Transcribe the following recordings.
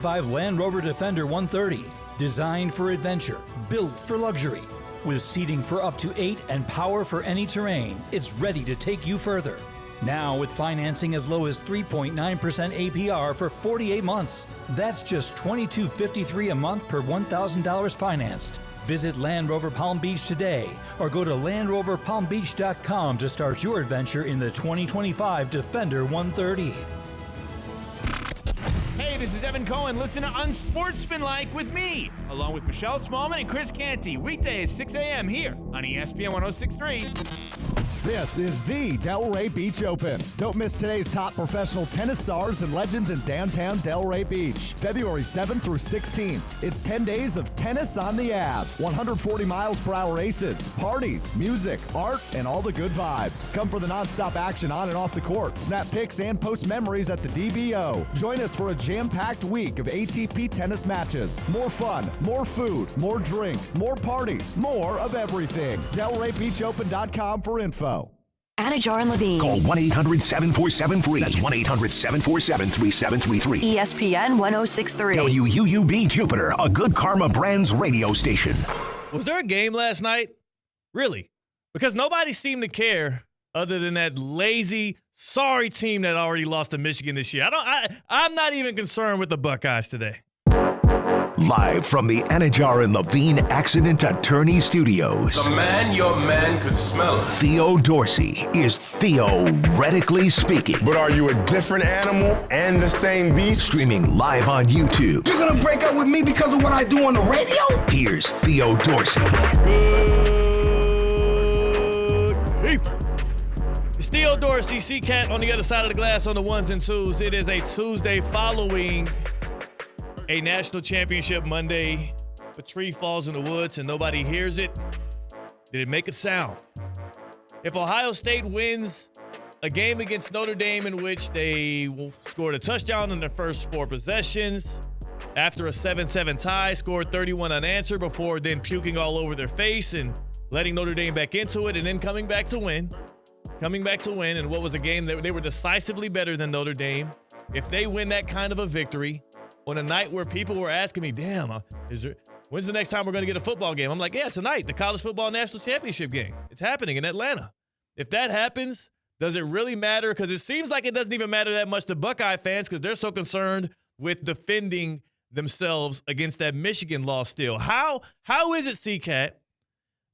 5 Land Rover Defender 130. Designed for adventure, built for luxury. With seating for up to 8 and power for any terrain, it's ready to take you further. Now with financing as low as 3.9% APR for 48 months. That's just $22.53 a month per $1,000 financed. Visit Land Rover Palm Beach today or go to LandRoverPalmBeach.com to start your adventure in the 2025 Defender 130. Hey, this is Evan Cohen. Listen to Unsportsmanlike with me, along with Michelle Smallman and Chris Canty, weekdays 6 a.m. here on ESPN 106.3. This is the Delray Beach Open. Don't miss today's top professional tennis stars and legends in downtown Delray Beach. February 7th through 16th. It's 10 days of tennis on the Ave. 140 miles per hour races, parties, music, art, and all the good vibes. Come for the nonstop action on and off the court. Snap pics and post memories at the DBO. Join us for a jam-packed week of ATP tennis matches. More fun, more food, more drink, more parties, more of everything. DelrayBeachOpen.com for info. Anajar and Levine. Call 1-800-747-FREE. That's 1-800-747-3733. ESPN 106.3. WUUB Jupiter, a Good Karma Brands radio station. Was there a game last night? Really? Because nobody seemed to care other than that lazy, sorry team that already lost to Michigan this year. I'm not even concerned with the Buckeyes today. Live from the Anajar and Levine Accident Attorney Studios. The man your man could smell it. Theo Dorsey is theoretically speaking. But are you a different animal and the same beast? Streaming live on YouTube. You're gonna break up with me because of what I do on the radio? Here's Theo Dorsey. Good people. It's Theo Dorsey, C-Cat on the other side of the glass on the ones and twos. It is a Tuesday following a national championship Monday. A tree falls in the woods and nobody hears it. Did it make a sound? If Ohio State wins a game against Notre Dame in which they scored a touchdown in their first 4 possessions, after a 7-7 tie, scored 31 unanswered before then puking all over their face and letting Notre Dame back into it and then coming back to win in what was a game that they were decisively better than Notre Dame. If they win that kind of a victory, on a night where people were asking me, when's the next time we're going to get a football game? I'm like, yeah, tonight, the College Football National Championship game. It's happening in Atlanta. If that happens, does it really matter? Because it seems like it doesn't even matter that much to Buckeye fans because they're so concerned with defending themselves against that Michigan loss still. How is it, C-Cat,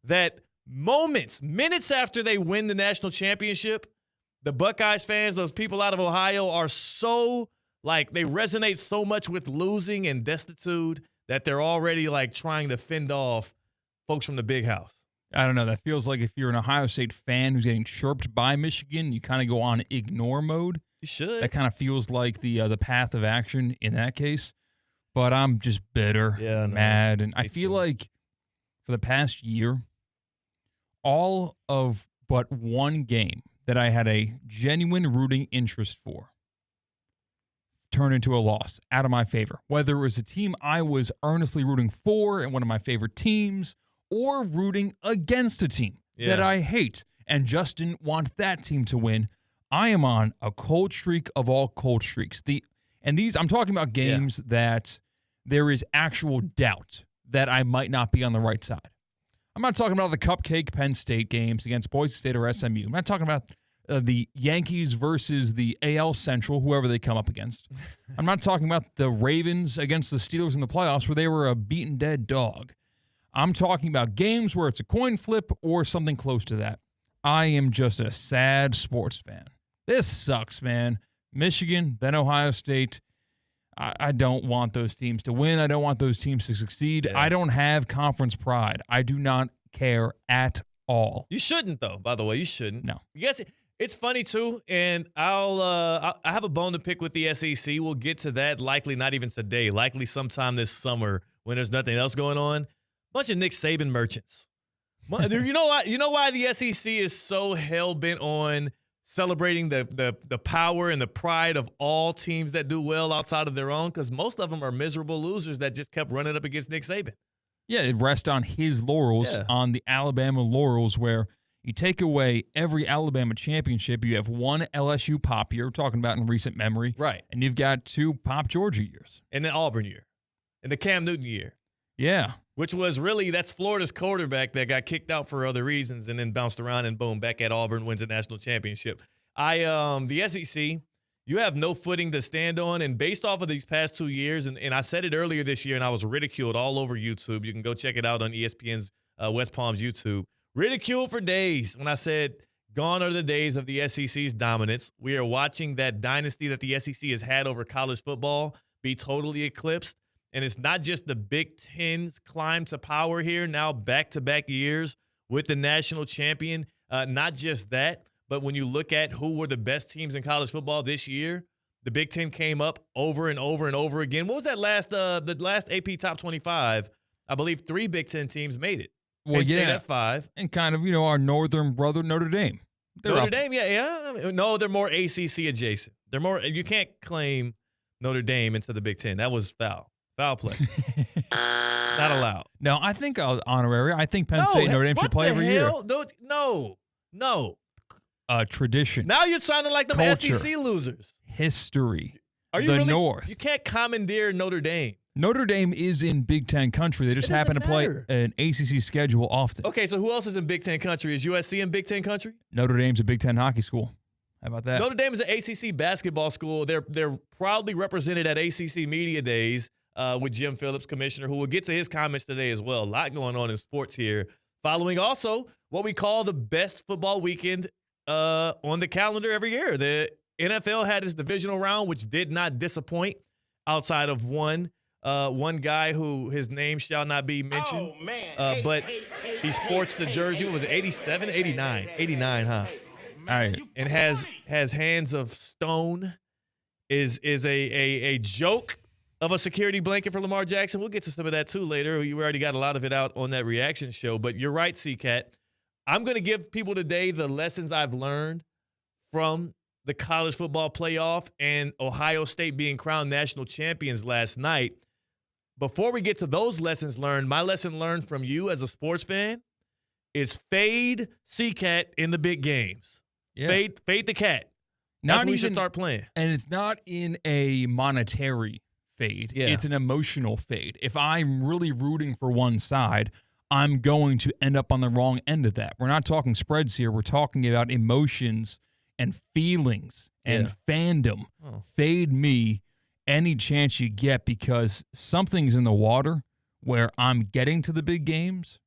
that minutes after they win the national championship, the Buckeyes fans, those people out of Ohio, are so they resonate so much with losing and destitute that they're already trying to fend off folks from the big house? I don't know. That feels like if you're an Ohio State fan who's getting chirped by Michigan, you kind of go on ignore mode. You should. That kind of feels like the path of action in that case. But I'm just bitter, mad, and I feel like for the past year, all of but one game that I had a genuine rooting interest for turn into a loss out of my favor, whether it was a team I was earnestly rooting for and one of my favorite teams, or rooting against a team that I hate and just didn't want that team to win. I am on a cold streak of all cold streaks. I'm talking about games that there is actual doubt that I might not be on the right side. I'm not talking about the cupcake Penn State games against Boise State or SMU. I'm not talking about the Yankees versus the AL Central, whoever they come up against. I'm not talking about the Ravens against the Steelers in the playoffs where they were a beaten dead dog. I'm talking about games where it's a coin flip or something close to that. I am just a sad sports fan. This sucks, man. Michigan, then Ohio State. I don't want those teams to win. I don't want those teams to succeed. Yeah. I don't have conference pride. I do not care at all. You shouldn't, though, by the way. You shouldn't. No. Yes. It's funny, too, and I have a bone to pick with the SEC. We'll get to that likely not even today, likely sometime this summer when there's nothing else going on. Bunch of Nick Saban merchants. You know why the SEC is so hell-bent on celebrating the power and the pride of all teams that do well outside of their own? Because most of them are miserable losers that just kept running up against Nick Saban. Yeah, it rests on his laurels, on the Alabama laurels where, You take away every Alabama championship, you have one LSU pop year, we're talking about in recent memory. Right. And you've got 2 pop Georgia years. And the Auburn year. And the Cam Newton year. Yeah. Which was really, that's Florida's quarterback that got kicked out for other reasons and then bounced around and boom, back at Auburn, wins a national championship. The SEC, you have no footing to stand on. And based off of these past 2 years, and I said it earlier this year, and I was ridiculed all over YouTube. You can go check it out on ESPN's West Palm's YouTube. Ridiculed for days when I said, gone are the days of the SEC's dominance. We are watching that dynasty that the SEC has had over college football be totally eclipsed. And it's not just the Big Ten's climb to power here, now back-to-back years with the national champion. Not just that, but when you look at who were the best teams in college football this year, the Big Ten came up over and over and over again. What was that the last AP Top 25? I believe 3 Big Ten teams made it. Well, Penn State yeah. at 5. And kind of, our northern brother, Notre Dame. Notre Dame, yeah. No, they're more ACC adjacent. They're more. You can't claim Notre Dame into the Big Ten. That was foul. Foul play. Not allowed. No, I think honorary. I think Penn State and Notre Dame should play every year. No. Tradition. Now you're sounding like them Culture. SEC losers. History. Are you the really? North. You can't commandeer Notre Dame. Notre Dame is in Big Ten country. They just happen to play an ACC schedule often. Okay, so who else is in Big Ten country? Is USC in Big Ten country? Notre Dame's a Big Ten hockey school. How about that? Notre Dame is an ACC basketball school. They're proudly represented at ACC Media Days with Jim Phillips, commissioner, who will get to his comments today as well. A lot going on in sports here. Following also what we call the best football weekend on the calendar every year. The NFL had its divisional round, which did not disappoint outside of one guy who his name shall not be mentioned. Oh, man. But he sports the jersey. What was it, 87, 89? 89, huh? All right. And has hands of stone, is a joke of a security blanket for Lamar Jackson. We'll get to some of that, too, later. We already got a lot of it out on that reaction show. But you're right, C-Cat. I'm going to give people today the lessons I've learned from the college football playoff and Ohio State being crowned national champions last night. Before we get to those lessons learned, my lesson learned from you as a sports fan is fade C-Cat in the big games. Yeah. Fade the cat. That's when we should start playing. And it's not in a monetary fade. Yeah. It's an emotional fade. If I'm really rooting for one side, I'm going to end up on the wrong end of that. We're not talking spreads here. We're talking about emotions and feelings and fandom. Oh. Fade me any chance you get, because something's in the water where I'm getting to the big games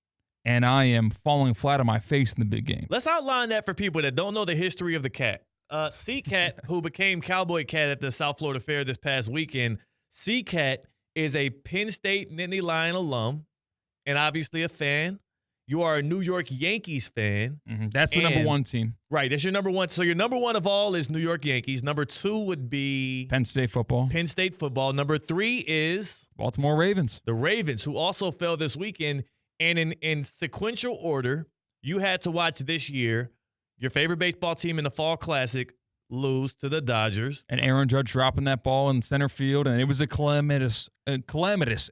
and I am falling flat on my face in the big game. Let's outline that for people that don't know the history of the cat. C-Cat, who became Cowboy Cat at the South Florida Fair this past weekend, C-Cat is a Penn State Nittany Lion alum and obviously a fan. You are a New York Yankees fan. Mm-hmm. That's the number one team. Right, that's your number one. So your number one of all is New York Yankees. Number 2 would be Penn State football. Penn State football. Number 3 is Baltimore Ravens. The Ravens, who also fell this weekend. And in sequential order, you had to watch this year your favorite baseball team in the Fall Classic lose to the Dodgers. And Aaron Judge dropping that ball in center field, and it was a calamitous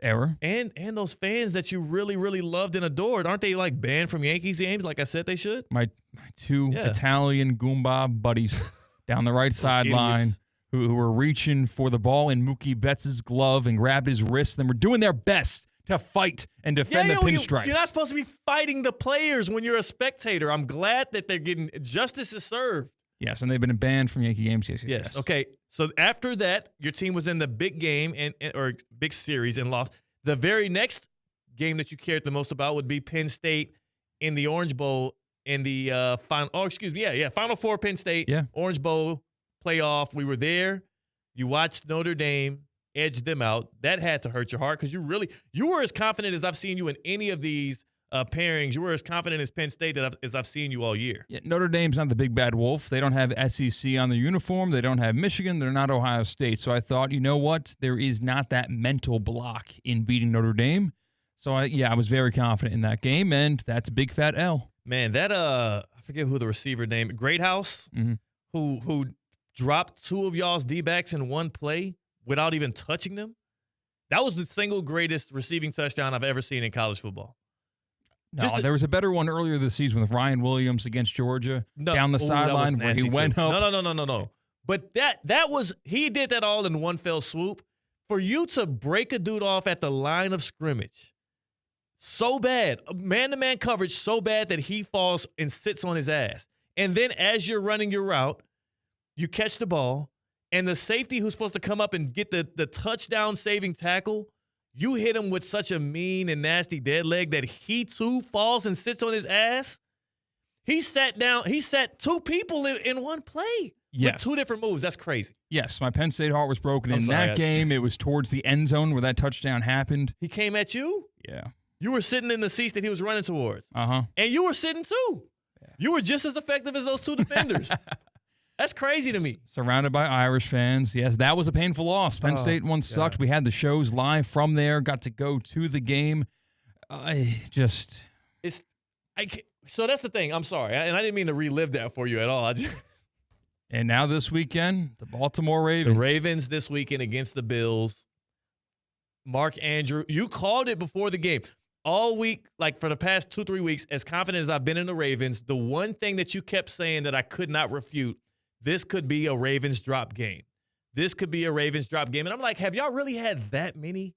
error. And those fans that you really, really loved and adored, aren't they like banned from Yankees games like I said they should? My 2 Italian Goomba buddies down the right sideline who were reaching for the ball in Mookie Betts' glove and grabbed his wrist and were doing their best to fight and defend the pinstripes. You're not supposed to be fighting the players when you're a spectator. I'm glad that they're getting justice is served. Yes, and they've been banned from Yankee games. Yes. Okay. So after that, your team was in the big game or big series and lost. The very next game that you cared the most about would be Penn State in the Orange Bowl in the final. Oh, excuse me. Final Four, Penn State. Yeah. Orange Bowl playoff. We were there. You watched Notre Dame edge them out. That had to hurt your heart because you were as confident as I've seen you in any of these pairings. You were as confident as Penn State as I've seen you all year. Yeah, Notre Dame's not the big bad wolf. They don't have SEC on their uniform. They don't have Michigan. They're not Ohio State. So I thought, you know what? There is not that mental block in beating Notre Dame. So I was very confident in that game, and that's a big fat L. Man, that I forget who the receiver named, Greathouse, who dropped 2 of y'all's D-backs in one play without even touching them. That was the single greatest receiving touchdown I've ever seen in college football. No, there was a better one earlier this season with Ryan Williams against Georgia down the sideline where he went up. No. But that was – he did that all in one fell swoop. For you to break a dude off at the line of scrimmage so bad, man-to-man coverage so bad that he falls and sits on his ass. And then as you're running your route, you catch the ball, and the safety who's supposed to come up and get the touchdown-saving tackle, you hit him with such a mean and nasty dead leg that he, too, falls and sits on his ass. He sat down. He sat two people in one play. Yes. With two different moves. That's crazy. Yes, my Penn State heart was broken in that game. It was towards the end zone where that touchdown happened. He came at you? Yeah. You were sitting in the seats that he was running towards. Uh-huh. And you were sitting too. Yeah. You were just as effective as those two defenders. That's crazy to me. Surrounded by Irish fans. Yes, that was a painful loss. Penn State one sucked. We had the shows live from there, got to go to the game. So that's the thing. I'm sorry. And I didn't mean to relive that for you at all. And now this weekend, the Baltimore Ravens. The Ravens this weekend against the Bills. Mark Andrews, you called it before the game. All week, like for the past 2-3 weeks, as confident as I've been in the Ravens, the one thing that you kept saying that I could not refute, this could be a Ravens drop game. This could be a Ravens drop game. And I'm like, have y'all really had that many?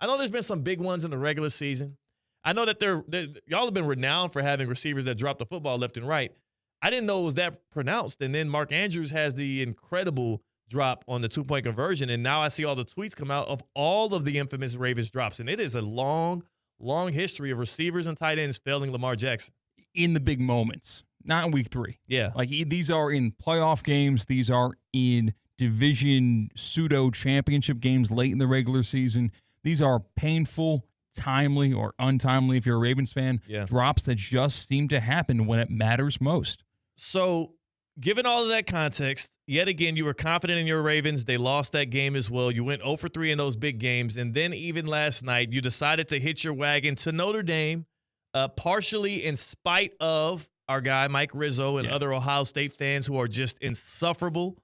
I know there's been some big ones in the regular season. I know that y'all have been renowned for having receivers that drop the football left and right. I didn't know it was that pronounced. And then Mark Andrews has the incredible drop on the 2-point conversion. And now I see all the tweets come out of all of the infamous Ravens drops. And it is a long history of receivers and tight ends failing Lamar Jackson. In the big moments, not in week 3. Yeah. Like these are in playoff games. These are in division pseudo-championship games late in the regular season. These are painful, timely, or untimely, if you're a Ravens fan, drops that just seem to happen when it matters most. So, given all of that context, yet again, you were confident in your Ravens. They lost that game as well. You went 0-for-3 in those big games. And then even last night, you decided to hitch your wagon to Notre Dame, partially in spite of our guy Mike Rizzo and other Ohio State fans who are just insufferable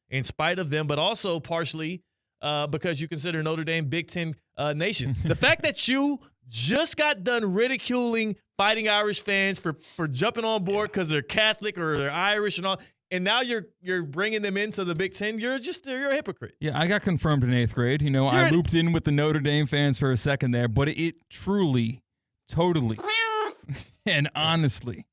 in spite of them, but also partially because you consider Notre Dame Big Ten nation. The fact that you just got done ridiculing Fighting Irish fans for jumping on board because they're Catholic or they're Irish and all, and now you're bringing them into the Big Ten. You're a hypocrite. Yeah, I got confirmed in 8th grade. You know, I looped in with the Notre Dame fans for a second there, but it truly, totally, and honestly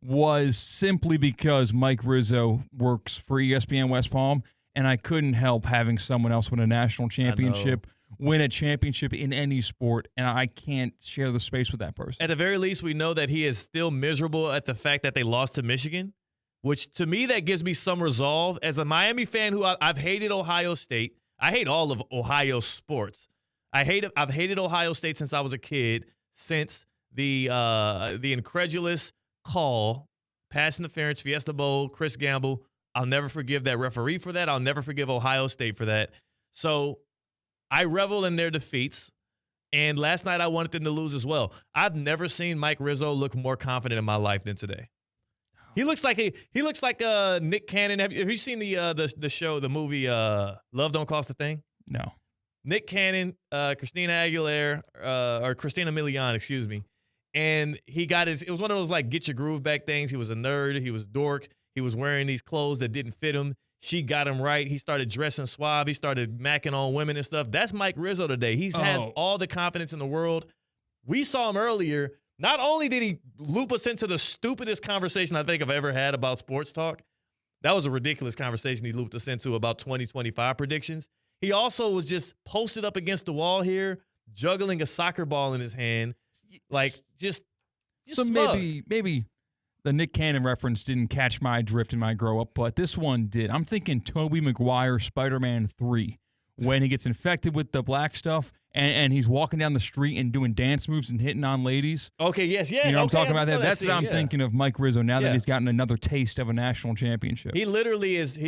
was simply because Mike Rizzo works for ESPN West Palm, and I couldn't help having someone else win a national championship, win a championship in any sport, and I can't share the space with that person. At the very least, we know that he is still miserable at the fact that they lost to Michigan, which to me, that gives me some resolve. As a Miami fan who I've hated Ohio State, I hate all of Ohio sports. I've hated Ohio State since I was a kid, since the incredulous call, pass interference, Fiesta Bowl, Chris Gamble. I'll never forgive that referee for that. I'll never forgive Ohio State for that. So I revel in their defeats, and last night I wanted them to lose as well. I've never seen Mike Rizzo look more confident in my life than today. He looks like Nick Cannon. Have you seen the show, the movie Love Don't Cost a Thing? No. Nick Cannon, Christina Aguilera, or Christina Milian, excuse me. And it was one of those like get your groove back things. He was a nerd. He was a dork. He was wearing these clothes that didn't fit him. She got him right. He started dressing suave. He started macking on women and stuff. That's Mike Rizzo today. He has all the confidence in the world. We saw him earlier. Not only did he loop us into the stupidest conversation I think I've ever had about sports talk. That was a ridiculous conversation he looped us into about 2025 predictions. He also was just posted up against the wall here, juggling a soccer ball in his hand. Like, just so smug. Maybe the Nick Cannon reference didn't catch my drift in my grow up, but this one did. I'm thinking Tobey Maguire Spider-Man 3 when he gets infected with the black stuff and he's walking down the street and doing dance moves and hitting on ladies. Okay, yes, yeah. You know what I'm talking about? that That's scene, what I'm thinking of Mike Rizzo now that he's gotten another taste of a national championship. He literally is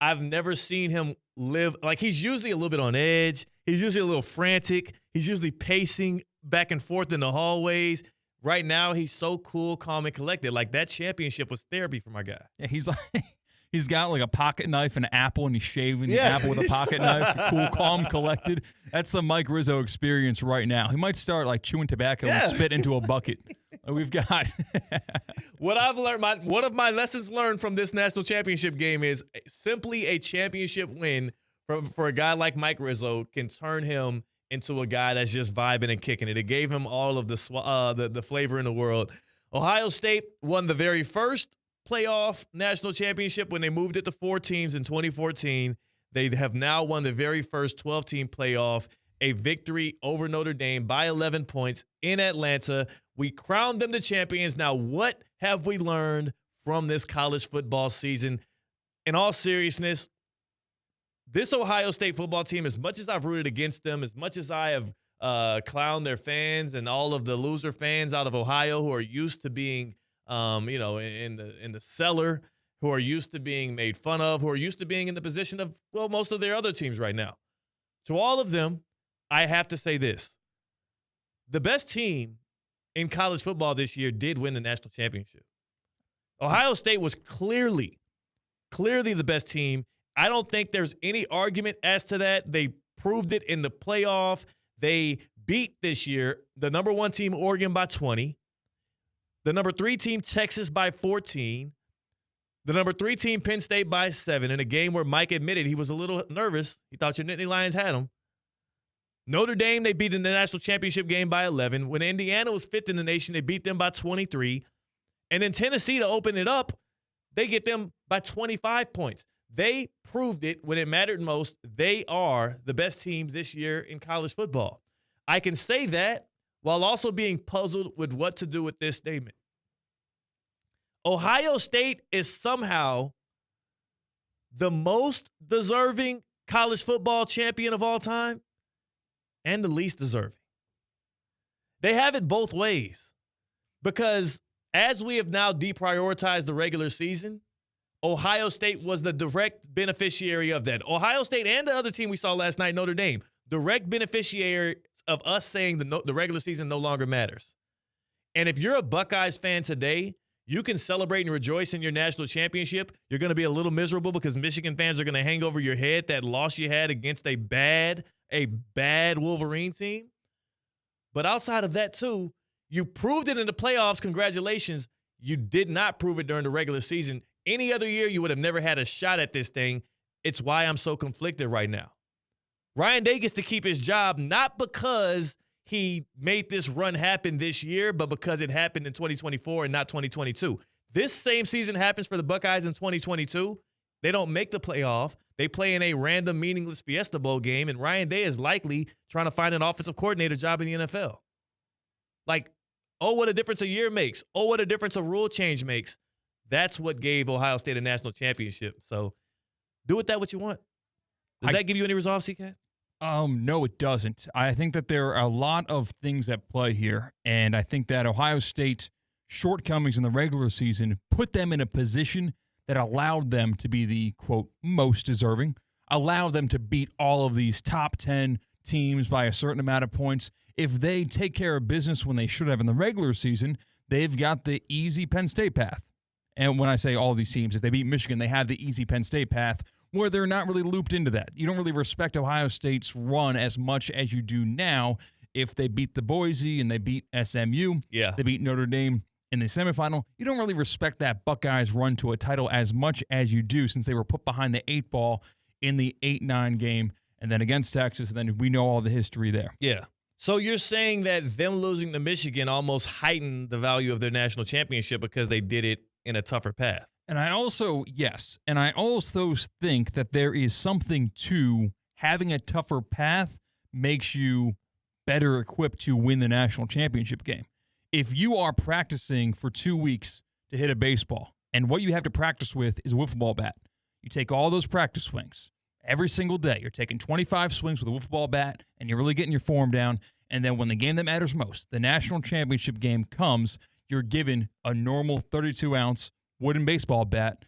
I've never seen him live like he's usually a little bit on edge. He's usually a little frantic. He's usually pacing back and forth in the hallways. Right now, he's so cool, calm, and collected. Like, that championship was therapy for my guy. Yeah, He's got like a pocket knife and an apple, and he's shaving the apple with a pocket knife. Cool, calm, collected. That's the Mike Rizzo experience right now. He might start like chewing tobacco and spit into a bucket. We've got what I've learned. One of my lessons learned from this national championship game is simply a championship win for a guy like Mike Rizzo can turn him into a guy that's just vibing and kicking it. It gave him all of the flavor in the world. Ohio State won the very first playoff national championship when they moved it to 4 teams in 2014. They have now won the very first 12-team playoff, a victory over Notre Dame by 11 points in Atlanta. We crowned them the champions. Now, what have we learned from this college football season? In all seriousness, this Ohio State football team, as much as I've rooted against them, as much as I have clowned their fans and all of the loser fans out of Ohio who are used to being, in the cellar, who are used to being made fun of, who are used to being in the position of, well, most of their other teams right now. To all of them, I have to say this. The best team in college football this year did win the national championship. Ohio State was clearly the best team. I don't think there's any argument as to that. They proved it in the playoff. They beat this year the number 1 team, Oregon, by 20. The number 3 team, Texas, by 14. The number 3 team, Penn State, by 7 in a game where Mike admitted he was a little nervous. He thought your Nittany Lions had him. Notre Dame, they beat in the national championship game by 11. When Indiana was 5th in the nation, they beat them by 23. And then Tennessee, to open it up, they get them by 25 points. They proved it when it mattered most. They are the best team this year in college football. I can say that while also being puzzled with what to do with this statement. Ohio State is somehow the most deserving college football champion of all time and the least deserving. They have it both ways because as we have now deprioritized the regular season, Ohio State was the direct beneficiary of that. Ohio State and the other team we saw last night, Notre Dame, direct beneficiary of us saying the regular season no longer matters. And if you're a Buckeyes fan today, you can celebrate and rejoice in your national championship. You're going to be a little miserable because Michigan fans are going to hang over your head that loss you had against a bad Wolverine team. But outside of that, too, you proved it in the playoffs. Congratulations. You did not prove it during the regular season. Any other year, you would have never had a shot at this thing. It's why I'm so conflicted right now. Ryan Day gets to keep his job, not because he made this run happen this year, but because it happened in 2024 and not 2022. This same season happens for the Buckeyes in 2022. They don't make the playoff. They play in a random, meaningless Fiesta Bowl game, and Ryan Day is likely trying to find an offensive coordinator job in the NFL. Like, oh, what a difference a year makes. Oh, what a difference a rule change makes. That's what gave Ohio State a national championship. So do with that what you want. Does that give you any resolve, CK? No, it doesn't. I think that there are a lot of things at play here, and I think that Ohio State's shortcomings in the regular season put them in a position that allowed them to be the, quote, most deserving, allowed them to beat all of these top 10 teams by a certain amount of points. If they take care of business when they should have in the regular season, they've got the easy Penn State path. And when I say all these teams, if they beat Michigan, they have the easy Penn State path where they're not really looped into that. You don't really respect Ohio State's run as much as you do now if they beat the Boise and they beat SMU. Yeah. They beat Notre Dame in the semifinal. You don't really respect that Buckeyes run to a title as much as you do since they were put behind the 8 ball in the 8-9 game and then against Texas, and then we know all the history there. Yeah. So you're saying that them losing to Michigan almost heightened the value of their national championship because they did it in a tougher path. And I also think that there is something to having a tougher path makes you better equipped to win the national championship game. If you are practicing for 2 weeks to hit a baseball, and what you have to practice with is a wiffle ball bat, you take all those practice swings every single day. You're taking 25 swings with a wiffle ball bat, and you're really getting your form down. And then when the game that matters most, the national championship game comes, you're given a normal 32-ounce wooden baseball bat.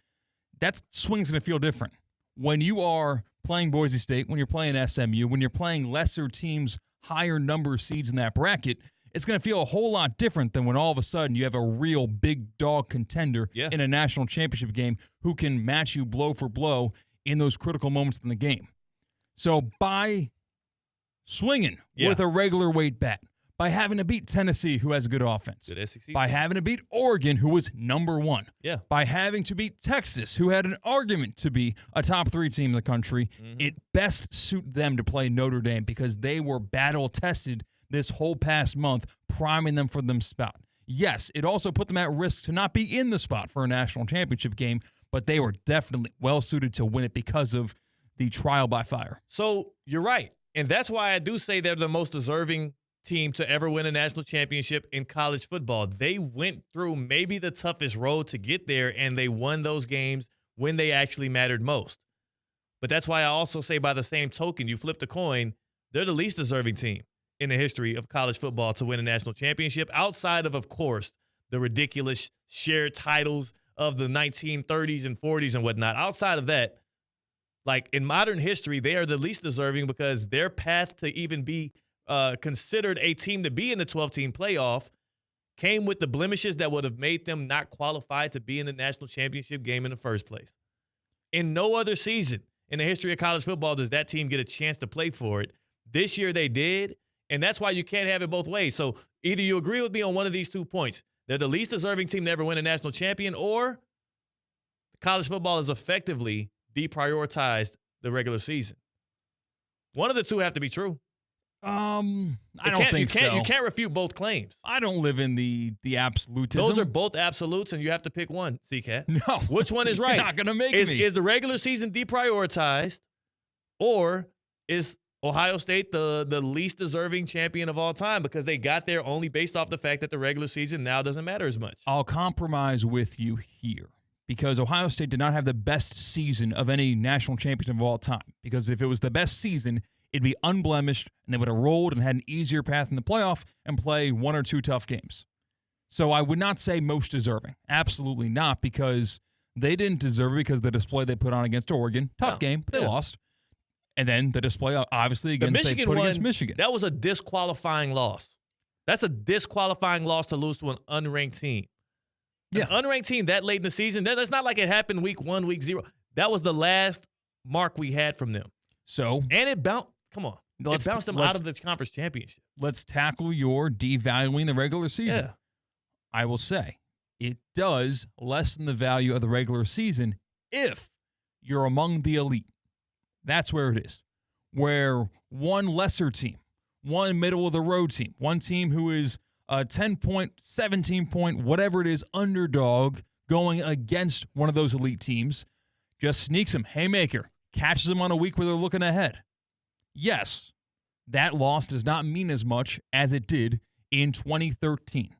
That swing's going to feel different. When you are playing Boise State, when you're playing SMU, when you're playing lesser teams, higher number seeds in that bracket, It's going to feel a whole lot different than when all of a sudden you have a real big dog contender in a national championship game who can match you blow for blow in those critical moments in the game. So by swinging with a regular weight bat, by having to beat Tennessee, who has a good offense, by having to beat Oregon, who was number one, by having to beat Texas, who had an argument to be a top 3 team in the country, it best suit them to play Notre Dame because they were battle-tested this whole past month, priming them for them spot. Yes, it also put them at risk to not be in the spot for a national championship game, but they were definitely well-suited to win it because of the trial by fire. So you're right, and that's why I do say they're the most deserving team to ever win a national championship in college football. They went through maybe the toughest road to get there, and they won those games when they actually mattered most. But that's why I also say by the same token, you flip the coin, they're the least deserving team in the history of college football to win a national championship, outside of course, the ridiculous shared titles of the 1930s and 40s and whatnot. Outside of that, like in modern history, they are the least deserving because their path to even be considered a team to be in the 12-team playoff came with the blemishes that would have made them not qualified to be in the national championship game in the first place. In no other season in the history of college football does that team get a chance to play for it. This year they did, and that's why you can't have it both ways. So either you agree with me on one of these 2 points. They're the least deserving team to ever win a national champion, or college football has effectively deprioritized the regular season. One of the two have to be true. I don't think so. You can't refute both claims. I don't live in the absolutism. Those are both absolutes, and you have to pick one, C-Cat. No. Which one is right? You're not going to make me. Is the regular season deprioritized, or is Ohio State the least deserving champion of all time because they got there only based off the fact that the regular season now doesn't matter as much? I'll compromise with you here because Ohio State did not have the best season of any national champion of all time, because if it was the best season, it'd be unblemished, and they would have rolled and had an easier path in the playoff and play 1 or 2 tough games. So I would not say most deserving. Absolutely not, because they didn't deserve it because of the display they put on against Oregon. Tough game, but they lost. And then the display, obviously, against Michigan. That was a disqualifying loss. That's a disqualifying loss to lose to an unranked team. An unranked team that late in the season, that's not like it happened week 1, week 0. That was the last mark we had from them. So, and it bounced. Come on. It bounced them out of the conference championship. Let's tackle your devaluing the regular season. Yeah. I will say it does lessen the value of the regular season if you're among the elite. That's where it is. Where one lesser team, one middle-of-the-road team, one team who is a 10-point, 17-point, whatever it is, underdog going against one of those elite teams, just sneaks them, haymaker, catches them on a week where they're looking ahead. Yes, that loss does not mean as much as it did in 2013.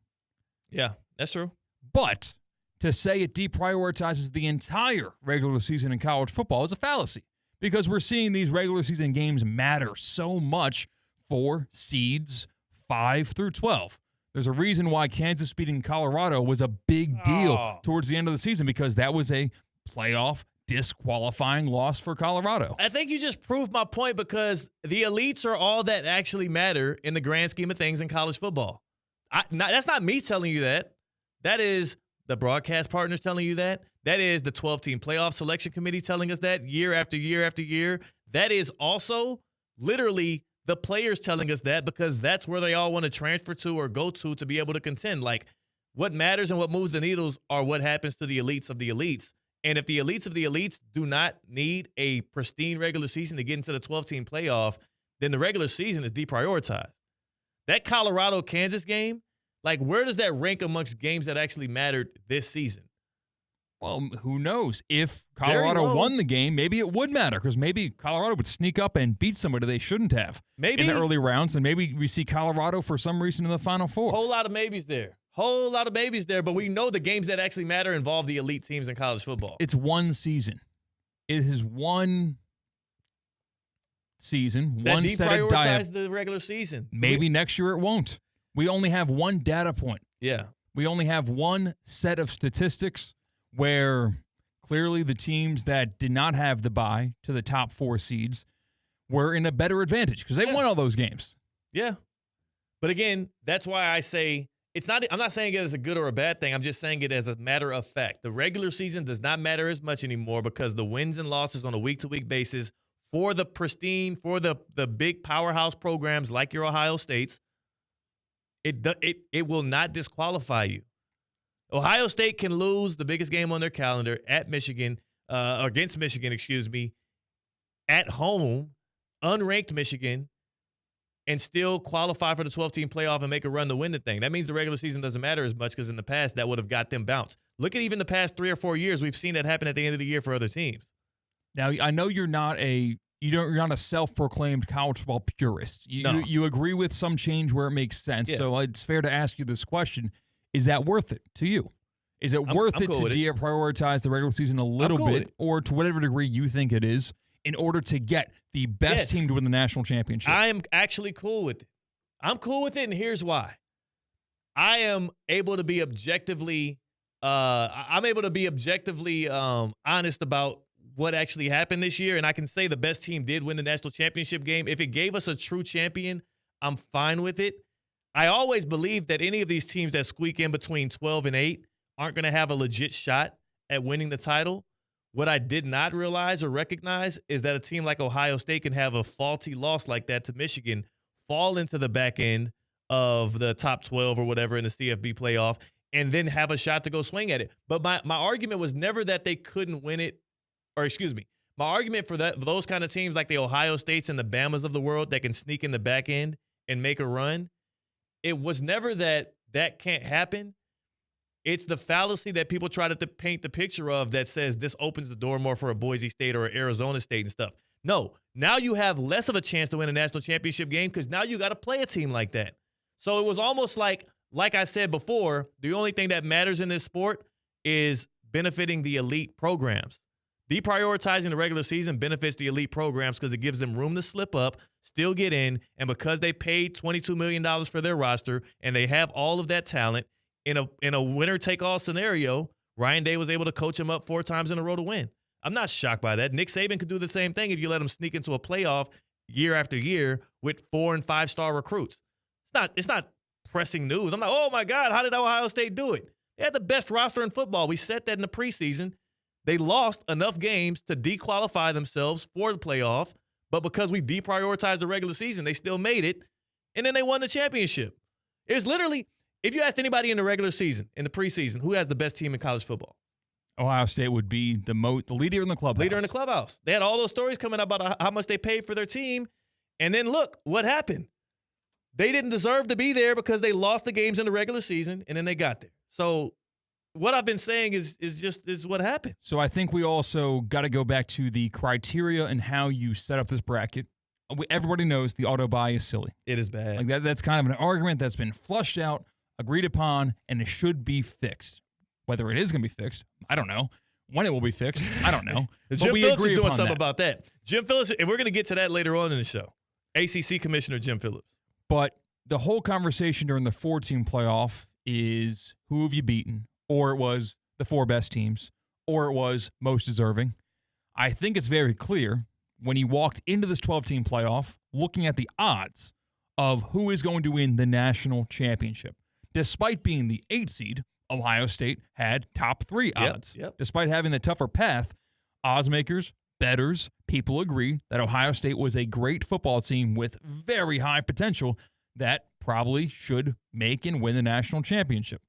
Yeah, that's true. But to say it deprioritizes the entire regular season in college football is a fallacy, because we're seeing these regular season games matter so much for seeds 5 through 12. There's a reason why Kansas beating Colorado was a big deal towards the end of the season, because that was a playoff disqualifying loss for Colorado. I think you just proved my point, because the elites are all that actually matter in the grand scheme of things in college football. That's not me telling you that. That is the broadcast partners telling you that. That is the 12-team playoff selection committee telling us that year after year after year. That is also literally the players telling us that, because that's where they all want to transfer to or go to be able to contend. Like, what matters and what moves the needles are what happens to the elites of the elites. And if the elites of the elites do not need a pristine regular season to get into the 12-team playoff, then the regular season is deprioritized. That Colorado-Kansas game, like, where does that rank amongst games that actually mattered this season? Well, who knows? If Colorado won the game, maybe it would matter, because maybe Colorado would sneak up and beat somebody they shouldn't have in the early rounds, and maybe we see Colorado for some reason in the Final Four. Whole lot of maybes there. Whole lot of babies there, but we know the games that actually matter involve the elite teams in college football. It's one season. It is one season, one set of data. The regular season. Maybe next year it won't. We only have one data point. Yeah. We only have one set of statistics where clearly the teams that did not have the bye to the top 4 seeds were in a better advantage because they won all those games. Yeah. But again, that's why I say I'm not saying it as a good or a bad thing. I'm just saying it as a matter of fact. The regular season does not matter as much anymore because the wins and losses on a week-to-week basis for the pristine, for the big powerhouse programs like your Ohio States, it will not disqualify you. Ohio State can lose the biggest game on their calendar at Michigan, against Michigan, at home, unranked Michigan, and still qualify for the 12-team playoff and make a run to win the thing. That means the regular season doesn't matter as much because in the past that would have got them bounced. Look at even the past 3 or 4 years. We've seen that happen at the end of the year for other teams. Now, I know you're not a self-proclaimed college football purist. You agree with some change where it makes sense. Yeah. So it's fair to ask you this question. Is that worth it to you? Is it worth it to deprioritize the regular season a little bit or to whatever degree you think it is in order to get the best team to win the national championship? I am actually cool with it. I'm cool with it, and here's why. I am able to be objectively honest about what actually happened this year, and I can say the best team did win the national championship game. If it gave us a true champion, I'm fine with it. I always believe that any of these teams that squeak in between 12 and 8 aren't going to have a legit shot at winning the title. What I did not realize or recognize is that a team like Ohio State can have a faulty loss like that to Michigan, fall into the back end of the top 12 or whatever in the CFP playoff, and then have a shot to go swing at it. But my argument was never that they couldn't win it, or excuse me, my argument for those kind of teams like the Ohio States and the Bamas of the world that can sneak in the back end and make a run, it was never that can't happen. It's the fallacy that people try to paint the picture of that says this opens the door more for a Boise State or Arizona State and stuff. No, now you have less of a chance to win a national championship game because now you got to play a team like that. So it was almost like I said before, the only thing that matters in this sport is benefiting the elite programs. Deprioritizing the regular season benefits the elite programs because it gives them room to slip up, still get in, and because they paid $22 million for their roster and they have all of that talent, in a winner-take-all scenario, Ryan Day was able to coach him up 4 times in a row to win. I'm not shocked by that. Nick Saban could do the same thing if you let him sneak into a playoff year after year with 4- and 5-star recruits. It's not pressing news. I'm like, oh, my God, how did Ohio State do it? They had the best roster in football. We said that in the preseason. They lost enough games to dequalify themselves for the playoff, but because we deprioritized the regular season, they still made it, and then they won the championship. It's literally, if you asked anybody in the regular season, in the preseason, who has the best team in college football? Ohio State would be the leader in the clubhouse. Leader in the clubhouse. They had all those stories coming up about how much they paid for their team, and then look what happened. They didn't deserve to be there because they lost the games in the regular season, and then they got there. So what I've been saying is what happened. So I think we also got to go back to the criteria and how you set up this bracket. Everybody knows the auto buy is silly. It is bad. Like that's kind of an argument that's been flushed out, agreed upon, and it should be fixed. Whether it is going to be fixed, I don't know. When it will be fixed, I don't know. Jim Phillips is doing something about that. Jim Phillips, and we're going to get to that later on in the show. ACC Commissioner Jim Phillips. But the whole conversation during the 4-team playoff is who have you beaten, or it was the 4 best teams, or it was most deserving. I think it's very clear when he walked into this 12-team playoff, looking at the odds of who is going to win the national championship. Despite being the 8 seed, Ohio State had top 3 odds. Yep. Despite having the tougher path, oddsmakers, bettors, people agree that Ohio State was a great football team with very high potential that probably should make and win the national championship.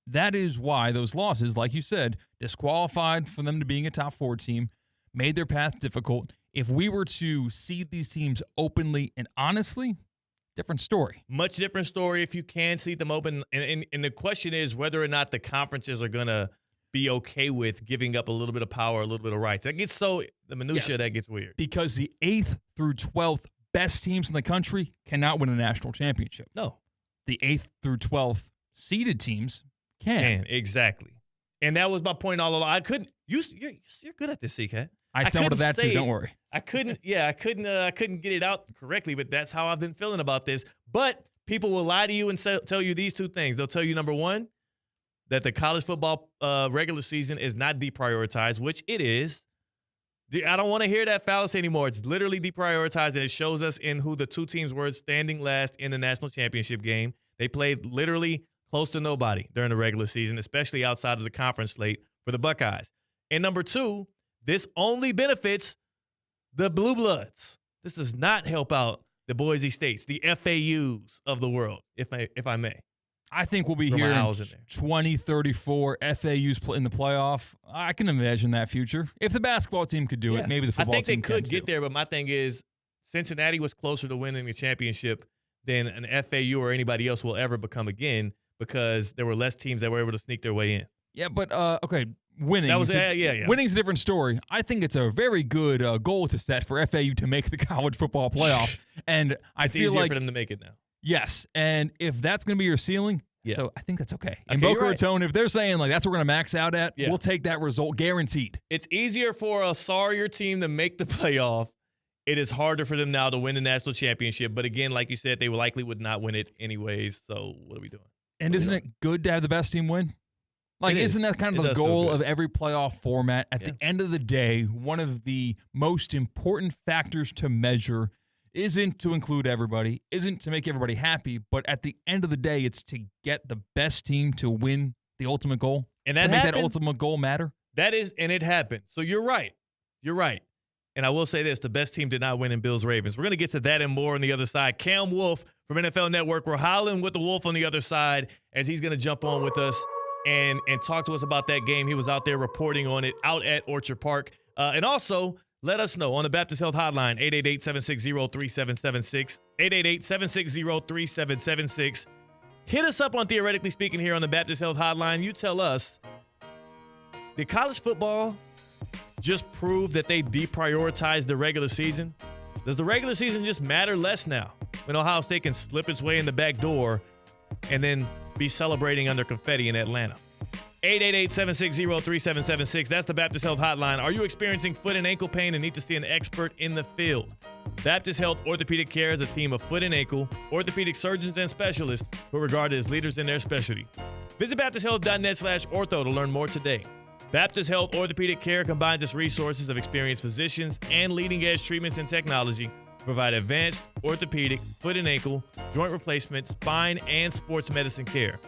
That is why those losses, like you said, disqualified from them to being a top 4 team, made their path difficult. If we were to seed these teams openly and honestly, different story. Much different story if you can seed them open. And the question is whether or not the conferences are going to be okay with giving up a little bit of power, a little bit of rights. That gets the minutia, that gets weird. Because the 8th through 12th best teams in the country cannot win a national championship. No. The 8th through 12th seeded teams can. Exactly. And that was my point all along. I couldn't. You're good at this, CK. I stumbled at that too. Don't worry. I couldn't get it out correctly, but that's how I've been feeling about this. But people will lie to you and tell you these 2 things. They'll tell you, number one, that the college football regular season is not deprioritized, which it is. I don't want to hear that fallacy anymore. It's literally deprioritized, and it shows us in who the two teams were standing last in the national championship game. They played literally close to nobody during the regular season, especially outside of the conference slate for the Buckeyes. And number two, this only benefits the Blue Bloods. This does not help out the Boise States, the FAUs of the world, if I may. I think we'll be here in 2034 FAUs in the playoff. I can imagine that future. If the basketball team could do it, maybe the football team can. I think they could get there, but my thing is Cincinnati was closer to winning the championship than an FAU or anybody else will ever become again because there were less teams that were able to sneak their way in. Yeah, but, okay, winning. That was, yeah. Winning's a different story. I think it's a very good goal to set for FAU to make the college football playoff. And it's feel easier like for them to make it now. Yes, and if that's going to be your ceiling, so I think that's okay. In Boca right. Raton, if they're saying like that's what we're going to max out at, we'll take that result guaranteed. It's easier for a sorrier team to make the playoff. It is harder for them now to win the national championship. But again, like you said, they likely would not win it anyways. So what are we doing? And isn't it good to have the best team win? Like, isn't that kind of the goal of every playoff format? At the end of the day, one of the most important factors to measure isn't to include everybody, isn't to make everybody happy, but at the end of the day, it's to get the best team to win the ultimate goal. And that to make that ultimate goal matter. That is, and it happened. So you're right. You're right. And I will say this, the best team did not win in Bills-Ravens. We're going to get to that and more on the other side. Cam Wolf from NFL Network. We're hollering with the Wolf on the other side as he's going to jump on with us and talk to us about that game. He was out there reporting on it out at Orchard Park. And also, let us know on the Baptist Health Hotline, 888-760-3776, 888-760-3776. Hit us up on Theoretically Speaking here on the Baptist Health Hotline. You tell us, did college football just prove that they deprioritized the regular season? Does the regular season just matter less now when Ohio State can slip its way in the back door and then be celebrating under confetti in Atlanta? 888-760-3776. That's the Baptist Health Hotline. Are you experiencing foot and ankle pain and need to see an expert in the field? Baptist Health Orthopedic Care is a team of foot and ankle orthopedic surgeons and specialists who are regarded as leaders in their specialty. Visit baptisthealth.net/ortho to learn more today. Baptist Health Orthopedic Care combines its resources of experienced physicians and leading-edge treatments and technology to provide advanced orthopedic, foot and ankle, joint replacement, spine, and sports medicine care.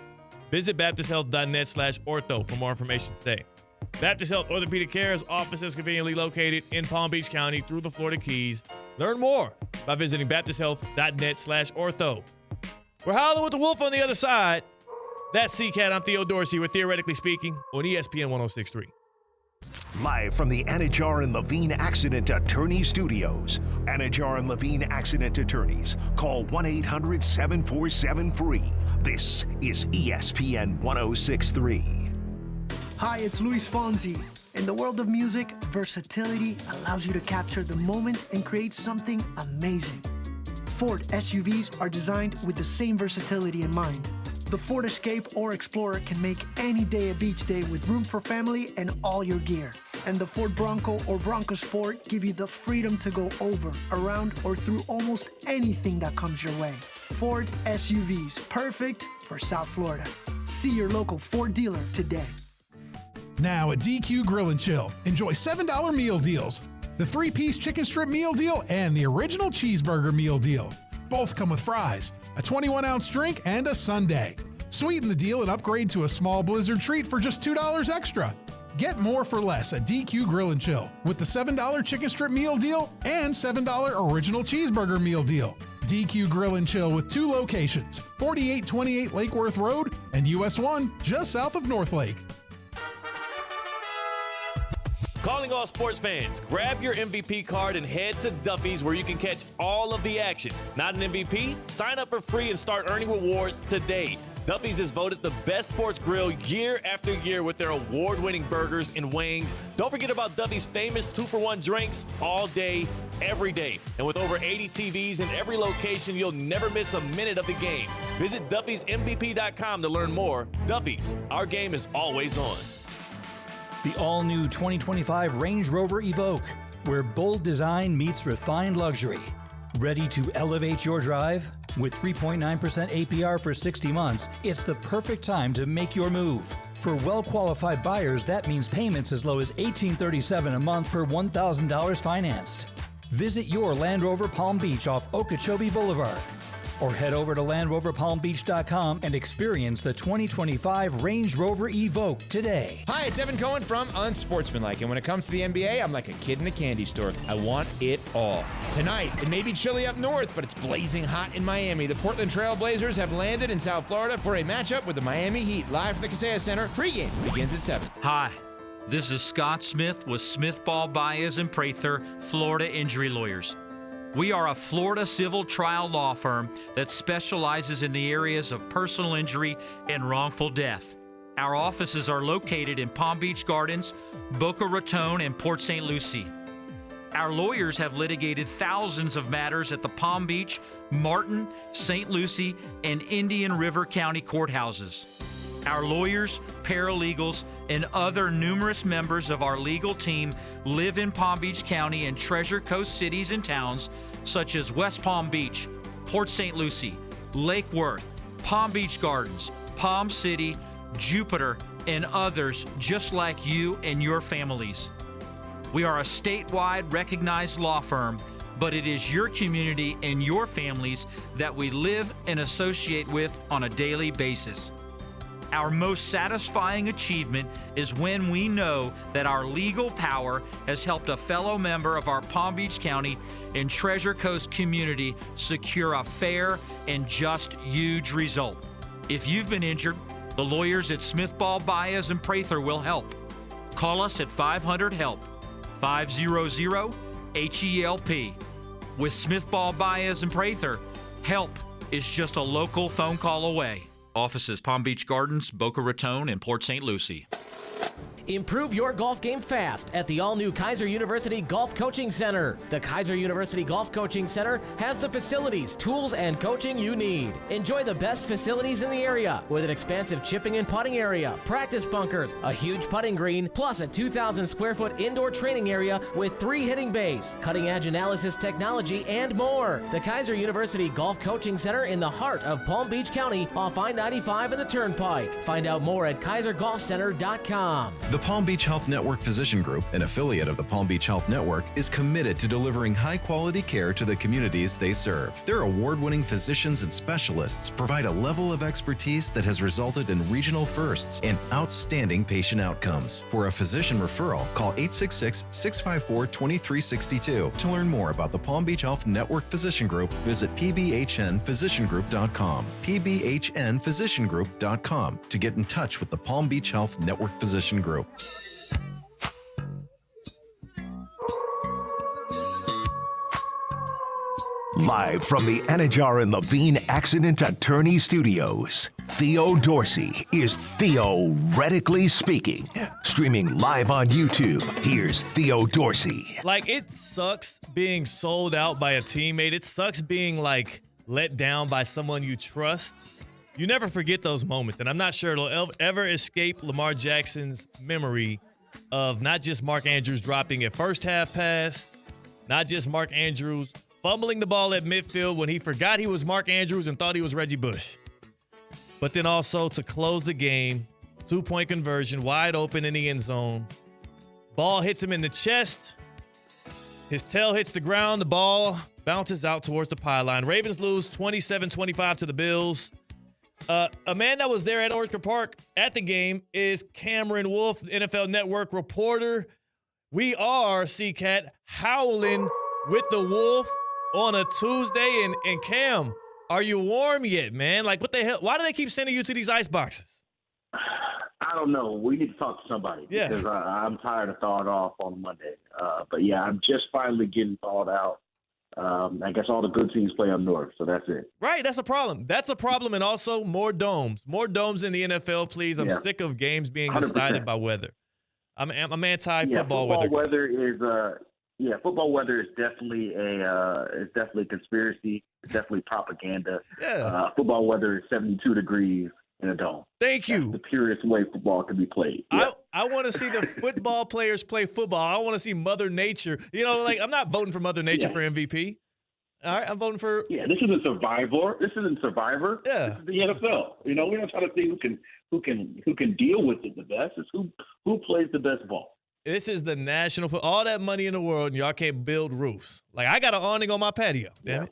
Visit baptisthealth.net/ortho for more information today. Baptist Health Orthopedic Care's office is conveniently located in Palm Beach County through the Florida Keys. Learn more by visiting baptisthealth.net/ortho. We're howling with the Wolf on the other side. That's C-Cat. I'm Theo Dorsey. We're Theoretically Speaking on ESPN 106.3. Live from the Anajar and Levine Accident Attorney Studios. Anajar and Levine Accident Attorneys. Call 1-800-747-FREE. This is ESPN 106.3. Hi, it's Luis Fonsi. In the world of music, versatility allows you to capture the moment and create something amazing. Ford SUVs are designed with the same versatility in mind. The Ford Escape or Explorer can make any day a beach day with room for family and all your gear. And the Ford Bronco or Bronco Sport give you the freedom to go over, around, or through almost anything that comes your way. Ford SUVs, perfect for South Florida. See your local Ford dealer today. Now at DQ Grill and Chill, enjoy $7 meal deals. The 3-piece chicken strip meal deal and the original cheeseburger meal deal. Both come with fries, a 21-ounce drink, and a sundae. Sweeten the deal and upgrade to a small Blizzard treat for just $2 extra. Get more for less at DQ Grill and Chill with the $7 chicken strip meal deal and $7 original cheeseburger meal deal. DQ Grill and Chill with 2 locations, 4828 Lake Worth Road and US 1 just south of North Lake. Calling all sports fans, grab your MVP card and head to Duffy's where you can catch all of the action. Not an MVP? Sign up for free and start earning rewards today. Duffy's is voted the best sports grill year after year with their award-winning burgers and wings. Don't forget about Duffy's famous 2-for-1 drinks all day, every day. And with over 80 TVs in every location, you'll never miss a minute of the game. Visit Duffy'sMVP.com to learn more. Duffy's, our game is always on. The all-new 2025 Range Rover Evoque, where bold design meets refined luxury. Ready to elevate your drive? With 3.9% APR for 60 months, it's the perfect time to make your move. For well-qualified buyers, that means payments as low as $1,837 a month per $1,000 financed. Visit your Land Rover Palm Beach off Okeechobee Boulevard. Or head over to LandRoverPalmBeach.com and experience the 2025 Range Rover Evoque today. Hi, it's Evan Cohen from Unsportsmanlike, and when it comes to the NBA, I'm like a kid in a candy store. I want it all. Tonight, it may be chilly up north, but it's blazing hot in Miami. The Portland Trail Blazers have landed in South Florida for a matchup with the Miami Heat. Live from the Kaseya Center, pregame begins at 7. Hi, this is Scott Smith with Smith Ball Baez and Prather, Florida Injury Lawyers. We are a Florida civil trial law firm that specializes in the areas of personal injury and wrongful death. Our offices are located in Palm Beach Gardens, Boca Raton, and Port St. Lucie. Our lawyers have litigated thousands of matters at the Palm Beach, Martin, St. Lucie, and Indian River County courthouses. Our lawyers, paralegals, and other numerous members of our legal team live in Palm Beach County and Treasure Coast cities and towns such as West Palm Beach, Port St. Lucie, Lake Worth, Palm Beach Gardens, Palm City, Jupiter, and others just like you and your families. We are a statewide recognized law firm, but it is your community and your families that we live and associate with on a daily basis. Our most satisfying achievement is when we know that our legal power has helped a fellow member of our Palm Beach County and Treasure Coast community secure a fair and just huge result. If you've been injured, the lawyers at Smith Ball Baez and Prather will help. Call us at 500-HELP, 500-HELP. With Smith Ball Baez and Prather, help is just a local phone call away. Offices Palm Beach Gardens, Boca Raton, and Port St. Lucie. Improve your golf game fast at the all-new Kaiser University Golf Coaching Center. The Kaiser University Golf Coaching Center has the facilities, tools, and coaching you need. Enjoy the best facilities in the area with an expansive chipping and putting area, practice bunkers, a huge putting green, plus a 2,000 square foot indoor training area with 3 hitting bays, cutting-edge analysis technology, and more. The Kaiser University Golf Coaching Center in the heart of Palm Beach County off I-95 and the Turnpike. Find out more at KaiserGolfCenter.com. The Palm Beach Health Network Physician Group, an affiliate of the Palm Beach Health Network, is committed to delivering high-quality care to the communities they serve. Their award-winning physicians and specialists provide a level of expertise that has resulted in regional firsts and outstanding patient outcomes. For a physician referral, call 866-654-2362. To learn more about the Palm Beach Health Network Physician Group, visit pbhnphysiciangroup.com, pbhnphysiciangroup.com, to get in touch with the Palm Beach Health Network Physician Group. Live from the Anajar and Levine Accident Attorney Studios, Theo Dorsey is theoretically speaking. Streaming live on YouTube, here's Theo Dorsey. Like, it sucks being sold out by a teammate. It sucks being, like, let down by someone you trust. You never forget those moments, and I'm not sure it'll ever escape Lamar Jackson's memory of not just Mark Andrews dropping a first half pass, not just Mark Andrews fumbling the ball at midfield when he forgot he was Mark Andrews and thought he was Reggie Bush, but then also to close the game, 2-point conversion, wide open in the end zone. Ball hits him in the chest. His tail hits the ground. The ball bounces out towards the pylon. Ravens lose 27-25 to the Bills. A man that was there at Orchard Park at the game is Cameron Wolf, NFL Network reporter. We are, C-Cat, howling with the Wolf on a Tuesday. And Cam, are you warm yet, man? Like, what the hell? Why do they keep sending you to these ice boxes? I don't know. We need to talk to somebody because I'm tired of thawed off on Monday. But, yeah, I'm just finally getting thawed out. I guess all the good teams play up north, so that's it. Right, that's a problem. That's a problem, and also more domes. More domes in the NFL, please. I'm sick of games being 100%. decided by weather. I'm anti-football weather. Football weather is definitely a conspiracy. It's definitely propaganda. Yeah. Football weather is 72 degrees in a dome. Thank you. That's the purest way football can be played. I want to see the football players play football. I want to see Mother Nature. You know, like, I'm not voting for Mother Nature for MVP. All right, I'm voting for. Yeah, this isn't Survivor. This isn't Survivor. Yeah. This is the NFL. We don't try to see who can deal with it the best. It's who plays the best ball. This is the national. All that money in the world, and y'all can't build roofs. Like I got an awning on my patio. Damn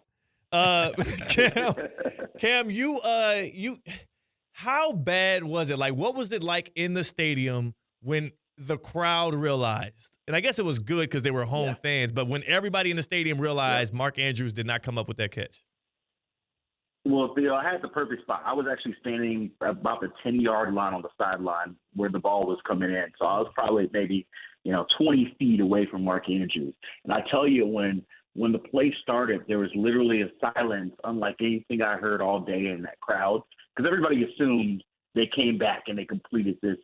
it. Cam, you, how bad was it? Like, what was it like in the stadium when the crowd realized? And I guess it was good because they were home fans, but when everybody in the stadium realized Mark Andrews did not come up with that catch. Well, Theo, I had the perfect spot. I was actually standing about the 10-yard line on the sideline where the ball was coming in. So I was probably maybe, 20 feet away from Mark Andrews. And I tell you, when the play started, there was literally a silence unlike anything I heard all day in that crowd, because everybody assumed they came back and they completed this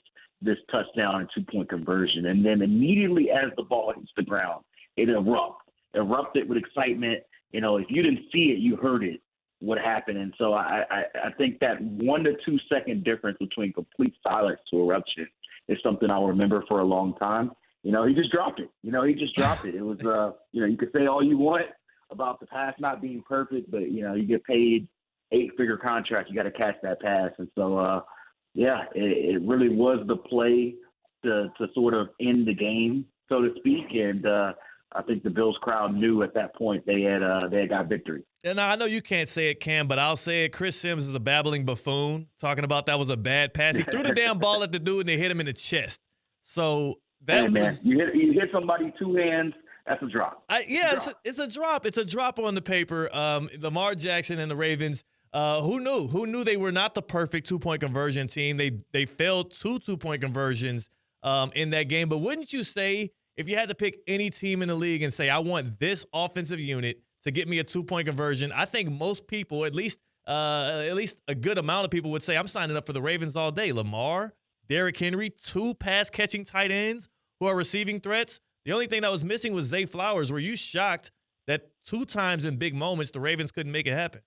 touchdown and two-point conversion. And then immediately as the ball hits the ground, it erupted with excitement. If you didn't see it, you heard it, what happened. And so I think that 1 to 2 second difference between complete silence to eruption is something I'll remember for a long time. He just dropped it. It was, you could say all you want about the pass not being perfect, but, you get paid 8-figure contract. You got to catch that pass. And so, it really was the play to sort of end the game, so to speak. And I think the Bills crowd knew at that point they had got victory. And I know you can't say it, Cam, but I'll say it. Chris Sims is a babbling buffoon talking about that was a bad pass. He threw the damn ball at the dude and they hit him in the chest. So that was. You hit somebody 2 hands. That's a drop. It's a drop. It's a drop on the paper. Lamar Jackson and the Ravens. Who knew? Who knew they were not the perfect 2-point conversion team? They failed 2 2-point conversions in that game. But wouldn't you say, if you had to pick any team in the league and say, I want this offensive unit to get me a 2-point conversion, I think most people, at least a good amount of people, would say I'm signing up for the Ravens all day. Lamar, Derrick Henry, 2 pass-catching tight ends who are receiving threats. The only thing that was missing was Zay Flowers. Were you shocked that 2 times in big moments the Ravens couldn't make it happen?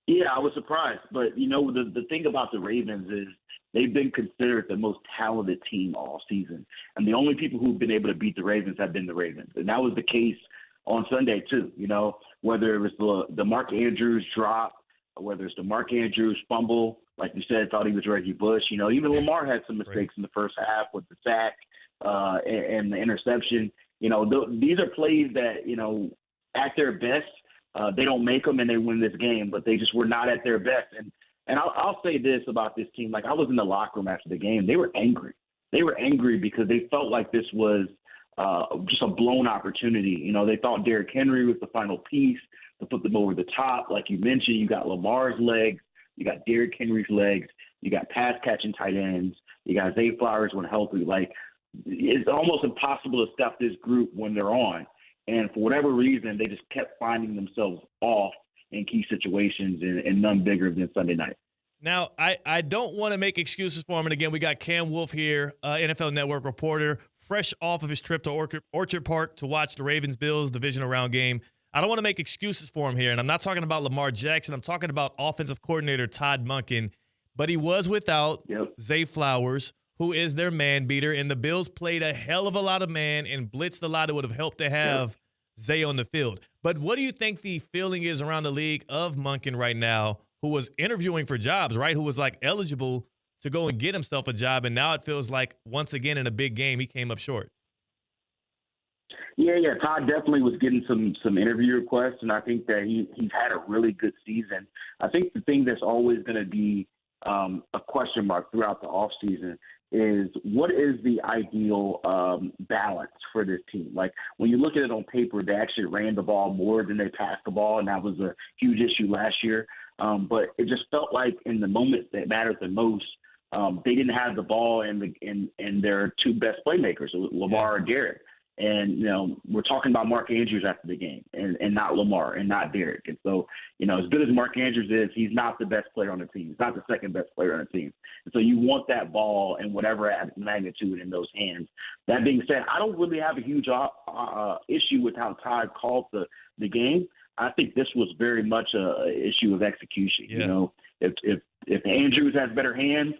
Yeah, I was surprised. But, the thing about the Ravens is they've been considered the most talented team all season. And the only people who've been able to beat the Ravens have been the Ravens. And that was the case on Sunday, too. Whether it was the Mark Andrews drop, whether it's the Mark Andrews fumble, like you said, thought he was Reggie Bush. Even Lamar had some mistakes in the first half with the sack and the interception. These are plays that, at their best, they don't make them and they win this game, but they just were not at their best. And I'll say this about this team. Like, I was in the locker room after the game. They were angry. They were angry because they felt like this was just a blown opportunity. They thought Derrick Henry was the final piece to put them over the top. Like you mentioned, you got Lamar's legs. You got Derrick Henry's legs. You got pass-catching tight ends. You got Zay Flowers when healthy. Like, it's almost impossible to stop this group when they're on. And for whatever reason, they just kept finding themselves off in key situations and none bigger than Sunday night. Now, I don't want to make excuses for him. And again, we got Cam Wolfe here, NFL Network reporter, fresh off of his trip to Orchard Park to watch the Ravens-Bills divisional round game. I don't want to make excuses for him here. And I'm not talking about Lamar Jackson. I'm talking about offensive coordinator Todd Monken. But he was without Zay Flowers, who is their man beater. And the Bills played a hell of a lot of man and blitzed a lot that would have helped to have Zay on the field. But what do you think the feeling is around the league of Monken right now, who was interviewing for jobs, right? Who was like eligible to go and get himself a job. And now it feels like once again in a big game, he came up short. Yeah. Todd definitely was getting some interview requests, and I think that he's had a really good season. I think the thing that's always going to be a question mark throughout the offseason is what is the ideal balance for this team? Like, when you look at it on paper, they actually ran the ball more than they passed the ball, and that was a huge issue last year. But it just felt like in the moments that mattered the most, they didn't have the ball in their 2 best playmakers, Lamar and Derrick. And, we're talking about Mark Andrews after the game and not Lamar and not Derrick. And so, as good as Mark Andrews is, he's not the best player on the team. He's not the second best player on the team. And so you want that ball and whatever magnitude in those hands. That being said, I don't really have a huge issue with how Todd called the game. I think this was very much an issue of execution. Yeah. If Andrews has better hands,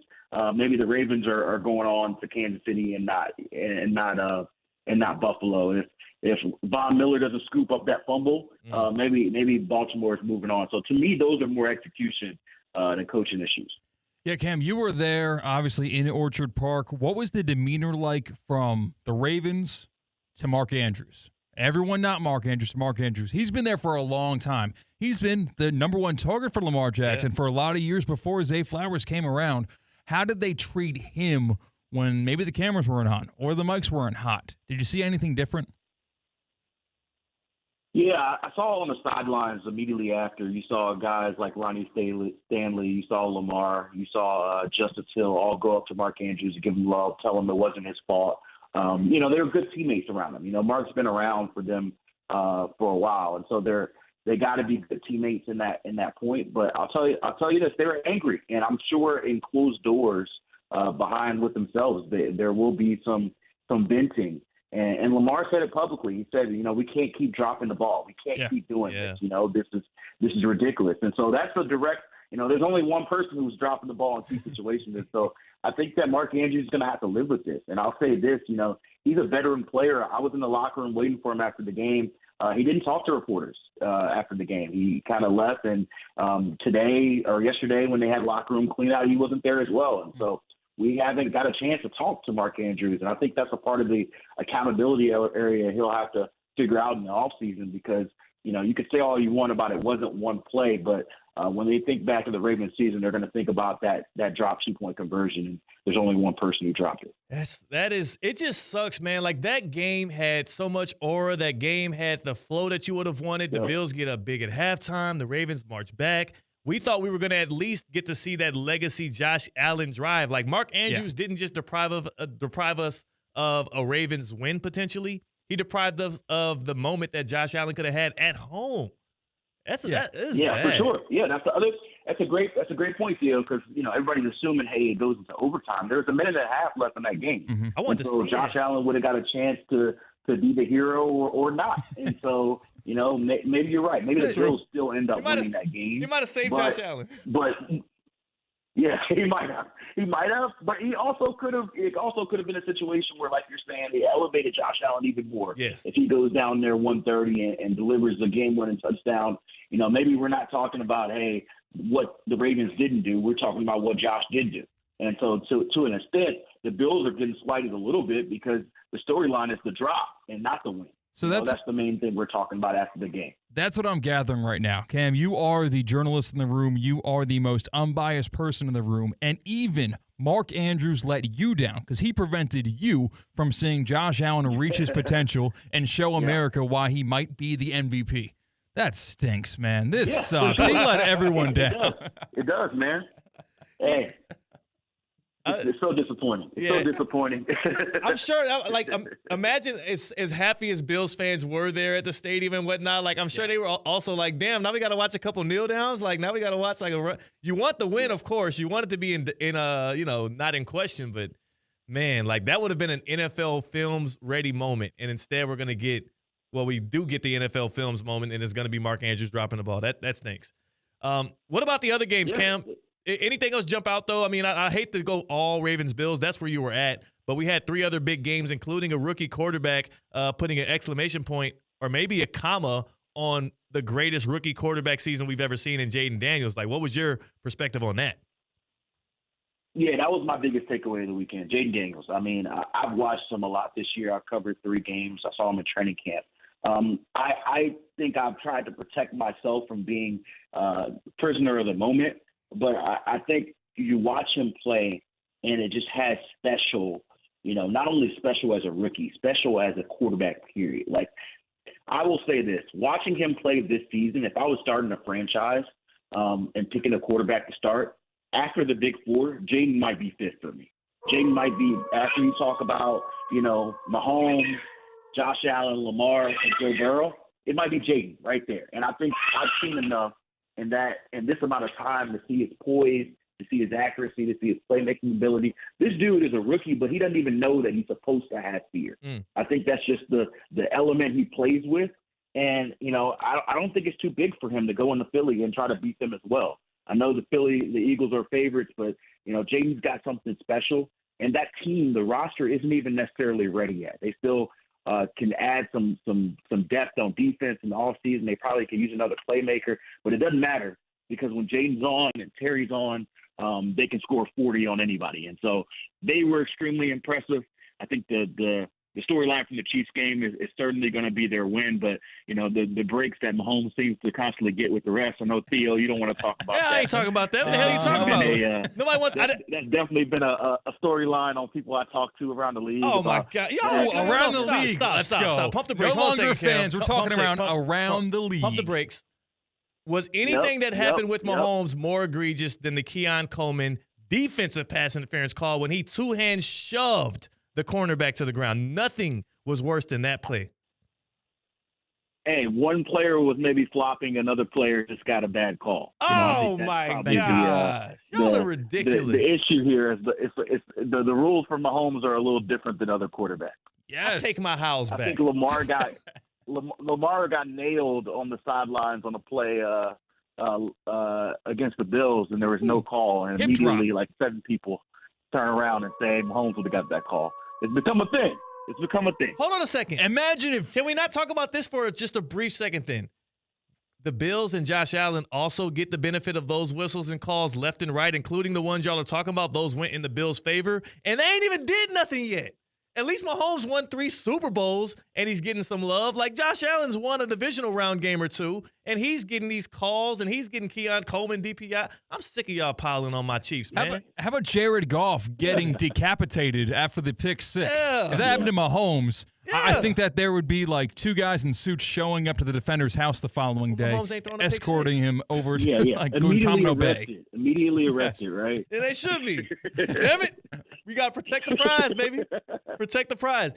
maybe the Ravens are going on to Kansas City and not Buffalo. if Von Miller doesn't scoop up that fumble, maybe Baltimore is moving on. So to me, those are more execution than coaching issues. Yeah, Cam, you were there, obviously, in Orchard Park. What was the demeanor like from the Ravens to Mark Andrews? Everyone not Mark Andrews to Mark Andrews. He's been there for a long time. He's been the number one target for Lamar Jackson for a lot of years before Zay Flowers came around. How did they treat him when maybe the cameras weren't on or the mics weren't hot? Did you see anything different? Yeah, I saw on the sidelines immediately after. You saw guys like Ronnie Stanley, you saw Lamar, you saw Justice Hill all go up to Mark Andrews and give him love, tell him it wasn't his fault. They were good teammates around him. Mark's been around for them for a while, and so they got to be good teammates in that point. But I'll tell you this: they were angry, and I'm sure in closed doors behind with themselves, there will be some venting. And Lamar said it publicly. He said, we can't keep dropping the ball. We can't keep doing this. This is ridiculous. And so that's a direct. There's only one person who's dropping the ball in key situations. And so I think that Mark Andrews is going to have to live with this. And I'll say this, he's a veteran player. I was in the locker room waiting for him after the game. He didn't talk to reporters after the game. He kind of left. And today or yesterday when they had locker room clean out, he wasn't there as well. And so we haven't got a chance to talk to Mark Andrews. And I think that's a part of the accountability area he'll have to figure out in the offseason because, you could say all you want about it wasn't one play, but when they think back to the Ravens season, they're going to think about that drop 2-point conversion, and there's only one person who dropped it. It just sucks, man. Like, that game had so much aura. That game had the flow that you would have wanted. The Bills get up big at halftime. The Ravens march back. We thought we were going to at least get to see that legacy Josh Allen drive. Like, Mark Andrews didn't just deprive us of a Ravens win potentially. He deprived us of the moment that Josh Allen could have had at home. That is bad. For sure. Yeah, that's a great point, Theo, because everybody's assuming, hey, it goes into overtime. There's a minute and a half left in that game. Mm-hmm. I want to see Josh Allen would have got a chance to be the hero or not. And so, maybe you're right. Maybe the Bills still end up winning that game. He might have saved Josh Allen. But yeah, he might have. But it also could have been a situation where, like you're saying, they elevated Josh Allen even more. Yes. If he goes down there 130 and delivers the game-winning touchdown, maybe we're not talking about, hey, what the Ravens didn't do. We're talking about what Josh did do. And so to an extent, the Bills are getting slighted a little bit because the storyline is the drop and not the win. So that's the main thing we're talking about after the game. That's what I'm gathering right now. Cam, you are the journalist in the room. You are the most unbiased person in the room. And even Mark Andrews let you down because he prevented you from seeing Josh Allen reach his potential and show America why he might be the MVP. That stinks, man. This sucks. He let everyone down. It does, man. Hey. It's so disappointing. So disappointing. I'm sure, imagine as happy as Bills fans were there at the stadium and whatnot. Like, I'm sure they were also like, damn, now we got to watch a couple kneel downs. Like, now we got to watch you want the win, of course. You want it to be not in question. But, man, like, that would have been an NFL Films ready moment. And instead we're going to get, we do get the NFL Films moment, and it's going to be Mark Andrews dropping the ball. That stinks. What about the other games, Cam? Anything else jump out, though? I mean, I hate to go all Ravens-Bills. That's where you were at. But we had 3 other big games, including a rookie quarterback putting an exclamation point or maybe a comma on the greatest rookie quarterback season we've ever seen in Jaden Daniels. Like, what was your perspective on that? Yeah, that was my biggest takeaway of the weekend, Jaden Daniels. I mean, I've watched him a lot this year. I've covered 3 games. I saw him in training camp. I think I've tried to protect myself from being prisoner of the moment. But I think you watch him play, and it just has special, not only special as a rookie, special as a quarterback, period. Like, I will say this, watching him play this season, if I was starting a franchise and picking a quarterback to start, after the Big Four, Jaden might be 5th for me. Jaden might be, after you talk about, Mahomes, Josh Allen, Lamar, and Joe Burrow, it might be Jaden right there. And I think I've seen enough in this amount of time to see his poise, to see his accuracy, to see his playmaking ability. This dude is a rookie, but he doesn't even know that he's supposed to have fear. I think that's just the element he plays with. And, I don't think it's too big for him to go into Philly and try to beat them as well. I know the Eagles are favorites, but, Jaden's got something special. And that team, the roster, isn't even necessarily ready yet. They still can add some depth on defense in the offseason. They probably could use another playmaker, but it doesn't matter because when Jaden's on and Terry's on, they can score 40 on anybody. And so they were extremely impressive. I think the storyline from the Chiefs game is certainly going to be their win, but the breaks that Mahomes seems to constantly get with the refs. I know, Theo, you don't want to talk about that. I ain't talking about that. What the hell are you talking about? Nobody wants. That's definitely been a storyline on people I talk to around the league. Oh my God! Around the league. Stop. Pump the brakes. No longer fans. We're talking around the league. Pump the brakes. Was anything that happened with Mahomes more egregious than the Keon Coleman defensive pass interference call when he two-hand shoved the cornerback to the ground? Nothing was worse than that play. Hey, one player was maybe flopping, another player just got a bad call. Oh my gosh, y'all are ridiculous. The issue here is the rules for Mahomes are a little different than other quarterbacks. Yes, I take my house back. I think Lamar got nailed on the sidelines on a play against the Bills, and there was no call, and immediately like 7 people turn around and say Mahomes would have got that call. It's become a thing. Hold on a second. Can we not talk about this for just a brief second then? The Bills and Josh Allen also get the benefit of those whistles and calls left and right, including the ones y'all are talking about. Those went in the Bills' favor, and they ain't even did nothing yet. At least Mahomes won 3 Super Bowls, and he's getting some love. Like Josh Allen's won a divisional round game or 2, and he's getting these calls, and he's getting Keon Coleman DPI. I'm sick of y'all piling on my Chiefs, man. How about Jared Goff getting decapitated after the pick 6? If that happened to Mahomes, I think that there would be like 2 guys in suits showing up to the defender's house the following day, escorting him over to like Guantanamo Bay. Immediately arrested, right? Yeah, they should be. Damn it. We got to protect the prize, baby. Protect the prize.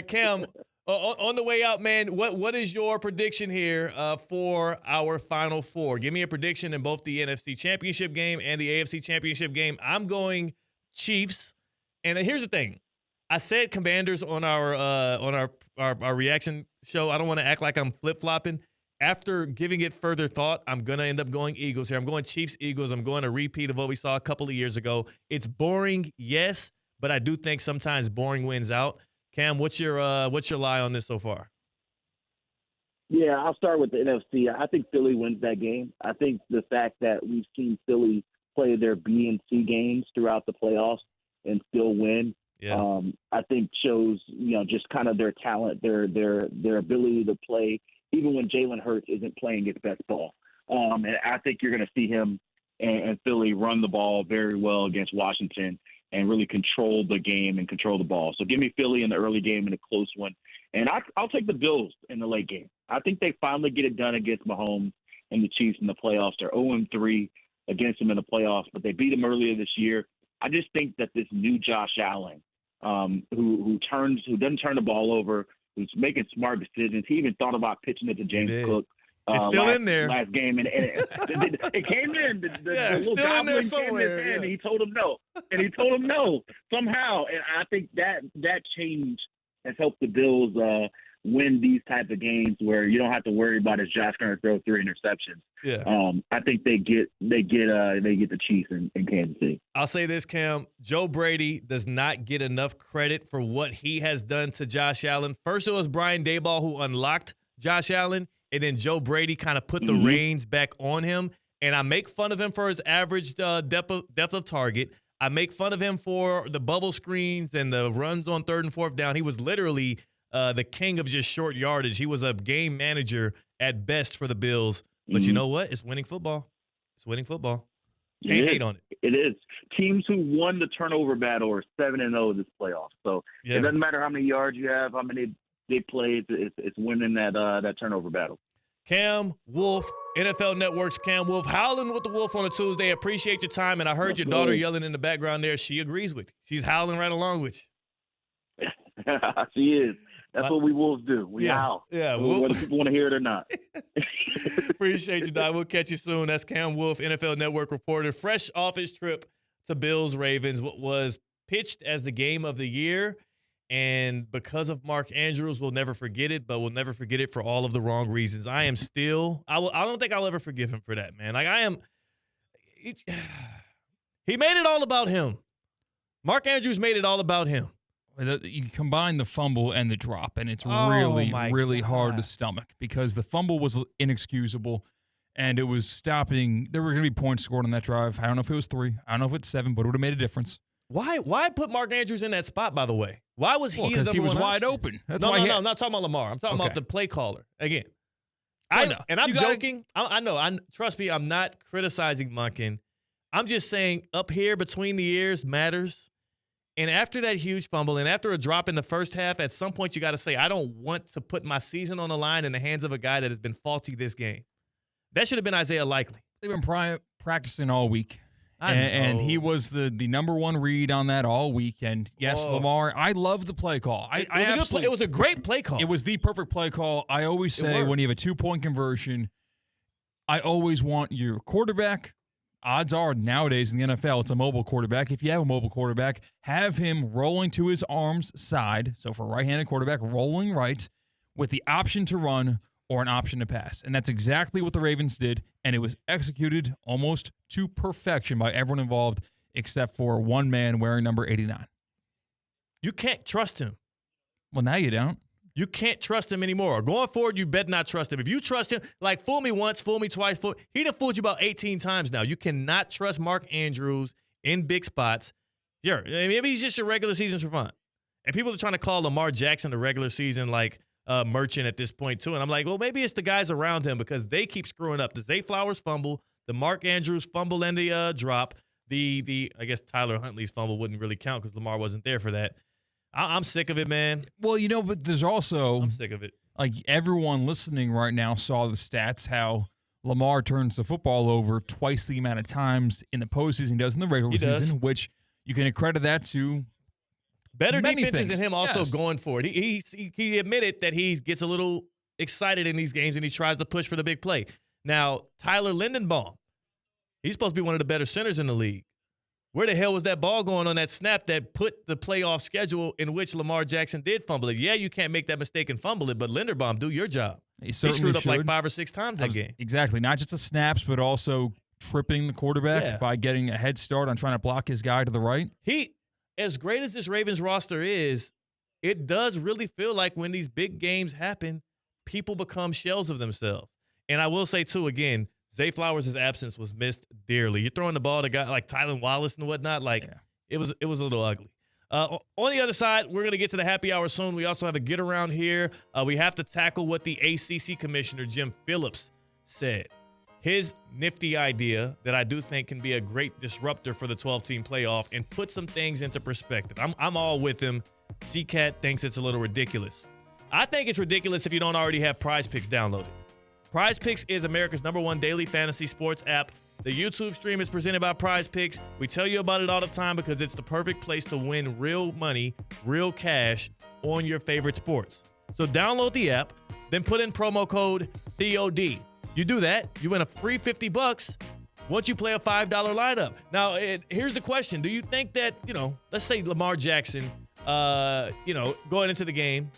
Cam, on the way out, man, what is your prediction here for our Final Four? Give me a prediction in both the NFC Championship game and the AFC Championship game. I'm going Chiefs. And here's the thing. I said Commanders on our reaction show. I don't want to act like I'm flip-flopping. After giving it further thought, I'm going to end up going Eagles here. I'm going Chiefs-Eagles. I'm going a repeat of what we saw a couple of years ago. It's boring, yes, but I do think sometimes boring wins out. Cam, what's your lie on this so far? Yeah, I'll start with the NFC. I think Philly wins that game. I think the fact that we've seen Philly play their B and C games throughout the playoffs and still win, I think shows just kind of their talent, their ability to play, even when Jalen Hurts isn't playing his best ball. And I think you're going to see him and Philly run the ball very well against Washington and really control the game and control the ball. So give me Philly in the early game in a close one. And I'll take the Bills in the late game. I think they finally get it done against Mahomes and the Chiefs in the playoffs. They're 0-3 against them in the playoffs, but they beat them earlier this year. I just think that this new Josh Allen, who doesn't turn the ball over, who's making smart decisions. He even thought about pitching it to James Cook. It's still in there. Last game, and it came in. The little goblin came in, and he told him no. And he told him no somehow. And I think that change has helped the Bills win these type of games where you don't have to worry about is Josh going to throw 3 interceptions. Yeah. I think they get the Chiefs in Kansas City. I'll say this, Cam. Joe Brady does not get enough credit for what he has done to Josh Allen. First, it was Brian Daboll who unlocked Josh Allen, and then Joe Brady kind of put the reins back on him. And I make fun of him for his average depth of target. I make fun of him for the bubble screens and the runs on 3rd and 4th down. He was literally the king of just short yardage. He was a game manager at best for the Bills. But you know what? It's winning football. It's winning football. Can't hate on it. It is. Teams who won the turnover battle are 7-0 this playoff. So it doesn't matter how many yards you have, how many they play. It's winning that turnover battle. Cam Wolf, NFL Network's Cam Wolf, howling with the Wolf on a Tuesday. Appreciate your time, and I heard your daughter yelling in the background there. She agrees with you. She's howling right along with you. She is. That's what we Wolves do. We howl. Yeah. Whether people want to hear it or not. Appreciate you, Doc. We'll catch you soon. That's Cam Wolf, NFL Network reporter, fresh off his trip to Bills-Ravens, what was pitched as the game of the year. And because of Mark Andrews, we'll never forget it, but we'll never forget it for all of the wrong reasons. I don't think I'll ever forgive him for that, man. He made it all about him. Mark Andrews made it all about him. You combine the fumble and the drop, and it's really hard to stomach because the fumble was inexcusable, and it was stopping. There were going to be points scored on that drive. I don't know if it was 3. I don't know if it's 7, but it would have made a difference. Why put Mark Andrews in that spot, by the way? Why was he the number one? Because he was wide open. That's why I'm not talking about Lamar. I'm talking about the play caller. Again, I'm joking. I know. Trust me, I'm not criticizing Monken. I'm just saying up here between the ears matters. And after that huge fumble and after a drop in the first half, at some point you got to say, I don't want to put my season on the line in the hands of a guy that has been faulty this game. That should have been Isaiah Likely. They've been practicing all week. And he was the number one read on that all week. And yes, Lamar, I love the play call. It was a great play call. It was the perfect play call. I always say when you have a 2-point conversion, I always want your quarterback. Odds are nowadays in the NFL, it's a mobile quarterback. If you have a mobile quarterback, have him rolling to his arm's side. So for a right-handed quarterback, rolling right with the option to run or an option to pass. And that's exactly what the Ravens did, and it was executed almost to perfection by everyone involved except for one man wearing number 89. You can't trust him. Well, now you don't. You can't trust him anymore. Going forward, you better not trust him. If you trust him, like fool me once, fool me twice, he done fooled you about 18 times now. You cannot trust Mark Andrews in big spots. Sure, maybe he's just your regular season for fun. And people are trying to call Lamar Jackson the regular season like merchant at this point too. And I'm like, well, maybe it's the guys around him because they keep screwing up. The Zay Flowers fumble, the Mark Andrews fumble and the drop, the I guess Tyler Huntley's fumble wouldn't really count because Lamar wasn't there for that. I'm sick of it, man. Well, but there's also I'm sick of it. Like everyone listening right now saw the stats how Lamar turns the football over twice the amount of times in the postseason he does in the regular season, which you can accredit that to better many defenses things. and him also going for it. He admitted that he gets a little excited in these games and he tries to push for the big play. Now, Tyler Lindenbaum, he's supposed to be one of the better centers in the league. Where the hell was that ball going on that snap that put the playoff schedule in which Lamar Jackson did fumble it? Yeah, you can't make that mistake and fumble it, but Linderbaum, do your job. He screwed up like 5 or 6 times that game. Exactly. Not just the snaps, but also tripping the quarterback by getting a head start on trying to block his guy to the right. As great as this Ravens roster is, it does really feel like when these big games happen, people become shells of themselves. And I will say, too, again, Zay Flowers' absence was missed dearly. You're throwing the ball to guys like Tylan Wallace and whatnot. It was a little ugly. On the other side, we're going to get to the happy hour soon. We also have a get around here. We have to tackle what the ACC commissioner, Jim Phillips, said. His nifty idea that I do think can be a great disruptor for the 12-team playoff and put some things into perspective. I'm all with him. CCAT thinks it's a little ridiculous. I think it's ridiculous if you don't already have Prize Picks downloaded. Prize Picks is America's #1 daily fantasy sports app. The YouTube stream is presented by Prize Picks. We tell you about it all the time because it's the perfect place to win real money, real cash on your favorite sports. So download the app, then put in promo code TOD. You do that, you win a free $50 once you play a $5 lineup. Now, here's the question. Do you think that, let's say Lamar Jackson, going into the game,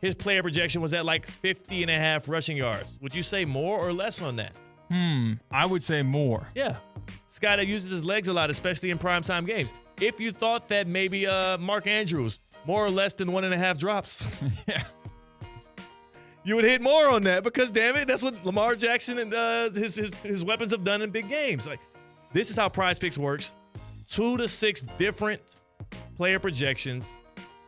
his player projection was at like 50.5 rushing yards. Would you say more or less on that? I would say more. Yeah. This guy that uses his legs a lot, especially in primetime games. If you thought that maybe Mark Andrews, more or less than 1.5 drops. Yeah. You would hit more on that because, damn it, that's what Lamar Jackson and his weapons have done in big games. Like, this is how Prize Picks works. 2 to 6 different player projections.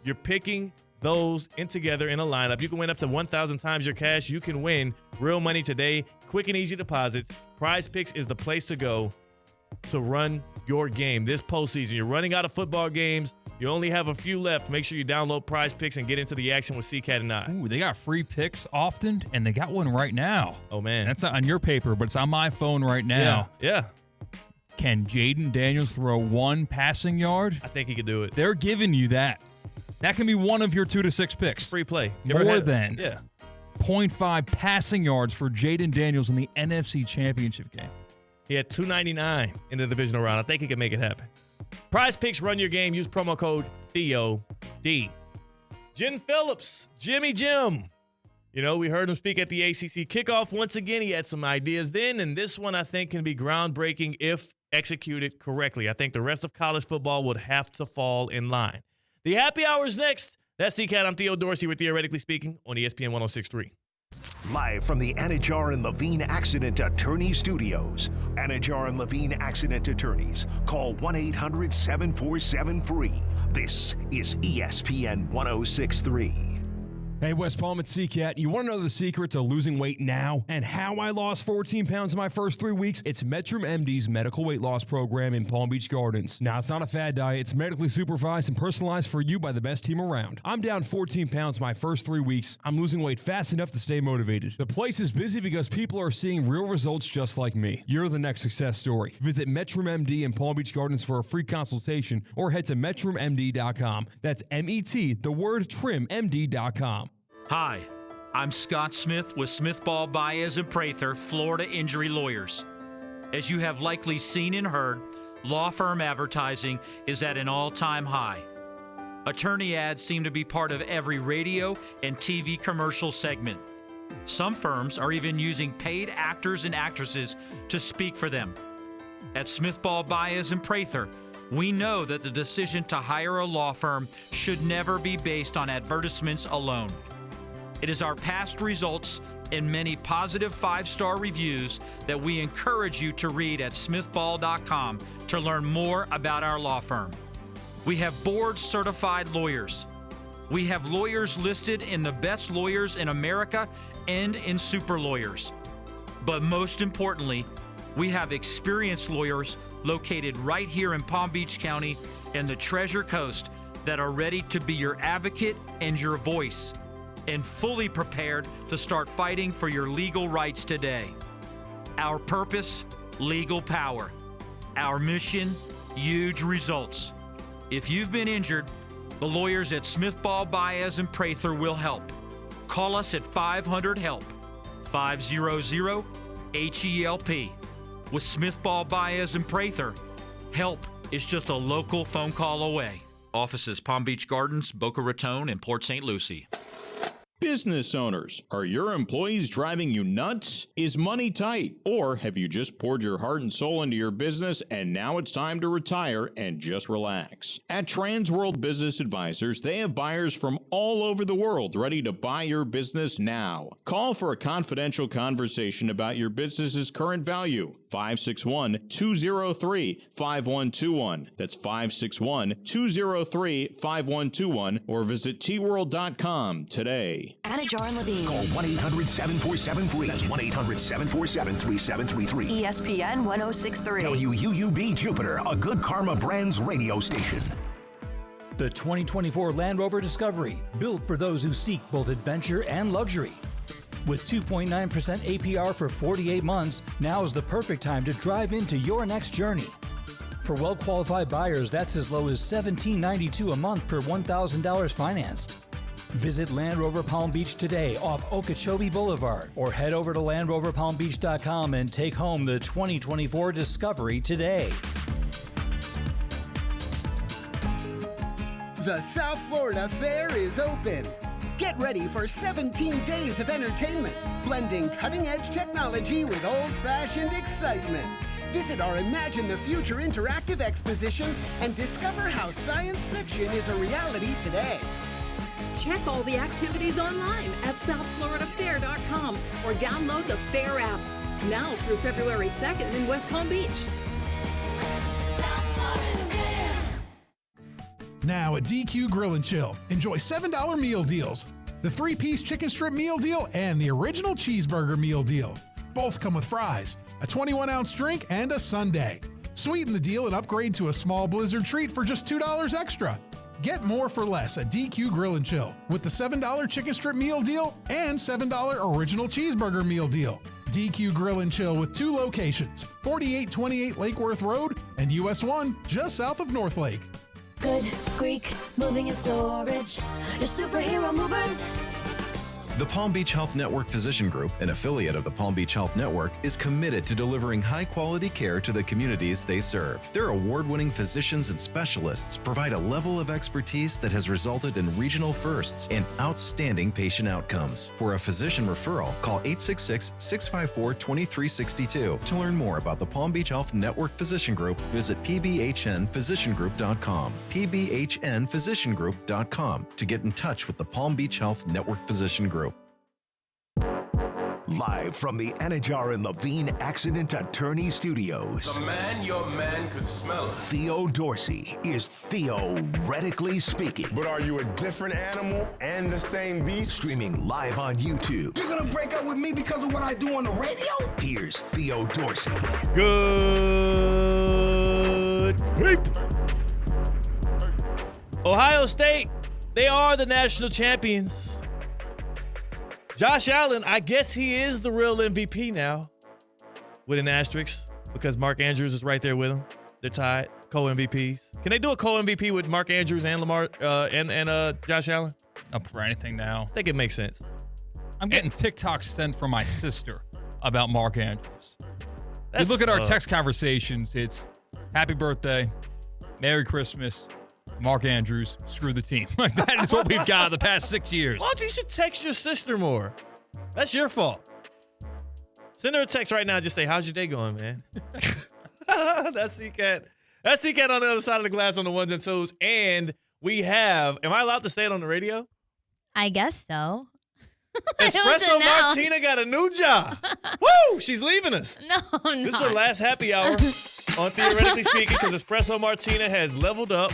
You're picking those in together in a lineup. You can win up to 1,000 times your cash. You can win real money today. Quick and easy deposits. Prize Picks is the place to go to run your game this postseason. You're running out of football games. You only have a few left. Make sure you download Prize Picks and get into the action with CCAT and I. Ooh, they got free picks often, and they got one right now. Oh, man. That's not on your paper, but it's on my phone right now. Yeah. Can Jaden Daniels throw 1 passing yard? I think he could do it. They're giving you that. That can be one of your 2 to 6 picks. Free play. More than 0.5 passing yards for Jaden Daniels in the NFC Championship game. He had 299 in the divisional round. I think he can make it happen. Prize Picks, run your game. Use promo code TOD. Jim Phillips, Jimmy Jim. We heard him speak at the ACC kickoff once again. He had some ideas then, and this one I think can be groundbreaking if executed correctly. I think the rest of college football would have to fall in line. The happy hour's next. That's CCAT. I'm Theo Dorsey with Theoretically Speaking on ESPN 106.3. Live from the Anajar and Levine Accident Attorney Studios. Anajar and Levine Accident Attorneys. Call 1-800-747-FREE. This is ESPN 106.3. Hey, West Palm, it's CCAT. You want to know the secret to losing weight now and how I lost 14 pounds in my first 3 weeks? It's Metrum MD's medical weight loss program in Palm Beach Gardens. Now, it's not a fad diet. It's medically supervised and personalized for you by the best team around. I'm down 14 pounds my first 3 weeks. I'm losing weight fast enough to stay motivated. The place is busy because people are seeing real results just like me. You're the next success story. Visit Metrum MD in Palm Beach Gardens for a free consultation or head to MetrumMD.com. That's M-E-T, the word trim, MD.com. Hi, I'm Scott Smith with Smith Ball Baez and Prather, Florida Injury Lawyers. As you have likely seen and heard, law firm advertising is at an all-time high. Attorney ads seem to be part of every radio and TV commercial segment. Some firms are even using paid actors and actresses to speak for them. At Smith Ball Baez and Prather, we know that the decision to hire a law firm should never be based on advertisements alone. It is our past results and many positive 5-star reviews that we encourage you to read at smithball.com to learn more about our law firm. We have board-certified lawyers. We have lawyers listed in the best lawyers in America and in super lawyers. But most importantly, we have experienced lawyers located right here in Palm Beach County and the Treasure Coast that are ready to be your advocate and your voice, and fully prepared to start fighting for your legal rights today. Our purpose, legal power. Our mission, huge results. If you've been injured, the lawyers at Smith Ball Baez and Prather will help. Call us at 500-HELP, 500-HELP. With Smith Ball Baez and Prather, help is just a local phone call away. Offices Palm Beach Gardens, Boca Raton, and Port St. Lucie. Business owners, are your employees driving you nuts? Is money tight? Or have you just poured your heart and soul into your business and now it's time to retire and just relax? At Transworld Business Advisors, they have buyers from all over the world ready to buy your business now. Call for a confidential conversation about your business's current value. 561-203-5121. That's 561-203-5121 or visit tworld.com today. Anajar and Levine. Call 1-800-747-FREE. That's 1-800-747-3733. ESPN 106.3. WUUB Jupiter, a Good Karma Brands radio station. The 2024 Land Rover Discovery, built for those who seek both adventure and luxury. With 2.9% APR for 48 months, now is the perfect time to drive into your next journey. For well-qualified buyers, that's as low as $17.92 a month per $1,000 financed. Visit Land Rover Palm Beach today off Okeechobee Boulevard or head over to LandRoverPalmBeach.com and take home the 2024 Discovery today. The South Florida Fair is open. Get ready for 17 days of entertainment, blending cutting-edge technology with old-fashioned excitement. Visit our Imagine the Future interactive exposition and discover how science fiction is a reality today. Check all the activities online at southfloridafair.com or download the Fair app. Now through February 2nd in West Palm Beach. Now at DQ Grill and Chill, enjoy $7 meal deals. The 3-piece chicken strip meal deal and the original cheeseburger meal deal. Both come with fries, a 21-ounce drink, and a sundae. Sweeten the deal and upgrade to a small Blizzard treat for just $2 extra. Get more for less at DQ Grill and Chill with the $7 chicken strip meal deal and $7 original cheeseburger meal deal. DQ Grill and Chill with 2 locations, 4828 Lake Worth Road and US 1 just south of North Lake. Good Greek moving and storage. Your superhero movers. The Palm Beach Health Network Physician Group, an affiliate of the Palm Beach Health Network, is committed to delivering high-quality care to the communities they serve. Their award-winning physicians and specialists provide a level of expertise that has resulted in regional firsts and outstanding patient outcomes. For a physician referral, call 866-654-2362. To learn more about the Palm Beach Health Network Physician Group, visit pbhnphysiciangroup.com, pbhnphysiciangroup.com, to get in touch with the Palm Beach Health Network Physician Group. Live from the Anajar and Levine Accident Attorney Studios. The man your man could smell it. Theo Dorsey is theoretically speaking. But are you a different animal and the same beast? Streaming live on YouTube. You're gonna break up with me because of what I do on the radio? Here's Theo Dorsey. Good people. Ohio State, they are the national champions. Josh Allen, I guess he is the real MVP now, with an asterisk, because Mark Andrews is right there with him. They're tied, co-MVPs. Can they do a co-MVP with Mark Andrews and Lamar and Josh Allen? Up for anything now. I think it makes sense. I'm getting TikToks sent from my sister about Mark Andrews. You look at our text conversations, it's happy birthday, Merry Christmas, Mark Andrews, screw the team. That is what we've got the past 6 years. Well, you should text your sister more. That's your fault. Send her a text right now. Just say, how's your day going, man? That's C-Cat. That's C-Cat on the other side of the glass on the ones and twos. And we have, am I allowed to say it on the radio? I guess so. Espresso Martina got a new job. Woo! She's leaving us. No, This is her last happy hour on Theoretically Speaking, because Espresso Martina has leveled up.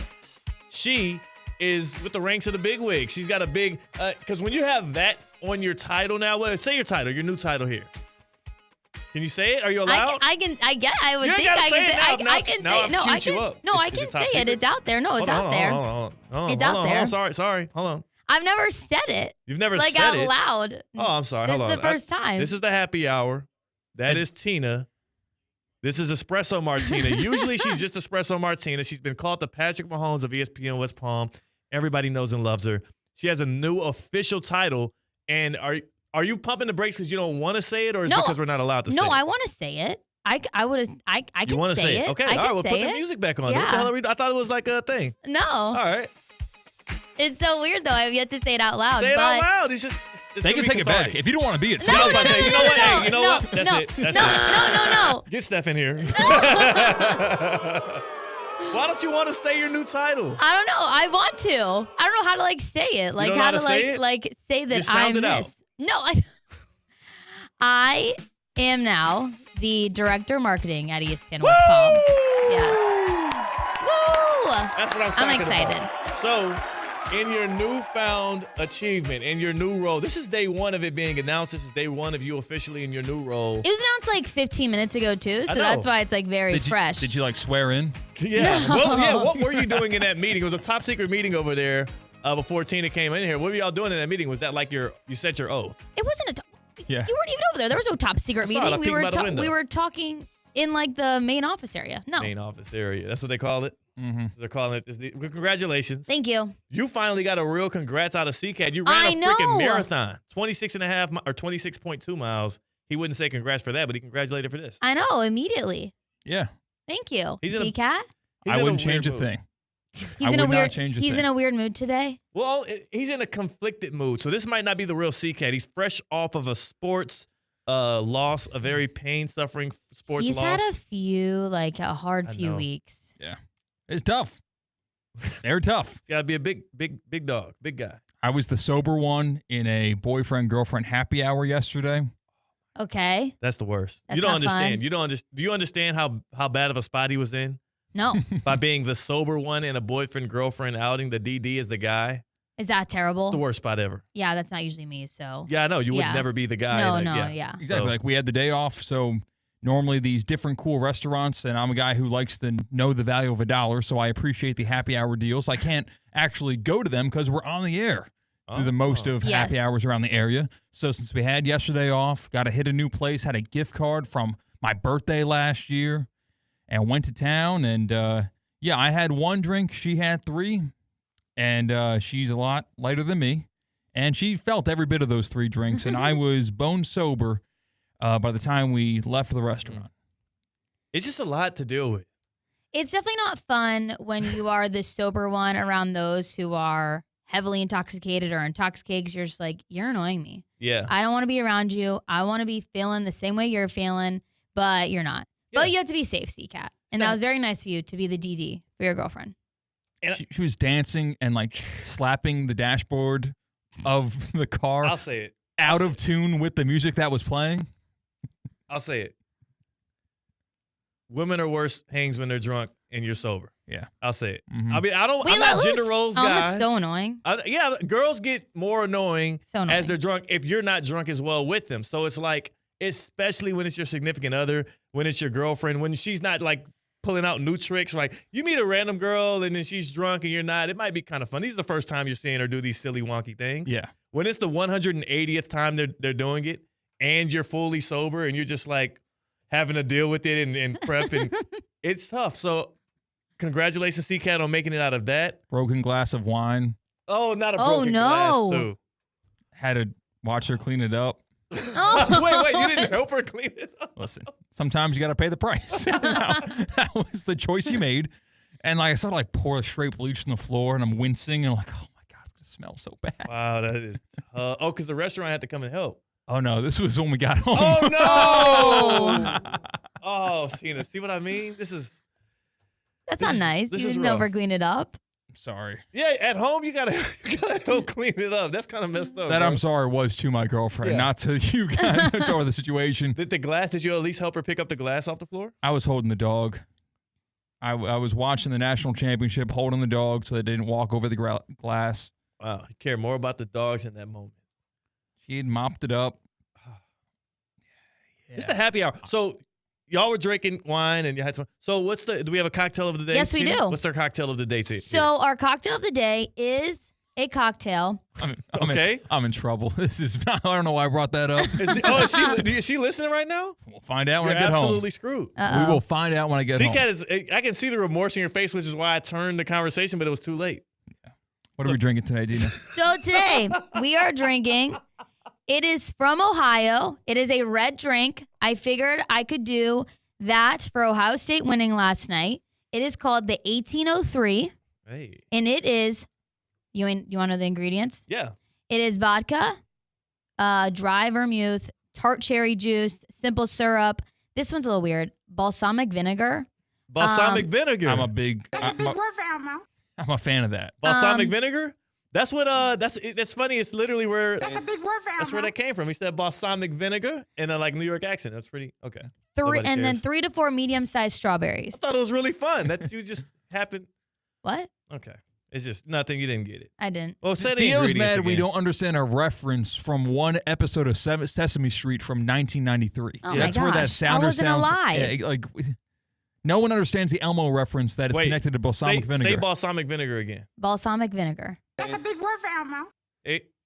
She is with the ranks of the big wig. She's got a big, because when you have that on your title now, say your title, your new title here. Can you say it? Are you allowed? I can say it. No, I can say it. It's out there. No, it's out there. Hold on. It's out there. Sorry. Hold on. I've never said it. You've never said it? Like out loud. Oh, I'm sorry. This Hold on. is the first time. This is the happy hour. That is Tina. This is Espresso Martina. Usually she's just Espresso Martina. She's been called the Patrick Mahomes of ESPN West Palm. Everybody knows and loves her. She has a new official title. And are you pumping the brakes because you don't want to say it, or is it because we're not allowed to say it? No, I want to say it. I can say it. Okay, all right, well, put the music back on. Yeah. What the hell are we? I thought it was like a thing. No. All right. It's so weird, though. I've yet to say it out loud. Say it out loud. It's they can take it back. If you don't want to be it, You know what? Hey, you know what? That's it. That's it. No. Get Steph in here. Why don't you want to say your new title? I don't know. I want to. I don't know how to say it. Like don't know how how to say it? Say that Just sound I'm it out. this. No, I am now the director of marketing at ESPN West Palm. Yes. Woo! That's what I'm talking I'm excited. about. So, in your newfound achievement, in your new role, this is day one of it being announced. This is day one of you officially in your new role. It was announced like 15 minutes ago too, so that's why it's like very fresh. Did you swear in? Yeah. No. Well, yeah. What were you doing in that meeting? It was a top secret meeting over there before Tina came in here. What were y'all doing in that meeting? Was that like you said your oath? It wasn't a. Yeah. You weren't even over there. There was no top secret I saw it. I meeting. peeked by the window. We were talking in like the main office area. No. Main office area. That's what they call it. Mm-hmm. They're calling it. Congratulations. Thank you. You finally got a real congrats out of C-Cat. You ran a freaking marathon, 26.5 or 26.2 miles. He wouldn't say congrats for that, but he congratulated for this. I know, immediately. Yeah. Thank you. He's in a- C-Cat? I wouldn't change a thing. He's in a weird mood today. Well, he's in a conflicted mood. So this might not be the real C-Cat. He's fresh off of a sports loss, a very pain-suffering sports He's loss. had a hard few weeks. Yeah. It's tough. They're tough. He's got to be a big dog, big guy. I was the sober one in a boyfriend-girlfriend happy hour yesterday. Okay. That's the worst. That's you don't not understand. fun. You don't understand. Do you understand how bad of a spot he was in? No. By being the sober one in a boyfriend-girlfriend outing, the DD is the guy. Is that terrible? The worst spot ever. Yeah, that's not usually me, so. Yeah, I know. You would never be the guy. Yeah. Exactly. Like we had the day off, so normally these different cool restaurants, and I'm a guy who likes to know the value of $1, so I appreciate the happy hour deals. I can't actually go to them because we're on the air through the most of happy hours around the area. So since we had yesterday off, got to hit a new place, had a gift card from my birthday last year, and went to town. And I had one drink, she had 3, and she's a lot lighter than me. And she felt every bit of those 3 drinks, and I was bone sober by the time we left the restaurant. It's just a lot to deal with. It's definitely not fun when you are the sober one around those who are heavily intoxicated or intoxicated, 'cause you're just like, you're annoying me. Yeah. I don't want to be around you. I want to be feeling the same way you're feeling, but you're not. Yeah. But you have to be safe, CCAT. And that was very nice of you to be the DD for your girlfriend. She was dancing and like slapping the dashboard of the car. I'll say it. Out of tune with the music that was playing. I'll say it. Women are worse hangs when they're drunk and you're sober. Yeah. I'll say it. Mm-hmm. I mean, I'm not gender roles guy. That's so annoying. Yeah, girls get more annoying, so as they're drunk if you're not drunk as well with them. So it's like, especially when it's your significant other, when it's your girlfriend, when she's not like pulling out new tricks. Like you meet a random girl and then she's drunk and you're not. It might be kind of fun. This is the first time you're seeing her do these silly wonky things. Yeah. When it's the 180th time they're doing it and you're fully sober and you're just like having to deal with it and prep and it's tough. So congratulations, CCAT, on making it out of that. Broken glass of wine. Oh, not a broken glass too. Had to watch her clean it up. Oh. Wait, you didn't help her clean it up? Listen, sometimes you got to pay the price. That was the choice you made. And like I started like pour straight bleach on the floor and I'm wincing and I'm like, oh my God, it's going to smell so bad. Wow, that is because the restaurant had to come and help. Oh no, this was when we got home. Oh no! Oh, Cena, see what I mean? That's not nice. You didn't over clean it up. I'm sorry. Yeah, at home you gotta help clean it up. That's kind of messed up. That bro. I'm sorry was to my girlfriend, not to you guys or the situation. Did you at least help her pick up the glass off the floor? I was holding the dog. I was watching the national championship, holding the dog so they didn't walk over the glass. Wow, you care more about the dogs in that moment. She had mopped it up. It's the happy hour. So y'all were drinking wine and you had some. So do we have a cocktail of the day? Yes, we do. What's our cocktail of the day? So our cocktail of the day is a cocktail. I'm in trouble. I don't know why I brought that up. Is she listening right now? We'll find out when I get home. Absolutely screwed. Uh-oh. We will find out when I get home. I can see the remorse in your face, which is why I turned the conversation, but it was too late. What are we drinking today, Dina? So today we are drinking. It is from Ohio. It is a red drink. I figured I could do that for Ohio State winning last night. It is called the 1803. Hey. And it is, you want to know the ingredients? Yeah. It is vodka, dry vermouth, tart cherry juice, simple syrup. This one's a little weird. Balsamic vinegar. Balsamic vinegar. I'm a big word for Elmo. I'm a fan of that. Balsamic vinegar? That's what that's funny. It's literally where That's a big word for Elmo. That's where that came from. He said balsamic vinegar in a like New York accent. That's pretty okay. 3 to 4 medium-sized strawberries. I thought it was really fun. That you just happened. What? Okay. It's just nothing. You didn't get it. I didn't. Well, say the Theo's ingredients mad again. we don't understand a reference from one episode of Sesame Street from 1993. Oh That's my where that gosh. sounder I wasn't sounds. alive. Yeah, like no one understands the Elmo reference that is connected to balsamic vinegar. Say balsamic vinegar again. Balsamic vinegar. That's a big word for Elmo.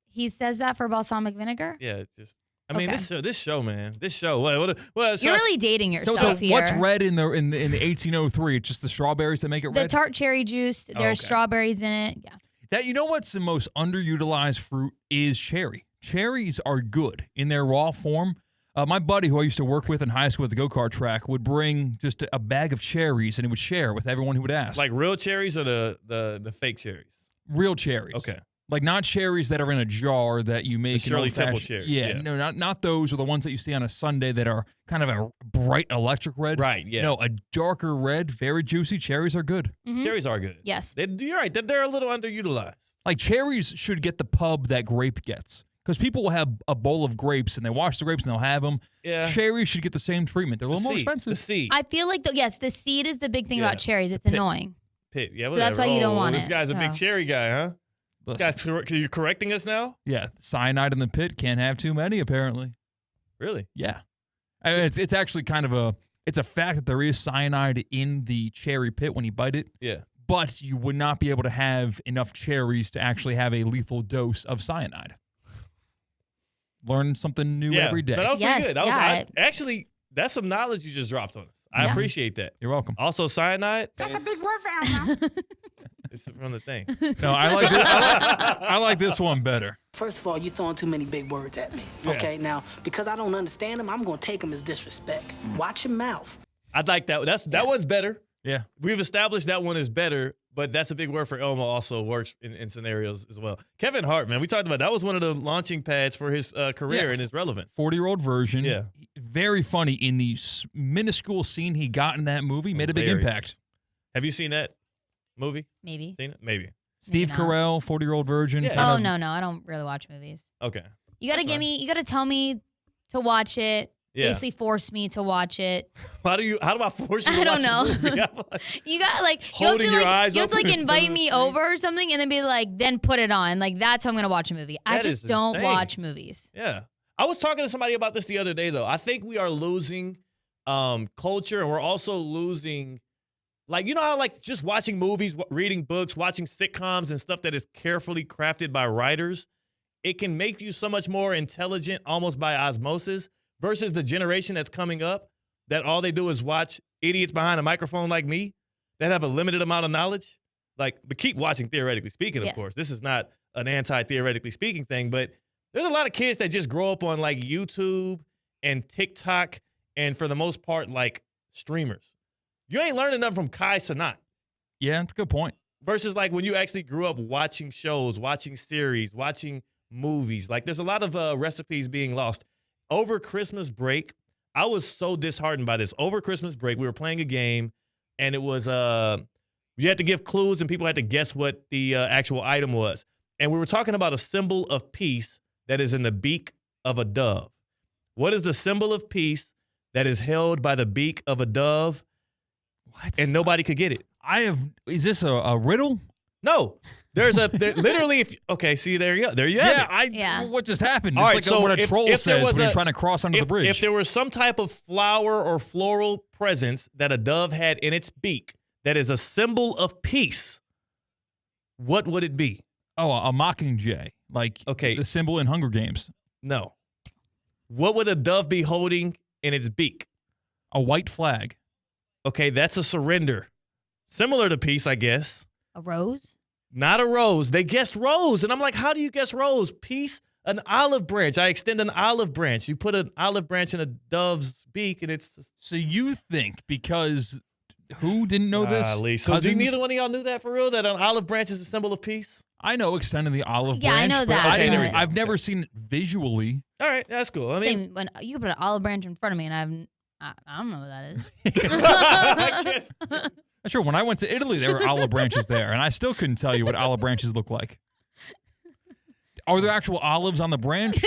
He says that for balsamic vinegar? Yeah, it's just. I mean, Okay. this show, man. This show. What You're really dating yourself here. What's red in the 1803? It's just the strawberries that make it The red. tart cherry juice. There's strawberries in it. Yeah. That you know what's the most underutilized fruit is cherry. Cherries are good in their raw form. My buddy who I used to work with in high school at the go-kart track would bring just a bag of cherries and he would share with everyone who would ask. Like real cherries or the fake cherries? Real cherries. Okay. Like not cherries that are in a jar that you make. The Shirley Temple cherries. Yeah, no, not those are the ones that you see on a Sunday that are kind of a bright electric red. Right, yeah. No, a darker red, very juicy. Cherries are good. Mhm. Cherries are good. Yes. You're right. They're a little underutilized. Like cherries should get the pub that grape gets. Because people will have a bowl of grapes and they wash the grapes and they'll have them. Yeah. Cherries should get the same treatment. They're a little more expensive. The seed. I feel like, yes, the seed is the big thing Yeah. about cherries. It's Pit. annoying. Pit. Yeah, So that's whatever. why you don't want This it, guy's a big so. cherry guy, huh? Listen. You're correcting us now? Yeah, cyanide in the pit. Can't have too many, apparently. Really? Yeah. I mean, it's actually kind of it's a fact that there is cyanide in the cherry pit when you bite it. Yeah. But you would not be able to have enough cherries to actually have a lethal dose of cyanide. Learn something new every day. That was pretty good. Actually, that's some knowledge you just dropped on us. I appreciate that. You're welcome. Also, cyanide. That's a big word for Elmo. It's from the thing. No, I like this one better. First of all, you're throwing too many big words at me. Yeah. Okay, now, because I don't understand them, I'm going to take them as disrespect. Watch your mouth. I'd like that. That one's better. Yeah. We've established that one is better, but that's a big word for Elmo also works in scenarios as well. Kevin Hart, man, we talked about that was one of the launching pads for his career and his relevance. 40-year-old version. Yeah. Very funny in the minuscule scene he got in that movie. Made a big impact. Have you seen that movie? Maybe. Seen it? Maybe. Steve Carell, 40-year-old version. Yeah. Oh, no. I don't really watch movies. Okay. You got to you got to tell me to watch it. Yeah. Basically force me to watch it. How do I force you to I don't watch know. a movie? You got Holding your eyes you have to open in front invite of the me screen? over or something and then be like, then put it on. Like, that's how I'm going to watch a movie. I That just is don't insane. watch movies. Yeah. I was talking to somebody about this the other day, though. I think we are losing culture, and we're also losing, like, you know how, like, just watching movies, reading books, watching sitcoms and stuff that is carefully crafted by writers, it can make you so much more intelligent almost by osmosis versus the generation that's coming up that all they do is watch idiots behind a microphone like me that have a limited amount of knowledge. Like, but keep watching Theoretically Speaking, of course. This is not an anti-theoretically speaking thing, but there's a lot of kids that just grow up on, like, YouTube and TikTok and, for the most part, like, streamers. You ain't learning nothing from Kai Cenat. Yeah, that's a good point. Versus, like, when you actually grew up watching shows, watching series, watching movies. Like, there's a lot of recipes being lost. Over Christmas break, I was so disheartened by this. Over Christmas break, we were playing a game, and it was you had to give clues, and people had to guess what the actual item was. And we were talking about a symbol of peace that is in the beak of a dove. What is the symbol of peace that is held by the beak of a dove? What? And nobody could get it. Is this a riddle? No. Literally, see, there you go. There you have it. What just happened? All It's right, like so what a troll says when you're trying to cross under the bridge. If there was some type of flower or floral presence that a dove had in its beak that is a symbol of peace, what would it be? Oh, a mockingjay, like the symbol in Hunger Games. No. What would a dove be holding in its beak? A white flag. Okay, that's a surrender. Similar to peace, I guess. A rose? Not a rose. They guessed rose. And I'm like, how do you guess rose? Peace? An olive branch. I extend an olive branch. You put an olive branch in a dove's beak, and it's... So you think because who didn't know this? So neither one of y'all knew that for real? That an olive branch is a symbol of peace? I know extending the olive Yeah, I branch. know but that. I've never seen it visually. All right, that's cool. I mean, Same, when you can put an olive branch in front of me, and I don't know what that is. Sure, when I went to Italy, there were olive branches there, and I still couldn't tell you what olive branches look like. Are there actual olives on the branch?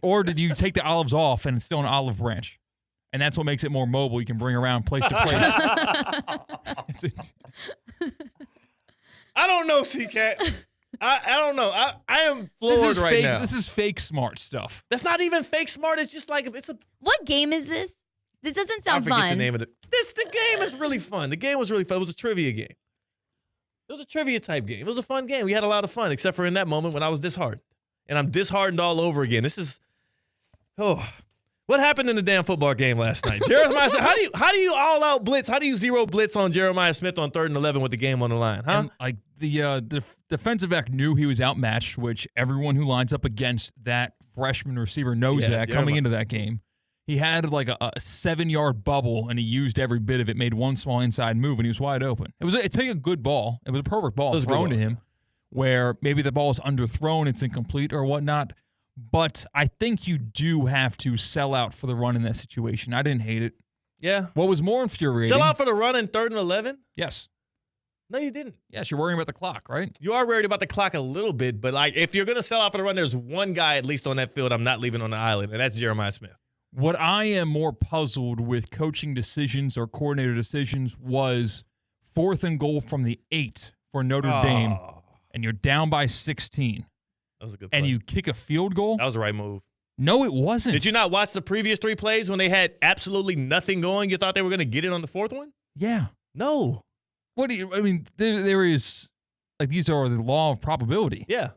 Or did you take the olives off and it's still an olive branch? And that's what makes it more mobile. You can bring around place to place. I don't know, C-Cat. I don't know. I am floored right now. This is fake smart stuff. That's not even fake smart. It's just like What game is this? This doesn't sound I forget fun. the name of it. The game is really fun. The game was really fun. It was a trivia game. It was a trivia type game. It was a fun game. We had a lot of fun, except for in that moment when I was disheartened. And I'm disheartened all over again. What happened in the damn football game last night? Jeremiah, how do you all out blitz? How do you zero blitz on Jeremiah Smith on 3rd and 11 with the game on the line? Huh? And, like the defensive back knew he was outmatched, which everyone who lines up against that freshman receiver knows that coming into that game. He had like a 7-yard bubble, and he used every bit of it, made one small inside move, and he was wide open. It's a good ball. It was a perfect ball thrown to him, where maybe the ball is underthrown, it's incomplete or whatnot. But I think you do have to sell out for the run in that situation. I didn't hate it. Yeah. What was more infuriating? Sell out for the run in 3rd and 11? Yes. No, you didn't. Yes, you're worrying about the clock, right? You are worried about the clock a little bit, but like if you're going to sell out for the run, there's one guy at least on that field I'm not leaving on the island, and that's Jeremiah Smith. What I am more puzzled with coaching decisions or coordinator decisions was 4th and goal from the 8 for Notre Dame, and you're down by 16. That was a good play. And you kick a field goal? That was the right move. No, it wasn't. Did you not watch the previous 3 plays when they had absolutely nothing going? You thought they were going to get it on the 4th one? Yeah. No. What do you, I mean, there is, like, these are the law of probability. Yeah.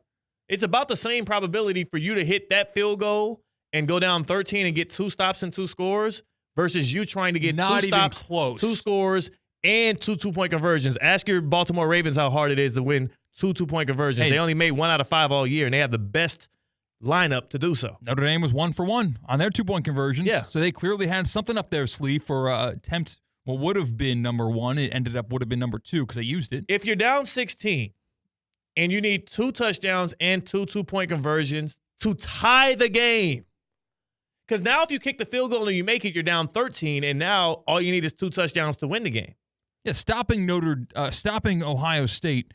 It's about the same probability for you to hit that field goal and go down 13 and get 2 stops and 2 scores versus you trying to get Not 2 even stops, close. 2 scores, and 2 2-point conversions. Ask your Baltimore Ravens how hard it is to win two two-point conversions. They only made 1 out of 5 all year, and they have the best lineup to do so. Notre Dame was 1 for 1 on their 2-point conversions. Yeah. So they clearly had something up their sleeve for attempt what would have been number 1. It ended up would have been number 2 because they used it. If you're down 16 and you need 2 touchdowns and 2 two-point conversions to tie the game, because now if you kick the field goal and you make it, you're down 13, and now all you need is 2 touchdowns to win the game. Yeah, stopping Ohio State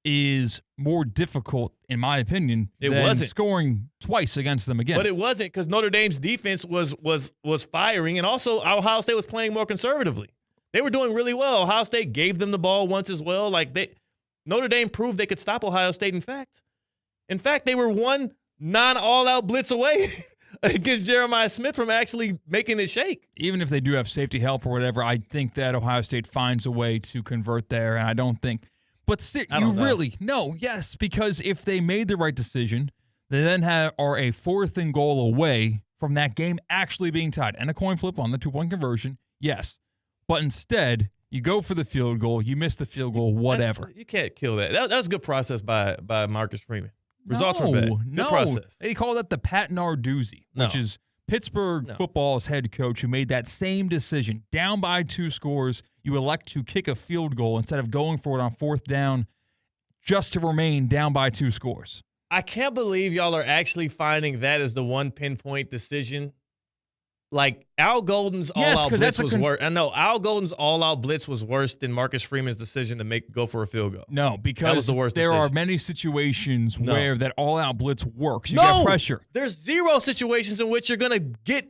is more difficult, in my opinion, than scoring twice against them again. But it wasn't, because Notre Dame's defense was firing, and also Ohio State was playing more conservatively. They were doing really well. Ohio State gave them the ball once as well. Notre Dame proved they could stop Ohio State. In fact, they were one non-all-out blitz away against Jeremiah Smith from actually making it shake. Even if they do have safety help or whatever, I think that Ohio State finds a way to convert there, and I don't think. But yes, because if they made the right decision, they then are a 4th and goal away from that game actually being tied. And a coin flip on the 2-point conversion, yes. But instead, you go for the field goal, you miss the field goal, whatever. You can't kill that. That was a good process by Marcus Freeman. Results were bad. Good process. They call that the Pat Narduzzi, which is Pittsburgh football's head coach who made that same decision. Down by 2 scores, you elect to kick a field goal instead of going for it on 4th down just to remain down by 2 scores. I can't believe y'all are actually finding that as the one pinpoint decision. Like, Al Golden's all-out blitz was worse. I know Al Golden's all-out blitz was worse than Marcus Freeman's decision to go for a field goal. No, because that was the worst there decision. are many situations where that all-out blitz works. You get pressure. There's 0 situations in which you're going to get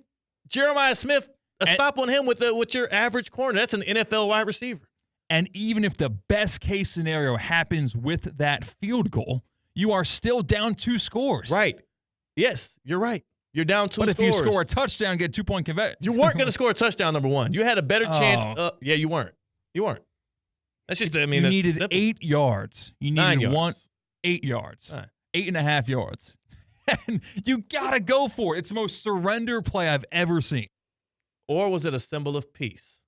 Jeremiah Smith stop on him with your average corner. That's an NFL wide receiver. And even if the best-case scenario happens with that field goal, you are still down 2 scores. Right. Yes, you're right. You're down 2 scores. But if you score a touchdown, get 2-point conversion. You weren't going to score a touchdown, number 1. You had a better chance. Yeah, you weren't. You weren't. That's just, you needed simple. 8 yards. You needed 8 yards. 8.5 yards. And you got to go for it. It's the most surrender play I've ever seen. Or was it a symbol of peace?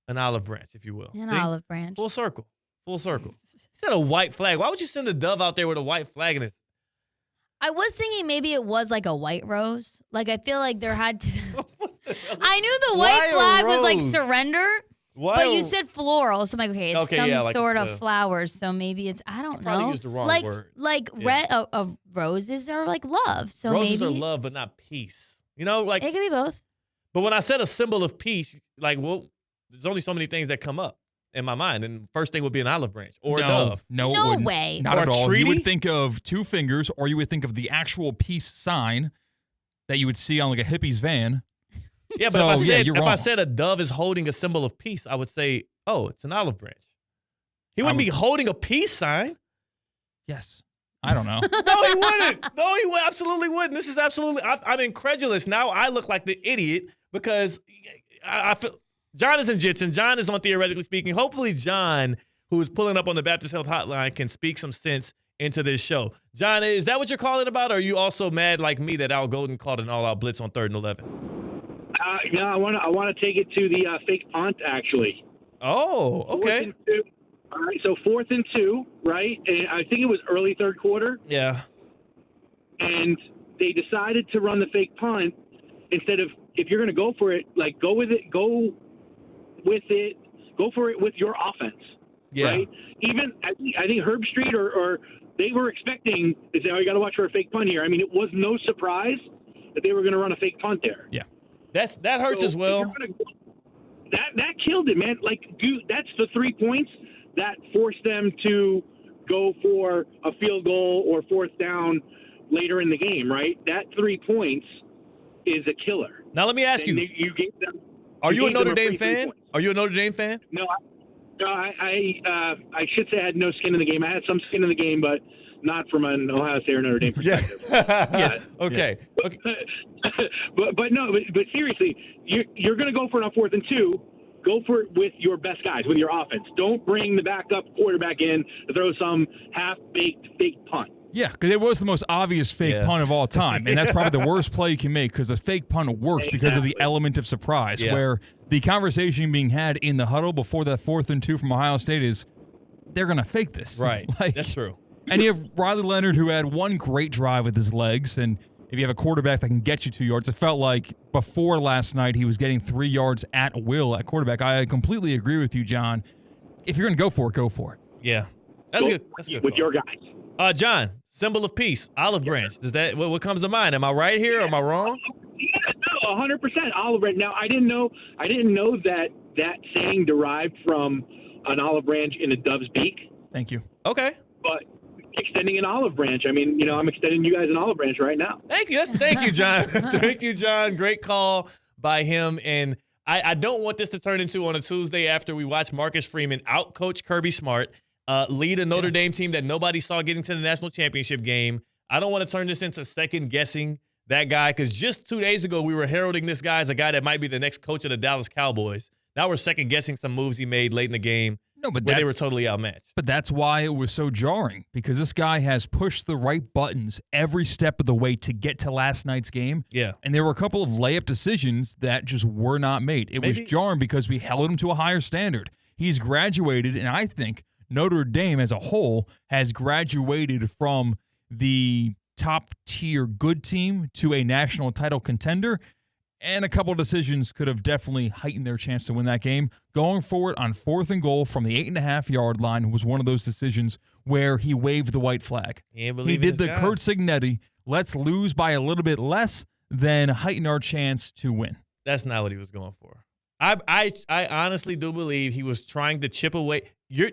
An olive branch, if you will. An olive branch. Full circle. Full circle. Instead of a white flag. Why would you send a dove out there with a white flag in it? I was thinking maybe it was like a white rose. Like, I feel like there had to. I knew the white flag was like surrender, but you said floral. So I'm like, okay, it's some sort of flowers. So maybe it's, I don't know. Probably used the wrong word. Like red roses are like love. So roses maybe are love, but not peace. You know, like it can be both. But when I said a symbol of peace, like, well, there's only so many things that come up in my mind, and first thing would be an olive branch or a dove. No way. Not or at all. Treaty? You would think of 2 fingers, or you would think of the actual peace sign that you would see on like a hippie's van. Yeah, but if I said a dove is holding a symbol of peace, I would say, oh, it's an olive branch. He wouldn't be holding a peace sign. Yes. I don't know. No, he wouldn't. No, he absolutely wouldn't. This is absolutely. I'm incredulous. Now I look like the idiot because I feel. John is in Jitson. John is on Theoretically Speaking. Hopefully John, who is pulling up on the Baptist Health Hotline, can speak some sense into this show. John, is that what you're calling about, or are you also mad like me that Al Golden called an all-out blitz on 3rd and 11? No, I want to take it to the fake punt, actually. Oh, okay. All right, so 4th and 2, right? And I think it was early 3rd quarter. Yeah. And they decided to run the fake punt instead of, if you're going to go for it, like go for it with your offense. Yeah. Right? Even I think Herb Street or they were expecting, they said, oh, you got to watch for a fake punt here. I mean, it was no surprise that they were going to run a fake punt there. Yeah. That hurts as well. That killed it, man. Like, that's the 3 points that forced them to go for a field goal or 4th down later in the game, right? That 3 points is a killer. Now let me ask you. You gave them. Are you a Notre Dame fan? Are you a Notre Dame fan? No, I should say I had no skin in the game. I had some skin in the game, but not from an Ohio State or Notre Dame perspective. Yeah. Okay. But seriously, you're going to go for it on 4th and 2. Go for it with your best guys, with your offense. Don't bring the backup quarterback in to throw some half-baked fake punt. Yeah, because it was the most obvious fake punt of all time. And that's probably the worst play you can make because the fake punt works because of the element of surprise, where the conversation being had in the huddle before that 4th and 2 from Ohio State is they're going to fake this. Right. That's true. And you have Riley Leonard, who had one great drive with his legs, and if you have a quarterback that can get you 2 yards, it felt like before last night he was getting 3 yards at will at quarterback. I completely agree with you, John. If you're going to go for it. Yeah. That's good. That's good. With your guys. John, symbol of peace, olive branch. Does that what comes to mind? Am I right here or am I wrong? Yeah, no, 100% olive branch. Now, I didn't know that saying derived from an olive branch in a dove's beak. Thank you. Okay. But extending an olive branch. I mean, I'm extending you guys an olive branch right now. Thank you. Thank you, John. Thank you, John. Great call by him. And I don't want this to turn into on a Tuesday after we watch Marcus Freeman out-coach Kirby Smart, lead a Notre Dame team that nobody saw getting to the national championship game. I don't want to turn this into second-guessing that guy, because just 2 days ago we were heralding this guy as a guy that might be the next coach of the Dallas Cowboys. Now we're second-guessing some moves he made late in the game. No, but where they were totally outmatched. But that's why it was so jarring, because this guy has pushed the right buttons every step of the way to get to last night's game. Yeah. And there were a couple of layup decisions that just were not made. It was jarring because we held him to a higher standard. He's graduated, and I think Notre Dame as a whole has graduated from the top-tier good team to a national title contender. And a couple of decisions could have definitely heightened their chance to win that game. Going for it on 4th and goal from the 8.5-yard line was one of those decisions where he waved the white flag. He did the Kurt Signetti, let's lose by a little bit less than heighten our chance to win. That's not what he was going for. I honestly do believe he was trying to chip away.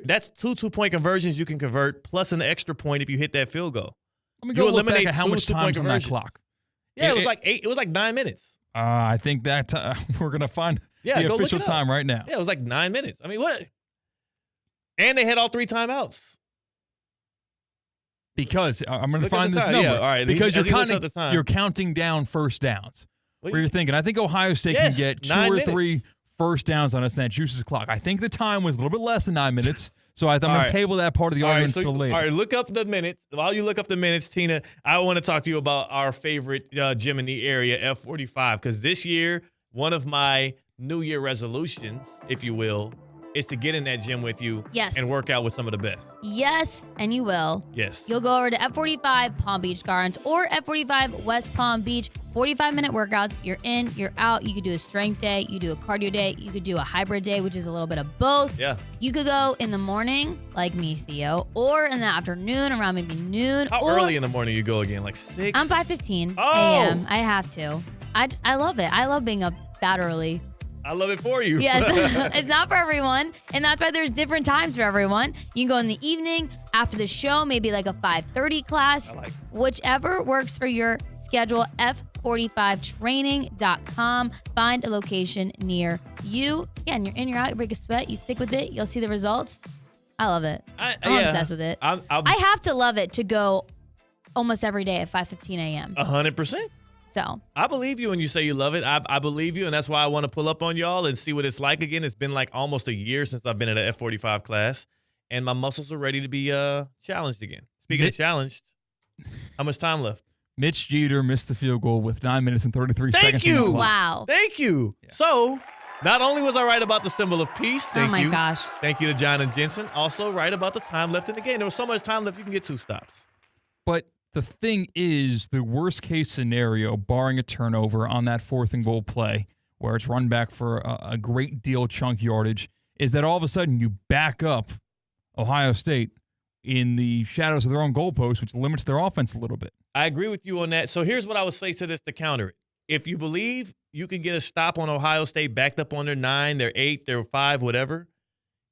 That's 2 2-point conversions you can convert, plus an extra point if you hit that field goal. Let me go look back at how much time's on that clock. Yeah, it was like 8. It was like 9 minutes. I think that we're going to find the official time right now. Yeah, it was like 9 minutes. I mean, what? And they had all 3 timeouts. Because I'm going to find this number. Yeah, all right. Because you're counting down first downs. Where you're thinking, I think Ohio State can get 2 or 3 first downs on us, and that juices the clock. I think the time was a little bit less than 9 minutes. So I'm going to table that part of the argument until later. All right, look up the minutes. While you look up the minutes, Tina, I want to talk to you about our favorite gym in the area, F45, because this year, one of my New Year resolutions, if you will, is to get in that gym with you and work out with some of the best. Yes, and you will. Yes. You'll go over to F45 Palm Beach Gardens or F45 West Palm Beach. 45-minute workouts. You're in, you're out. You could do a strength day. You do a cardio day. You could do a hybrid day, which is a little bit of both. Yeah. You could go in the morning, like me, Theo, or in the afternoon, around maybe noon. How early in the morning you go again? Like 6? I'm 5:15 a.m. I have to. I love it. I love being up that early. I love it for you. Yes, it's not for everyone. And that's why there's different times for everyone. You can go in the evening, after the show, maybe like a 5:30 class. Whichever works for your schedule, F45training.com. Find a location near you. Again, you're in, you're out, you break a sweat, you stick with it, you'll see the results. I love it. I'm obsessed with it. I have to love it to go almost every day at 5:15 a.m. 100%. So I believe you when you say you love it. I believe you, and that's why I want to pull up on y'all and see what it's like again. It's been like almost a year since I've been at an F45 class, and my muscles are ready to be challenged again. Speaking of challenged, how much time left? Mitch Jeter missed the field goal with 9 minutes and 33 seconds. Thank you. Wow. Thank you. Yeah. So not only was I right about the symbol of peace, thank you. Oh, my gosh. Thank you to John and Jensen. Also right about the time left in the game. There was so much time left, you can get 2 stops. But the thing is, the worst case scenario, barring a turnover on that 4th and goal play, where it's run back for a great deal chunk yardage, is that all of a sudden you back up Ohio State in the shadows of their own goalpost, which limits their offense a little bit. I agree with you on that. So here's what I would say to this to counter it. If you believe you can get a stop on Ohio State backed up on their 9, their 8, their 5, whatever,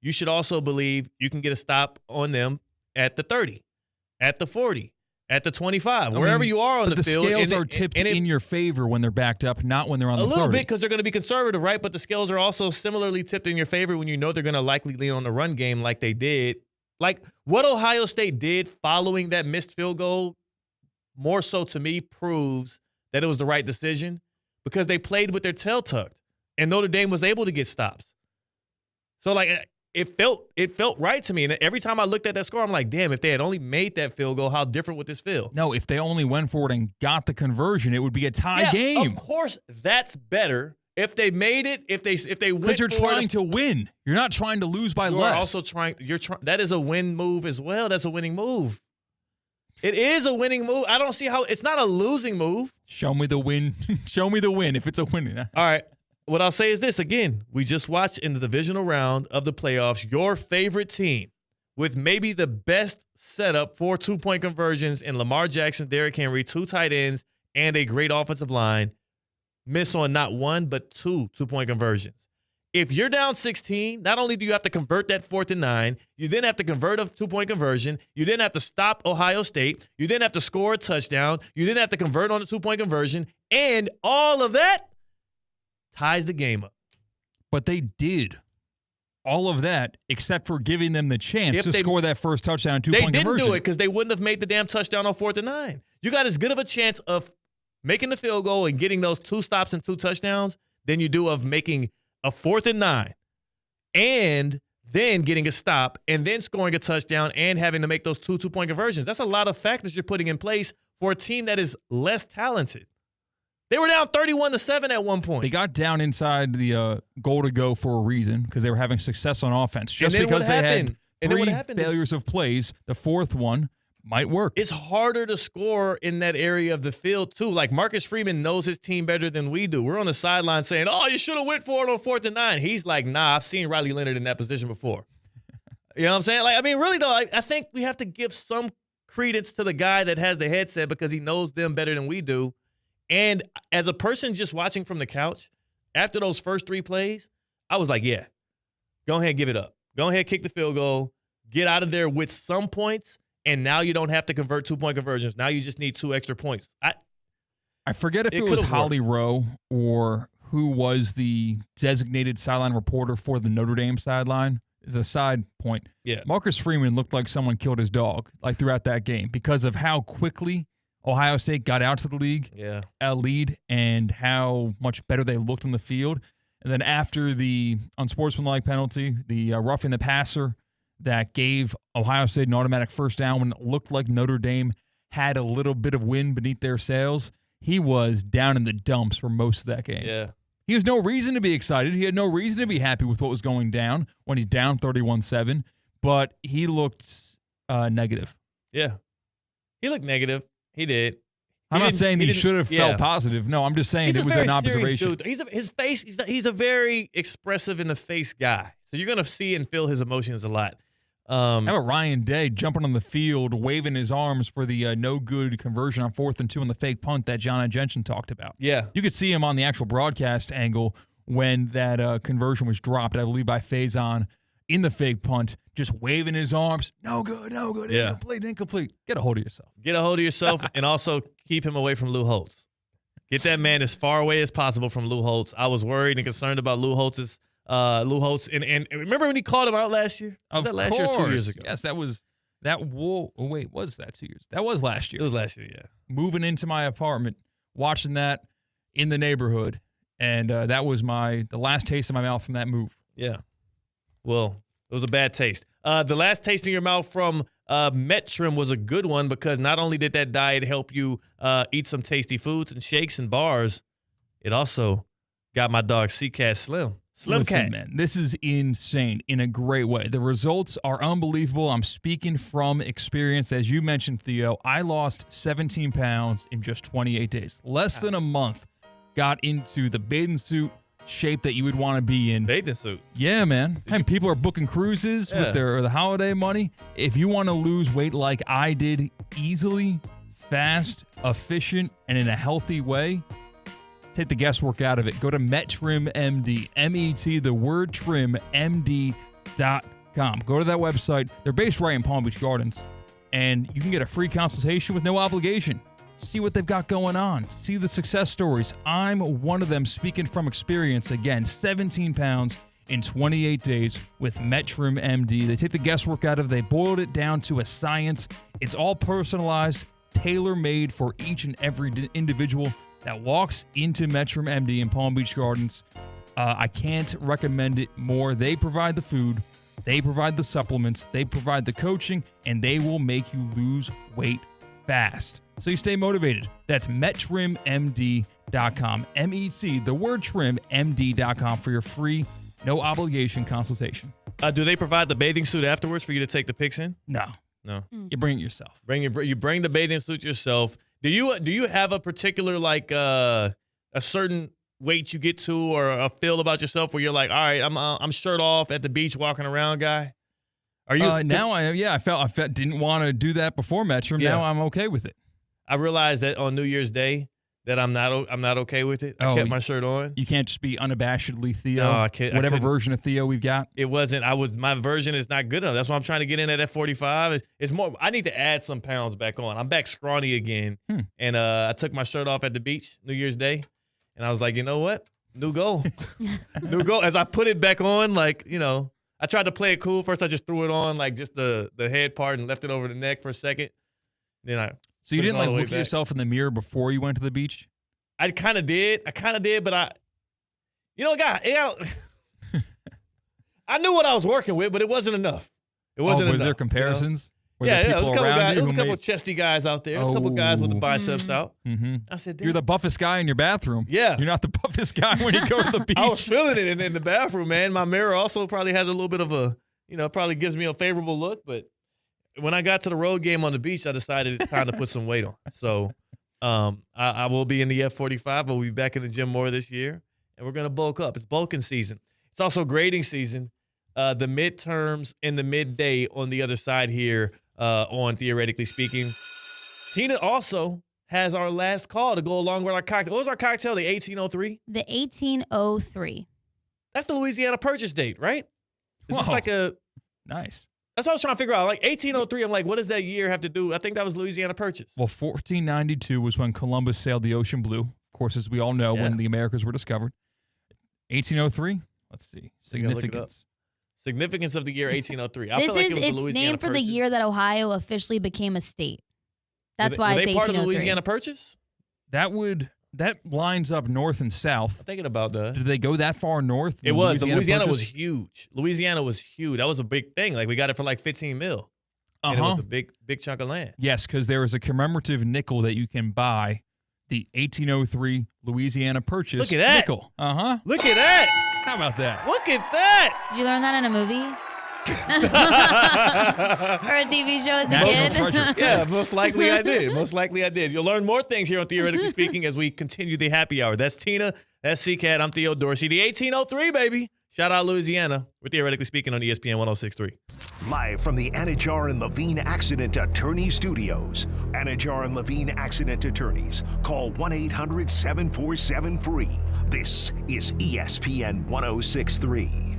you should also believe you can get a stop on them at the 30, at the 40, at the 25, wherever you are on the field. But the scales are tipped in your favor when they're backed up, not when they're on the 30. A little bit because they're going to be conservative, right? But the scales are also similarly tipped in your favor when you know they're going to likely lean on the run game like they did. Like what Ohio State did following that missed field goal, more so to me, proves that it was the right decision because they played with their tail tucked and Notre Dame was able to get stops. So, like, it felt right to me. And every time I looked at that score, I'm like, damn, if they had only made that field goal, how different would this feel? No, if they only went for it and got the conversion, it would be a tie game. Of course, that's better. If they made it, if they went, because you're trying to win. You're not trying to lose by less. You're also trying. That is a win move as well. That's a winning move. It is a winning move. I don't see how it's not a losing move. Show me the win. Show me the win if it's a win. All right. What I'll say is this. Again, we just watched in the divisional round of the playoffs, your favorite team with maybe the best setup for 2-point conversions in Lamar Jackson, Derrick Henry, 2 tight ends, and a great offensive line, miss on not 1 but 2 2-point conversions. If you're down 16, not only do you have to convert that 4th and 9, you then have to convert a 2-point conversion. You then have to stop Ohio State. You then have to score a touchdown. You then have to convert on a 2-point conversion. And all of that ties the game up. But they did all of that except for giving them the chance to score that first touchdown and 2-point conversion. They didn't do it because they wouldn't have made the damn touchdown on 4th and 9. You got as good of a chance of making the field goal and getting those 2 stops and 2 touchdowns than you do of making a 4th and 9 and then getting a stop and then scoring a touchdown and having to make those 2 2-point conversions. That's a lot of factors you're putting in place for a team that is less talented. They were down 31-7 at one point. They got down inside the goal to go for a reason because they were having success on offense. Just because they had 3 failures of plays, the 4th one might work. It's harder to score in that area of the field, too. Like, Marcus Freeman knows his team better than we do. We're on the sideline saying, oh, you should have went for it on 4th and 9. He's like, nah, I've seen Riley Leonard in that position before. You know what I'm saying? Like, I mean, really, though, I think we have to give some credence to the guy that has the headset because he knows them better than we do. And as a person just watching from the couch, after those first 3 plays, I was like, yeah, go ahead and give it up. Go ahead, kick the field goal, get out of there with some points. And now you don't have to convert 2-point conversions. Now you just need 2 extra points. I forget if it was Holly Rowe or who was the designated sideline reporter for the Notre Dame sideline. As a side point, Marcus Freeman looked like someone killed his dog throughout that game because of how quickly Ohio State got out to the league lead and how much better they looked on the field. And then after the unsportsmanlike penalty, the roughing the passer that gave Ohio State an automatic first down when it looked like Notre Dame had a little bit of wind beneath their sails, he was down in the dumps for most of that game. Yeah. He has no reason to be excited. He had no reason to be happy with what was going down when he's down 31-7, but he looked negative. Yeah. He looked negative. He did. I'm not saying he should have felt positive. No, I'm just saying it was an observation. Dude. His face, he's a very expressive in the face guy. So you're going to see and feel his emotions a lot. How about Ryan Day jumping on the field, waving his arms for the no-good conversion on 4th and 2 on the fake punt that John and Jensen talked about? Yeah. You could see him on the actual broadcast angle when that conversion was dropped, I believe, by Faison in the fake punt, just waving his arms. No good, incomplete. Get a hold of yourself. Get a hold of yourself and also keep him away from Lou Holtz. Get that man as far away as possible from Lou Holtz. I was worried and concerned about Lou Holtz. And remember when he called him out last year? Was that last year or 2 years ago? Yes, that was that. Whoa, oh wait, was that 2 years? That was last year. It was last year, yeah. Moving into my apartment, watching that in the neighborhood, and that was the last taste of my mouth from that move. Yeah. Well, it was a bad taste. The last taste in your mouth from Metrim was a good one because not only did that diet help you eat some tasty foods and shakes and bars, it also got my dog C-Cat Slim. Listen, man, this is insane in a great way. The results are unbelievable. I'm speaking from experience. As you mentioned, Theo, I lost 17 pounds in just 28 days. Less than a month. Got into the bathing suit shape that you would want to be in. Bathing suit? Yeah, man. And people are booking cruises with the holiday money. If you want to lose weight like I did, easily, fast, efficient, and in a healthy way, take the guesswork out of it. Go to MetTrimMD, M-E-T, the word trim, MD.com. Go to that website. They're based right in Palm Beach Gardens, and you can get a free consultation with no obligation. See what they've got going on. See the success stories. I'm one of them speaking from experience. Again, 17 pounds in 28 days with MetTrimMD. They take the guesswork out of it. They boiled it down to a science. It's all personalized, tailor-made for each and every individual that walks into MetTrimMD in Palm Beach Gardens. I can't recommend it more. They provide the food, they provide the supplements, they provide the coaching, and they will make you lose weight fast. So you stay motivated. That's MetTrimMD.com. M-E-T, the word trim, MD.com for your free, no obligation consultation. Do they provide the bathing suit afterwards for you to take the pics in? No. No. You bring it yourself. You bring the bathing suit yourself. Do you have a particular a certain weight you get to or a feel about yourself where you're like, all right, I'm shirt off at the beach walking around, guy? Are you now? I felt didn't want to do that before Metro. Yeah. Now I'm okay with it. I realized that on New Year's Day that I'm not okay with it. I kept my shirt on. You can't just be unabashedly Theo. No, I can't. Whatever version of Theo we've got. It wasn't. My version is not good enough. That's why I'm trying to get in at F45. It's more. I need to add some pounds back on. I'm back scrawny again, and I took my shirt off at the beach New Year's Day, and I was like, you know what? New goal. New goal. As I put it back on, I tried to play it cool. First, I just threw it on, just the head part and left it over the neck for a second. Then So you didn't look at yourself in the mirror before you went to the beach? I kind of did, but I knew what I was working with, but it wasn't enough. It wasn't enough. Was there comparisons? Were there people there was a couple chesty guys out there. There's a couple guys with the biceps out. Mm-hmm. I said, you're the buffest guy in your bathroom. Yeah. You're not the buffest guy when you go to the beach. I was feeling it in the bathroom, man. My mirror also probably has a little bit of probably gives me a favorable look. But when I got to the road game on the beach, I decided it's time to put some weight on. So I will be in the F45. We'll be back in the gym more this year. And we're going to bulk up. It's bulking season. It's also grading season. The midterms and the midday on the other side here on Theoretically Speaking. Tina also has our last call to go along with our cocktail. What was our cocktail? The 1803? The 1803. That's the Louisiana Purchase date, right? Is this like a... Nice. That's what I was trying to figure out. 1803, I'm like, what does that year have to do? I think that was Louisiana Purchase. Well, 1492 was when Columbus sailed the ocean blue. Of course, as we all know, when the Americas were discovered. 1803, let's see. Significance. Significance of the year 1803. It's named for the year that Ohio officially became a state. That's why it's 1803. Were they part of the Louisiana Purchase? That lines up north and south. I'm thinking about that. Did they go that far north? It was. Louisiana was huge. Louisiana was huge. That was a big thing. We got it for 15 mil. And it was a big chunk of land. Yes, because there is a commemorative nickel that you can buy, the 1803 Louisiana Purchase. Look at that. Nickel. Look at that. How about that? Look at that. Did you learn that in a movie? Or a TV show as a kid? Yeah, most likely I did. You'll learn more things here on Theoretically Speaking as we continue the happy hour. That's Tina. That's CCAT. I'm Theo Dorsey. The 1803, baby. Shout out Louisiana. We're Theoretically Speaking on ESPN 106.3. Live from the Anajar and Levine Accident Attorney Studios. Anajar and Levine Accident Attorneys. Call 1-800-747-FREE. This is ESPN 106.3.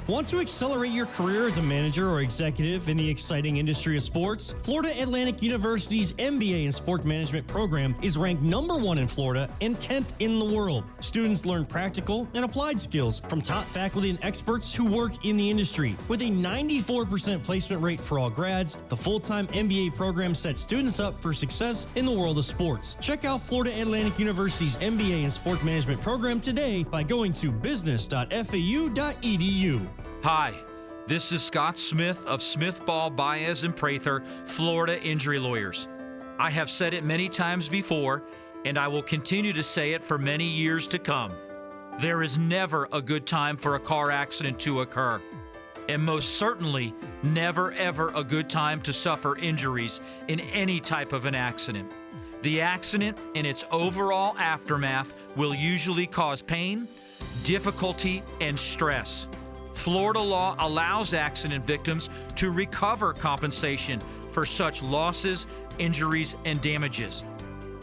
Want to accelerate your career as a manager or executive in the exciting industry of sports? Florida Atlantic University's MBA in Sport Management program is ranked #1 in Florida and 10th in the world. Students learn practical and applied skills from top faculty and experts who work in the industry. With a 94% placement rate for all grads, the full-time MBA program sets students up for success in the world of sports. Check out Florida Atlantic University's MBA in Sport Management program today by going to business.fau.edu. Hi, this is Scott Smith of Smith, Ball, Baez, and Prather, Florida Injury Lawyers. I have said it many times before, and I will continue to say it for many years to come. There is never a good time for a car accident to occur, and most certainly never ever a good time to suffer injuries in any type of an accident. The accident and its overall aftermath will usually cause pain, difficulty, and stress. Florida law allows accident victims to recover compensation for such losses, injuries, and damages.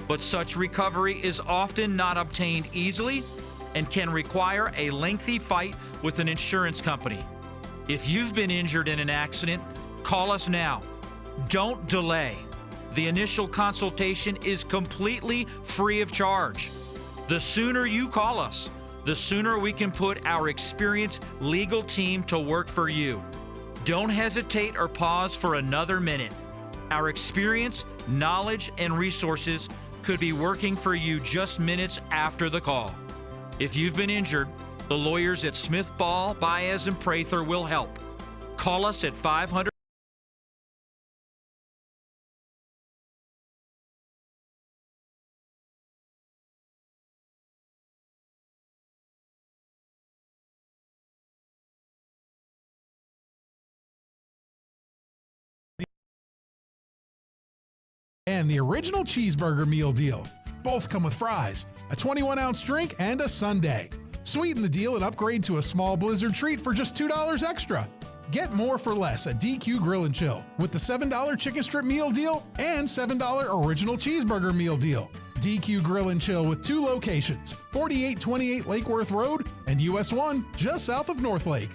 But such recovery is often not obtained easily and can require a lengthy fight with an insurance company. If you've been injured in an accident, call us now. Don't delay. The initial consultation is completely free of charge. The sooner you call us, the sooner we can put our experienced legal team to work for you. Don't hesitate or pause for another minute. Our experience, knowledge, and resources could be working for you just minutes after the call. If you've been injured, the lawyers at Smith, Ball, Baez, and Prather will help. Call us at 500. and the original cheeseburger meal deal. Both come with fries, a 21-ounce drink, and a sundae. Sweeten the deal and upgrade to a small Blizzard treat for just $2 extra. Get more for less at DQ Grill & Chill with the $7 chicken strip meal deal and $7 original cheeseburger meal deal. DQ Grill & Chill with 2 locations, 4828 Lake Worth Road and US 1 just south of North Lake.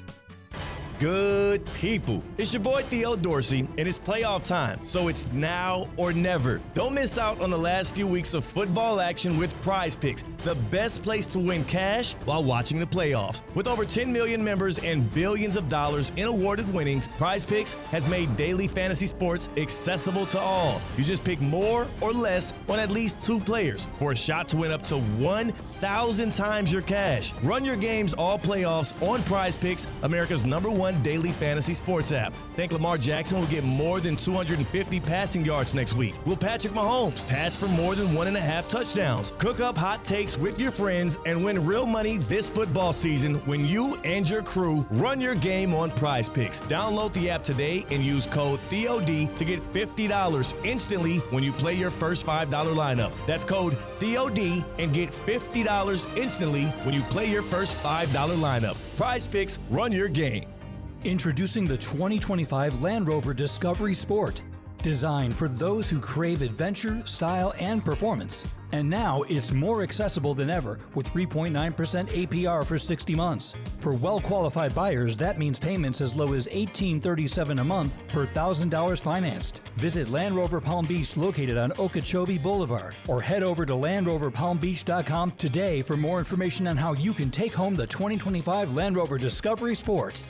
Good people. It's your boy Theo Dorsey, and it's playoff time, so it's now or never. Don't miss out on the last few weeks of football action with Prize Picks, the best place to win cash while watching the playoffs. With over 10 million members and billions of dollars in awarded winnings, Prize Picks has made daily fantasy sports accessible to all. You just pick more or less on at least 2 players for a shot to win up to 1,000 times your cash. Run your games all playoffs on Prize Picks, America's #1 daily fantasy sports app. Think Lamar Jackson will get more than 250 passing yards next week? Will Patrick Mahomes pass for more than 1.5 touchdowns? Cook up hot takes with your friends and win real money this football season when you and your crew run your game on Prize Picks. Download the app today and use code THEOD to get $50 instantly when you play your first $5 lineup. That's code THEOD and get $50 instantly when you play your first $5 lineup. Prize Picks, run your game. Introducing the 2025 Land Rover Discovery Sport. Designed for those who crave adventure, style, and performance. And now it's more accessible than ever with 3.9% APR for 60 months. For well-qualified buyers, that means payments as low as $1,837 a month per $1,000 financed. Visit Land Rover Palm Beach located on Okeechobee Boulevard or head over to LandRoverPalmBeach.com today for more information on how you can take home the 2025 Land Rover Discovery Sport.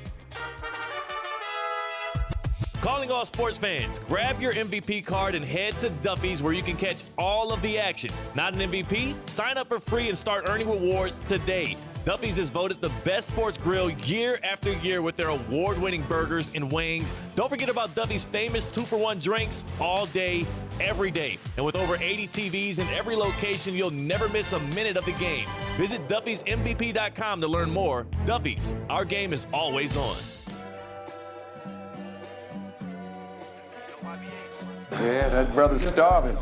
Calling all sports fans, grab your MVP card and head to Duffy's where you can catch all of the action. Not an MVP? Sign up for free and start earning rewards today. Duffy's is voted the best sports grill year after year with their award-winning burgers and wings. Don't forget about Duffy's famous 2-for-1 drinks all day, every day. And with over 80 TVs in every location, you'll never miss a minute of the game. Visit Duffy'sMVP.com to learn more. Duffy's, our game is always on. Yeah, that brother's starving.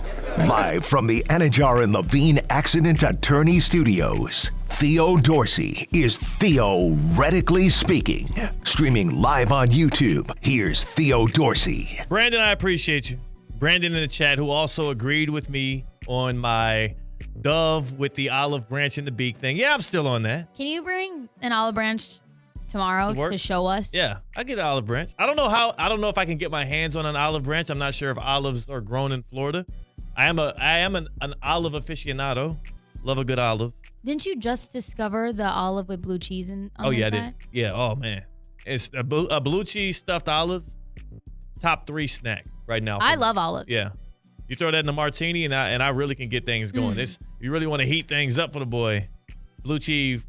Live from the Anajar and Levine Accident Attorney Studios, Theo Dorsey is theoretically speaking. Streaming live on YouTube, here's Theo Dorsey. Brandon, I appreciate you. Brandon in the chat, who also agreed with me on my dove with the olive branch and the beak thing. Yeah, I'm still on that. Can you bring an olive branch tomorrow to show us? Yeah, I get an olive branch. I don't know if I can get my hands on an olive branch. I'm not sure if olives are grown in Florida. I am an olive aficionado. Love a good olive. Didn't you just discover the olive with blue cheese in? Oh yeah, I did. Yeah. Oh man, it's a blue cheese stuffed olive. Top 3 snack right now. I love olives. Yeah, you throw that in a martini, and I really can get things going. You really want to heat things up for the boy. Blue cheese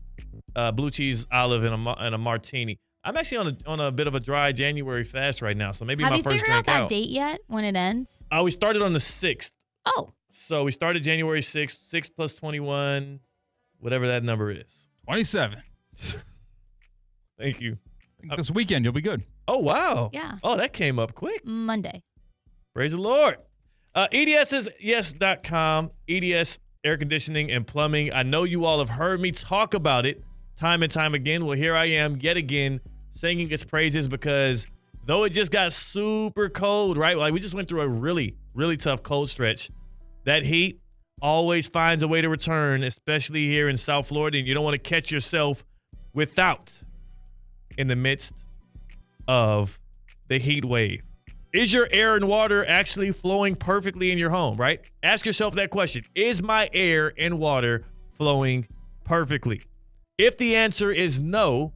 olive and a martini. I'm actually on a bit of a dry January fast right now, so maybe my first drink out. Have you figured out that date yet? When it ends? We started on the 6th. Oh. So we started January 6th. 6 plus 21, whatever that number is. 27. Thank you. This weekend you'll be good. Oh wow. Yeah. Oh, that came up quick. Monday. Praise the Lord. EDS is yes.com. EDS air conditioning and plumbing. I know you all have heard me talk about it time and time again. Well, here I am yet again singing its praises because though it just got super cold, right? Like we just went through a really, really tough cold stretch. That heat always finds a way to return, especially here in South Florida, and you don't want to catch yourself without in the midst of the heat wave. Is your air and water actually flowing perfectly in your home, right? Ask yourself that question. Is my air and water flowing perfectly? If the answer is no,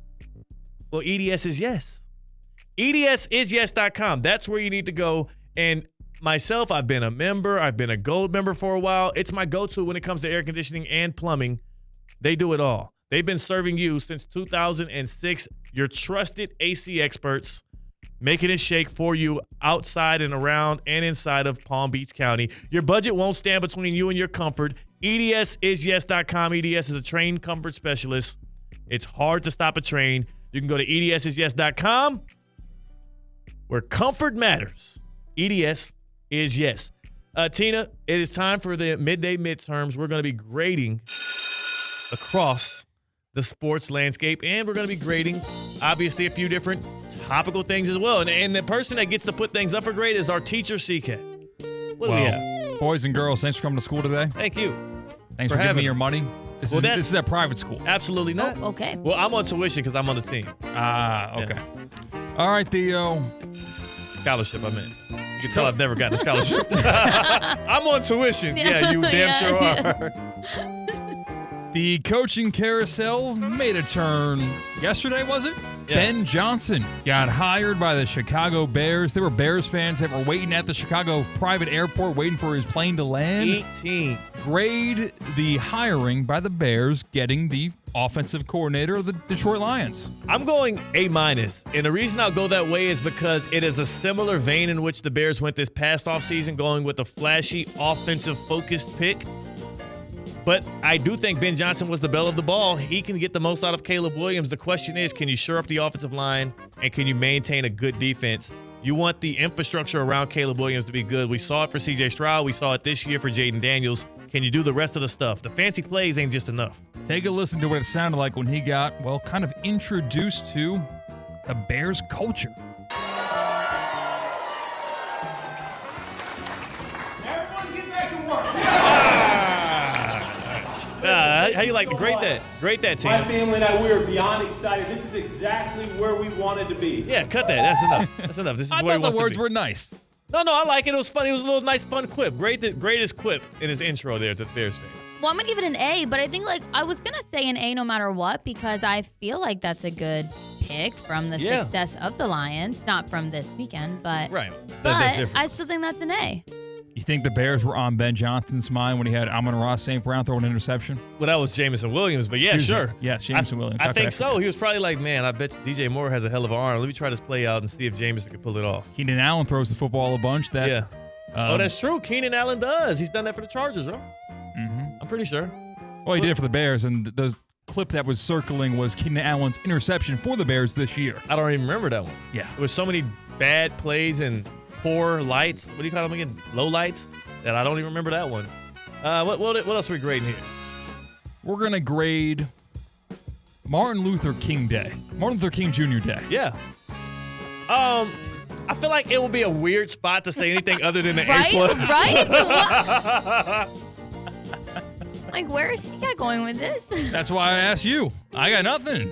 well, EDS is yes. EDSisyes.com. That's where you need to go. And myself, I've been a member. I've been a gold member for a while. It's my go-to when it comes to air conditioning and plumbing. They do it all. They've been serving you since 2006. Your trusted AC experts, making it shake for you outside and around and inside of Palm Beach County. Your budget won't stand between you and your comfort. EDSisyes.com. EDS is a trained comfort specialist. It's hard to stop a train. You can go to EDSisyes.com where comfort matters. EDS is yes. Tina, it is time for the midday midterms. We're going to be grading across the sports landscape, and we're going to be grading, obviously, a few different topical things as well. And the person that gets to put things up for grade is our teacher, CCAT. What do we have? Boys and girls, thanks for coming to school today. Thank you. Thanks for giving me your money. This is a private school. Absolutely not. Oh, okay. Well, I'm on tuition because I'm on the team. Okay. All right, Theo. Scholarship, I meant. You can tell I've never gotten a scholarship. I'm on tuition. Yeah, you damn sure are. The coaching carousel made a turn yesterday, was it? Yeah. Ben Johnson got hired by the Chicago Bears. There were Bears fans that were waiting at the Chicago private airport waiting for his plane to land. 18. Grade the hiring by the Bears getting the offensive coordinator of the Detroit Lions. I'm going A-. And the reason I'll go that way is because it is a similar vein in which the Bears went this past offseason, going with a flashy offensive-focused pick. But I do think Ben Johnson was the belle of the ball. He can get the most out of Caleb Williams. The question is, can you shore up the offensive line and can you maintain a good defense? You want the infrastructure around Caleb Williams to be good. We saw it for C.J. Stroud. We saw it this year for Jaden Daniels. Can you do the rest of the stuff? The fancy plays ain't just enough. Take a listen to what it sounded like when he got, well, kind of introduced to the Bears culture. Everyone get back to work. How you like to grade that? Grade that, team. My family and I, we are beyond excited. This is exactly where we wanted to be. Yeah, cut that. That's enough. That's enough. This is I where thought the words were nice. No, I like it. It was funny. It was a little nice, fun clip. Greatest clip in his intro there to the Bears fans. Well, I'm going to give it an A, but I think I was going to say an A no matter what because I feel like that's a good pick from the success of the Lions. Not from this weekend, but right. But I still think that's an A. You think the Bears were on Ben Johnson's mind when he had Amon-Ra St. Brown throw an interception? Well, that was Jameson Williams, but yeah, sure. Yes, Jameson Williams. I think so. He was probably like, man, I bet DJ Moore has a hell of an arm. Let me try this play out and see if Jameson can pull it off. Keenan Allen throws the football a bunch. That's true. Keenan Allen does. He's done that for the Chargers, right? Mm-hmm. I'm pretty sure. Well, he did it for the Bears, and the clip that was circling was Keenan Allen's interception for the Bears this year. I don't even remember that one. Yeah. There was so many bad plays and poor lights. What do you call them again? Low lights? That I don't even remember that one. What else are we grading here? We're going to grade Martin Luther King Day. Martin Luther King Jr. Day. Yeah. I feel like it would be a weird spot to say anything other than an A+. Right? Like, where is he going with this? That's why I asked you. I got nothing.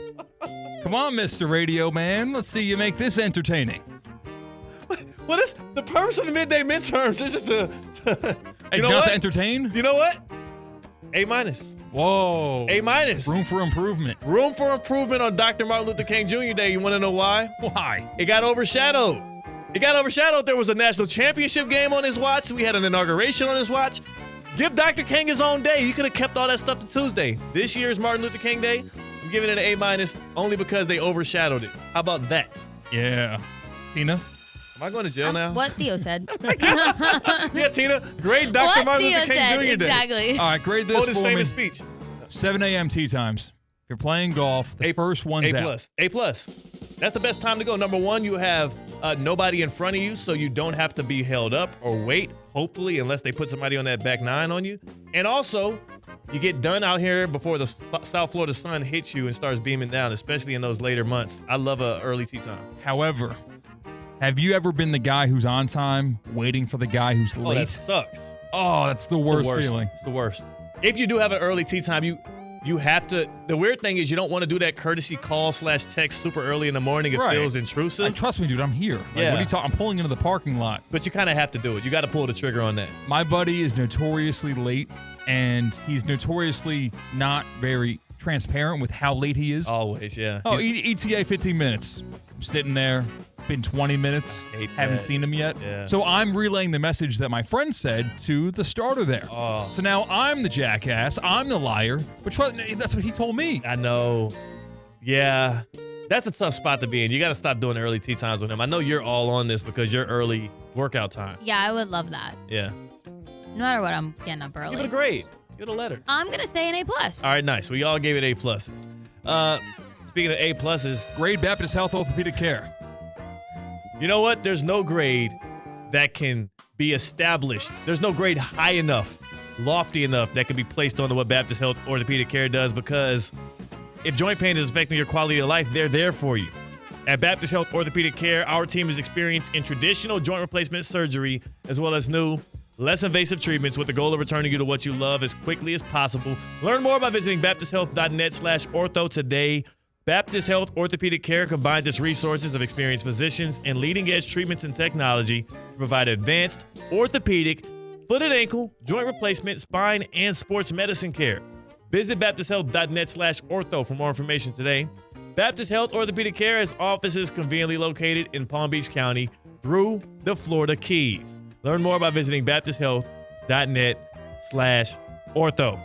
Come on, Mr. Radio Man. Let's see you make this entertaining. What if the purpose of the midday midterms isn't to entertain? You know what? A-. Whoa. A-. Room for improvement. Room for improvement on Dr. Martin Luther King Jr. Day. You want to know why? Why? It got overshadowed. There was a national championship game on his watch. We had an inauguration on his watch. Give Dr. King his own day. You could have kept all that stuff to Tuesday. This year's Martin Luther King Day, I'm giving it an A- only because they overshadowed it. How about that? Yeah. Tina? Am I going to jail now? What Theo said. Yeah, Tina. Grade Dr. Martin Luther King Jr. Day. Exactly. All right, grade this his for famous me. speech. 7 a.m. tee times. If you're playing golf, the first one's out. A+. That's the best time to go. Number one, you have nobody in front of you, so you don't have to be held up or wait, hopefully, unless they put somebody on that back nine on you. And also, you get done out here before the South Florida sun hits you and starts beaming down, especially in those later months. I love an early tee time. However, have you ever been the guy who's on time waiting for the guy who's late? Oh, that sucks. Oh, that's the worst feeling. It's the worst. If you do have an early tee time, you have to. The weird thing is you don't want to do that courtesy call / text super early in the morning. It feels intrusive. Trust me, dude. I'm here. What are you talking? I'm pulling into the parking lot. But you kind of have to do it. You got to pull the trigger on that. My buddy is notoriously late, and he's notoriously not very transparent with how late he is. Always, yeah. Oh, ETA 15 minutes. I'm sitting there. Been 20 minutes. Haven't seen him yet. Yeah. So I'm relaying the message that my friend said to the starter there. Oh. So now I'm the jackass. I'm the liar. But that's what he told me. I know. Yeah. That's a tough spot to be in. You got to stop doing early tee times with him. I know you're all on this because you're early workout time. Yeah, I would love that. Yeah. No matter what, I'm getting up early. Give it a grade. Give it a letter. I'm going to say an A+. All right, nice. We all gave it A+. Speaking of A+, Grade Baptist Health Orthopedic Care. You know what? There's no grade that can be established. There's no grade high enough, lofty enough that can be placed on what Baptist Health Orthopedic Care does, because if joint pain is affecting your quality of life, they're there for you. At Baptist Health Orthopedic Care, our team is experienced in traditional joint replacement surgery as well as new, less invasive treatments with the goal of returning you to what you love as quickly as possible. Learn more by visiting baptisthealth.net/ortho today. Baptist Health Orthopedic Care combines its resources of experienced physicians and leading-edge treatments and technology to provide advanced orthopedic, foot and ankle, joint replacement, spine, and sports medicine care. Visit baptisthealth.net/ortho for more information today. Baptist Health Orthopedic Care has offices conveniently located in Palm Beach County through the Florida Keys. Learn more by visiting baptisthealth.net/ortho.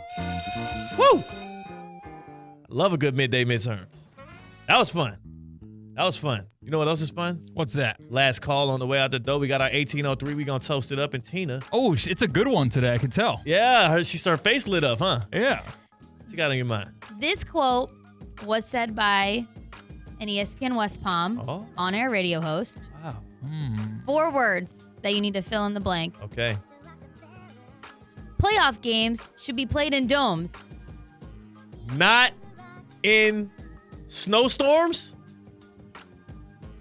Woo! Love a good midday midterms. That was fun. You know what else is fun? What's that? Last call on the way out the door. We got our 1803. We going to toast it up. And Tina. Oh, it's a good one today. I can tell. Yeah, her face lit up, huh? Yeah. What you got on your mind? This quote was said by an ESPN West Palm on-air radio host. Wow. 4 words that you need to fill in the blank. Okay. Playoff games should be played in domes. Not in snowstorms?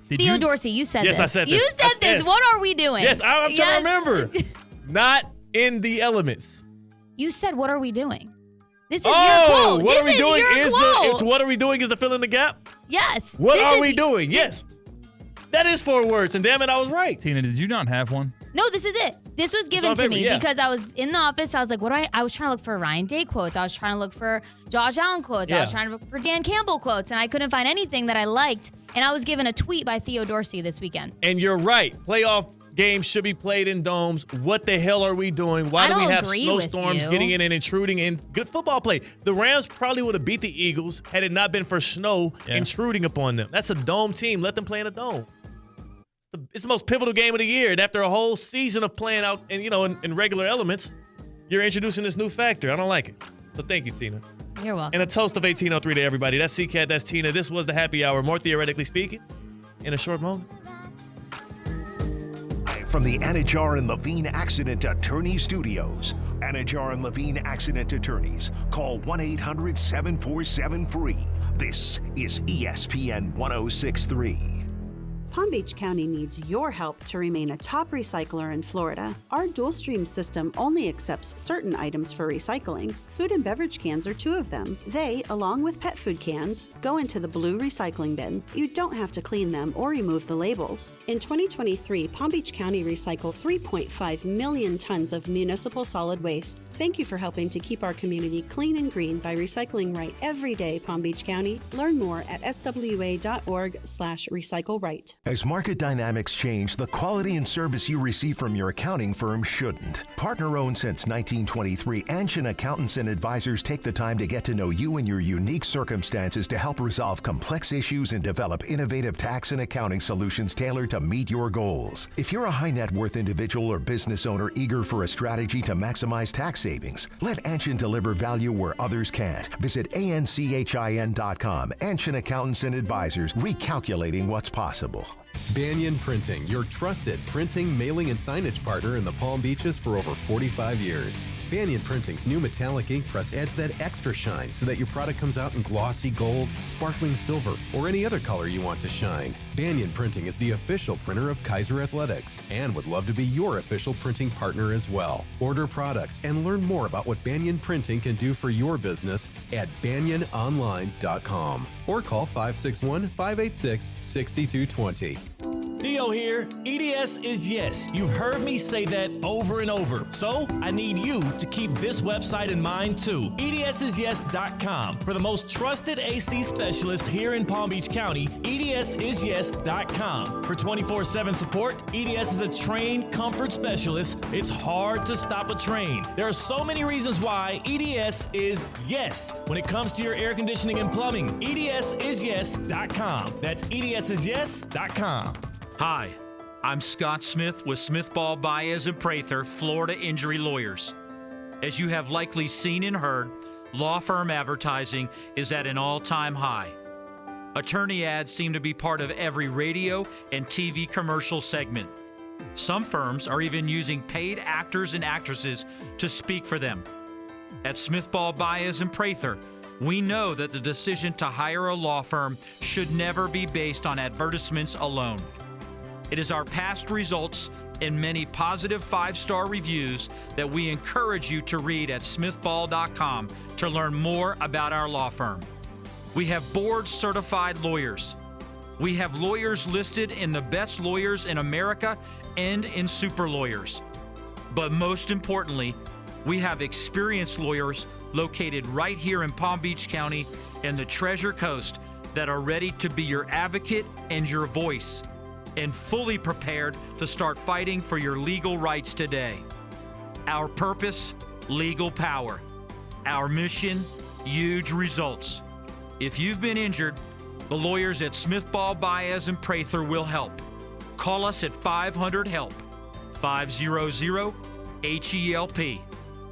Theo Dorsey, you said this. Yes, I said this. You said this. Yes. What are we doing? Yes, I'm trying to remember. Not in the elements. You said, what are we doing? This is Oh, your quote. what This are we is doing? your quote. What are we doing is the fill in the gap? Yes. What This are is- we doing? Yes. That is 4 words, and damn it, I was right. Tina, did you not have one? No, this is it. This was given on to paper, me yeah. because I was in the office. I was like, I was trying to look for Ryan Day quotes. I was trying to look for Josh Allen quotes. I was Yeah. trying to look for Dan Campbell quotes, and I couldn't find anything that I liked. And I was given a tweet by Theo Dorsey this weekend. And you're right. Playoff games should be played in domes. What the hell are we doing? Why do we have snowstorms getting in and intruding in good football play? The Rams probably would have beat the Eagles had it not been for snow intruding upon them. That's a dome team. Let them play in a dome. It's the most pivotal game of the year. And after a whole season of playing out in regular elements, you're introducing this new factor. I don't like it. So thank you, Tina. You're welcome. And a toast of 1803 to everybody. That's CCAT, that's Tina. This was the happy hour, more theoretically speaking, in a short moment. From the Anajar and Levine Accident Attorney Studios. Anajar and Levine Accident Attorneys. Call 1-800-747-FREE. This is ESPN 1063. Palm Beach County needs your help to remain a top recycler in Florida. Our dual stream system only accepts certain items for recycling. Food and beverage cans are 2 of them. They, along with pet food cans, go into the blue recycling bin. You don't have to clean them or remove the labels. In 2023, Palm Beach County recycled 3.5 million tons of municipal solid waste. Thank you for helping to keep our community clean and green by recycling right every day, Palm Beach County. Learn more at swa.org/recycleright. As market dynamics change, the quality and service you receive from your accounting firm shouldn't. Partner-owned since 1923, Anshin Accountants and Advisors take the time to get to know you and your unique circumstances to help resolve complex issues and develop innovative tax and accounting solutions tailored to meet your goals. If you're a high net worth individual or business owner eager for a strategy to maximize tax savings, let Anshin deliver value where others can't. Visit ANCHIN.com. Anshin Accountants and Advisors, recalculating what's possible. Banyan Printing, your trusted printing, mailing, and signage partner in the Palm Beaches for over 45 years. Banyan Printing's new metallic ink press adds that extra shine so that your product comes out in glossy gold, sparkling silver, or any other color you want to shine. Banyan Printing is the official printer of Kaiser Athletics and would love to be your official printing partner as well. Order products and learn more about what Banyan Printing can do for your business at banyanonline.com or call 561-586-6220. Theo here. EDS is yes. You've heard me say that over and over. So I need you to keep this website in mind too. EDSIsYes.com. For the most trusted AC specialist here in Palm Beach County, EDSIsYes.com. For 24/7 support, EDS is a trained comfort specialist. It's hard to stop a train. There are so many reasons why EDS is yes. When it comes to your air conditioning and plumbing, EDSIsYes.com. That's EDSIsYes.com. Hi, I'm Scott Smith with Smith Ball Baez and Prather, Florida Injury Lawyers. As you have likely seen and heard, law firm advertising is at an all-time high. Attorney ads seem to be part of every radio and TV commercial segment. Some firms are even using paid actors and actresses to speak for them. At Smith Ball Baez and Prather, we know that the decision to hire a law firm should never be based on advertisements alone. It is our past results and many positive 5-star reviews that we encourage you to read at smithball.com to learn more about our law firm. We have board-certified lawyers. We have lawyers listed in the best lawyers in America and in super lawyers. But most importantly, we have experienced lawyers located right here in Palm Beach County and the Treasure Coast that are ready to be your advocate and your voice, and fully prepared to start fighting for your legal rights today. Our purpose, legal power. Our mission, huge results. If you've been injured, the lawyers at Smith Ball Baez and Prather will help. Call us at 500-HELP, 500-HELP.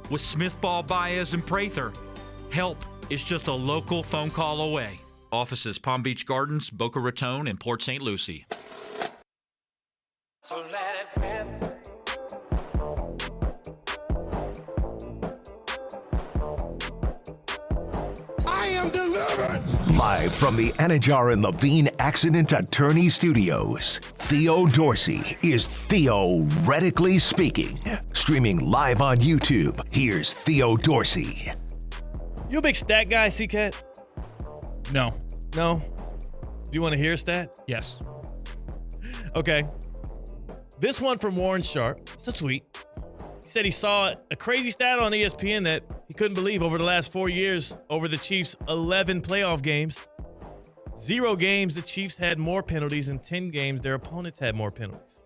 With Smith Ball Baez and Prather, help is just a local phone call away. Offices Palm Beach Gardens, Boca Raton, and Port St. Lucie. So let it rip. I am delivered. Live from the Anajar and Levine Accident Attorney Studios, Theo Dorsey is Theoretically Speaking. Streaming live on YouTube, here's Theo Dorsey. You a big stat guy, C-Cat? No. No? You want to hear a stat? Yes. Okay. This one from Warren Sharp. It's a tweet. He said he saw a crazy stat on ESPN that he couldn't believe. Over the last 4 years, over the Chiefs' 11 playoff games, 0 games the Chiefs had more penalties, and 10 games their opponents had more penalties.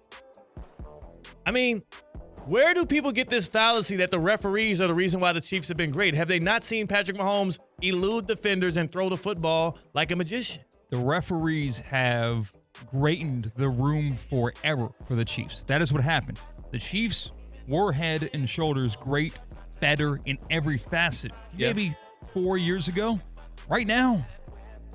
I mean, where do people get this fallacy that the referees are the reason why the Chiefs have been great? Have they not seen Patrick Mahomes elude defenders and throw the football like a magician? The referees have greatened the room for error for the Chiefs. That is what happened. The Chiefs were head and shoulders great, better in every facet. Yeah. Maybe 4 years ago. Right now,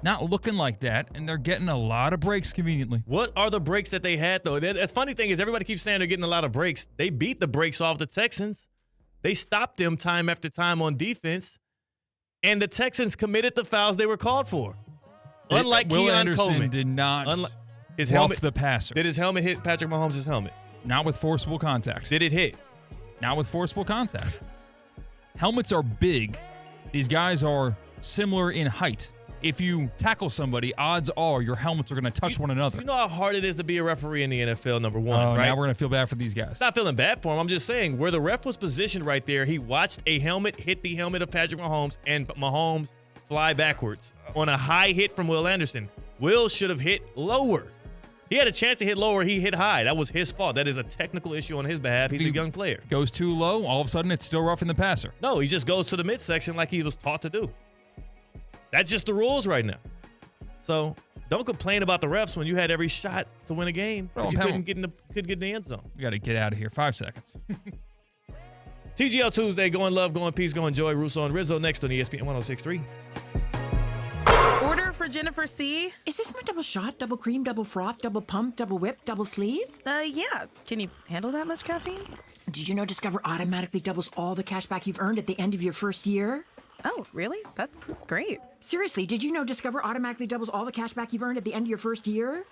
not looking like that, and they're getting a lot of breaks conveniently. What are the breaks that they had, though? That's funny thing is everybody keeps saying they're getting a lot of breaks. They beat the breaks off the Texans. They stopped them time after time on defense, and the Texans committed the fouls they were called for. Unlike Will Keon Anderson Coleman. did not his rough helmet, the passer. Did his helmet hit Patrick Mahomes' helmet? Not with forcible contact. Did it hit? Not with forcible contact. Helmets are big. These guys are similar in height. If you tackle somebody, odds are your helmets are going to touch one another. You know how hard it is to be a referee in the NFL, number one, right? Now we're going to feel bad for these guys. Not feeling bad for him. I'm just saying, where the ref was positioned right there, he watched a helmet hit the helmet of Patrick Mahomes and Mahomes fly backwards on a high hit from Will Anderson. Will should have hit lower. He had a chance to hit lower. He hit high. That was his fault. That is a technical issue on his behalf. He's a young player. Goes too low, all of a sudden it's still roughing the passer. No, he just goes to the midsection like he was taught to do. That's just the rules right now. So don't complain about the refs when you had every shot to win a game, but you couldn't get in the end zone. We got to get out of here. 5 seconds. TGL Tuesday, going love, going peace, going joy. Russo and Rizzo next on ESPN 106.3. Order for Jennifer C. Is this my double shot, double cream, double froth, double pump, double whip, double sleeve? Yeah. Can you handle that much caffeine? Did you know Discover automatically doubles all the cash back you've earned at the end of your first year? Oh, really? That's great. Seriously, did you know Discover automatically doubles all the cash back you've earned at the end of your first year?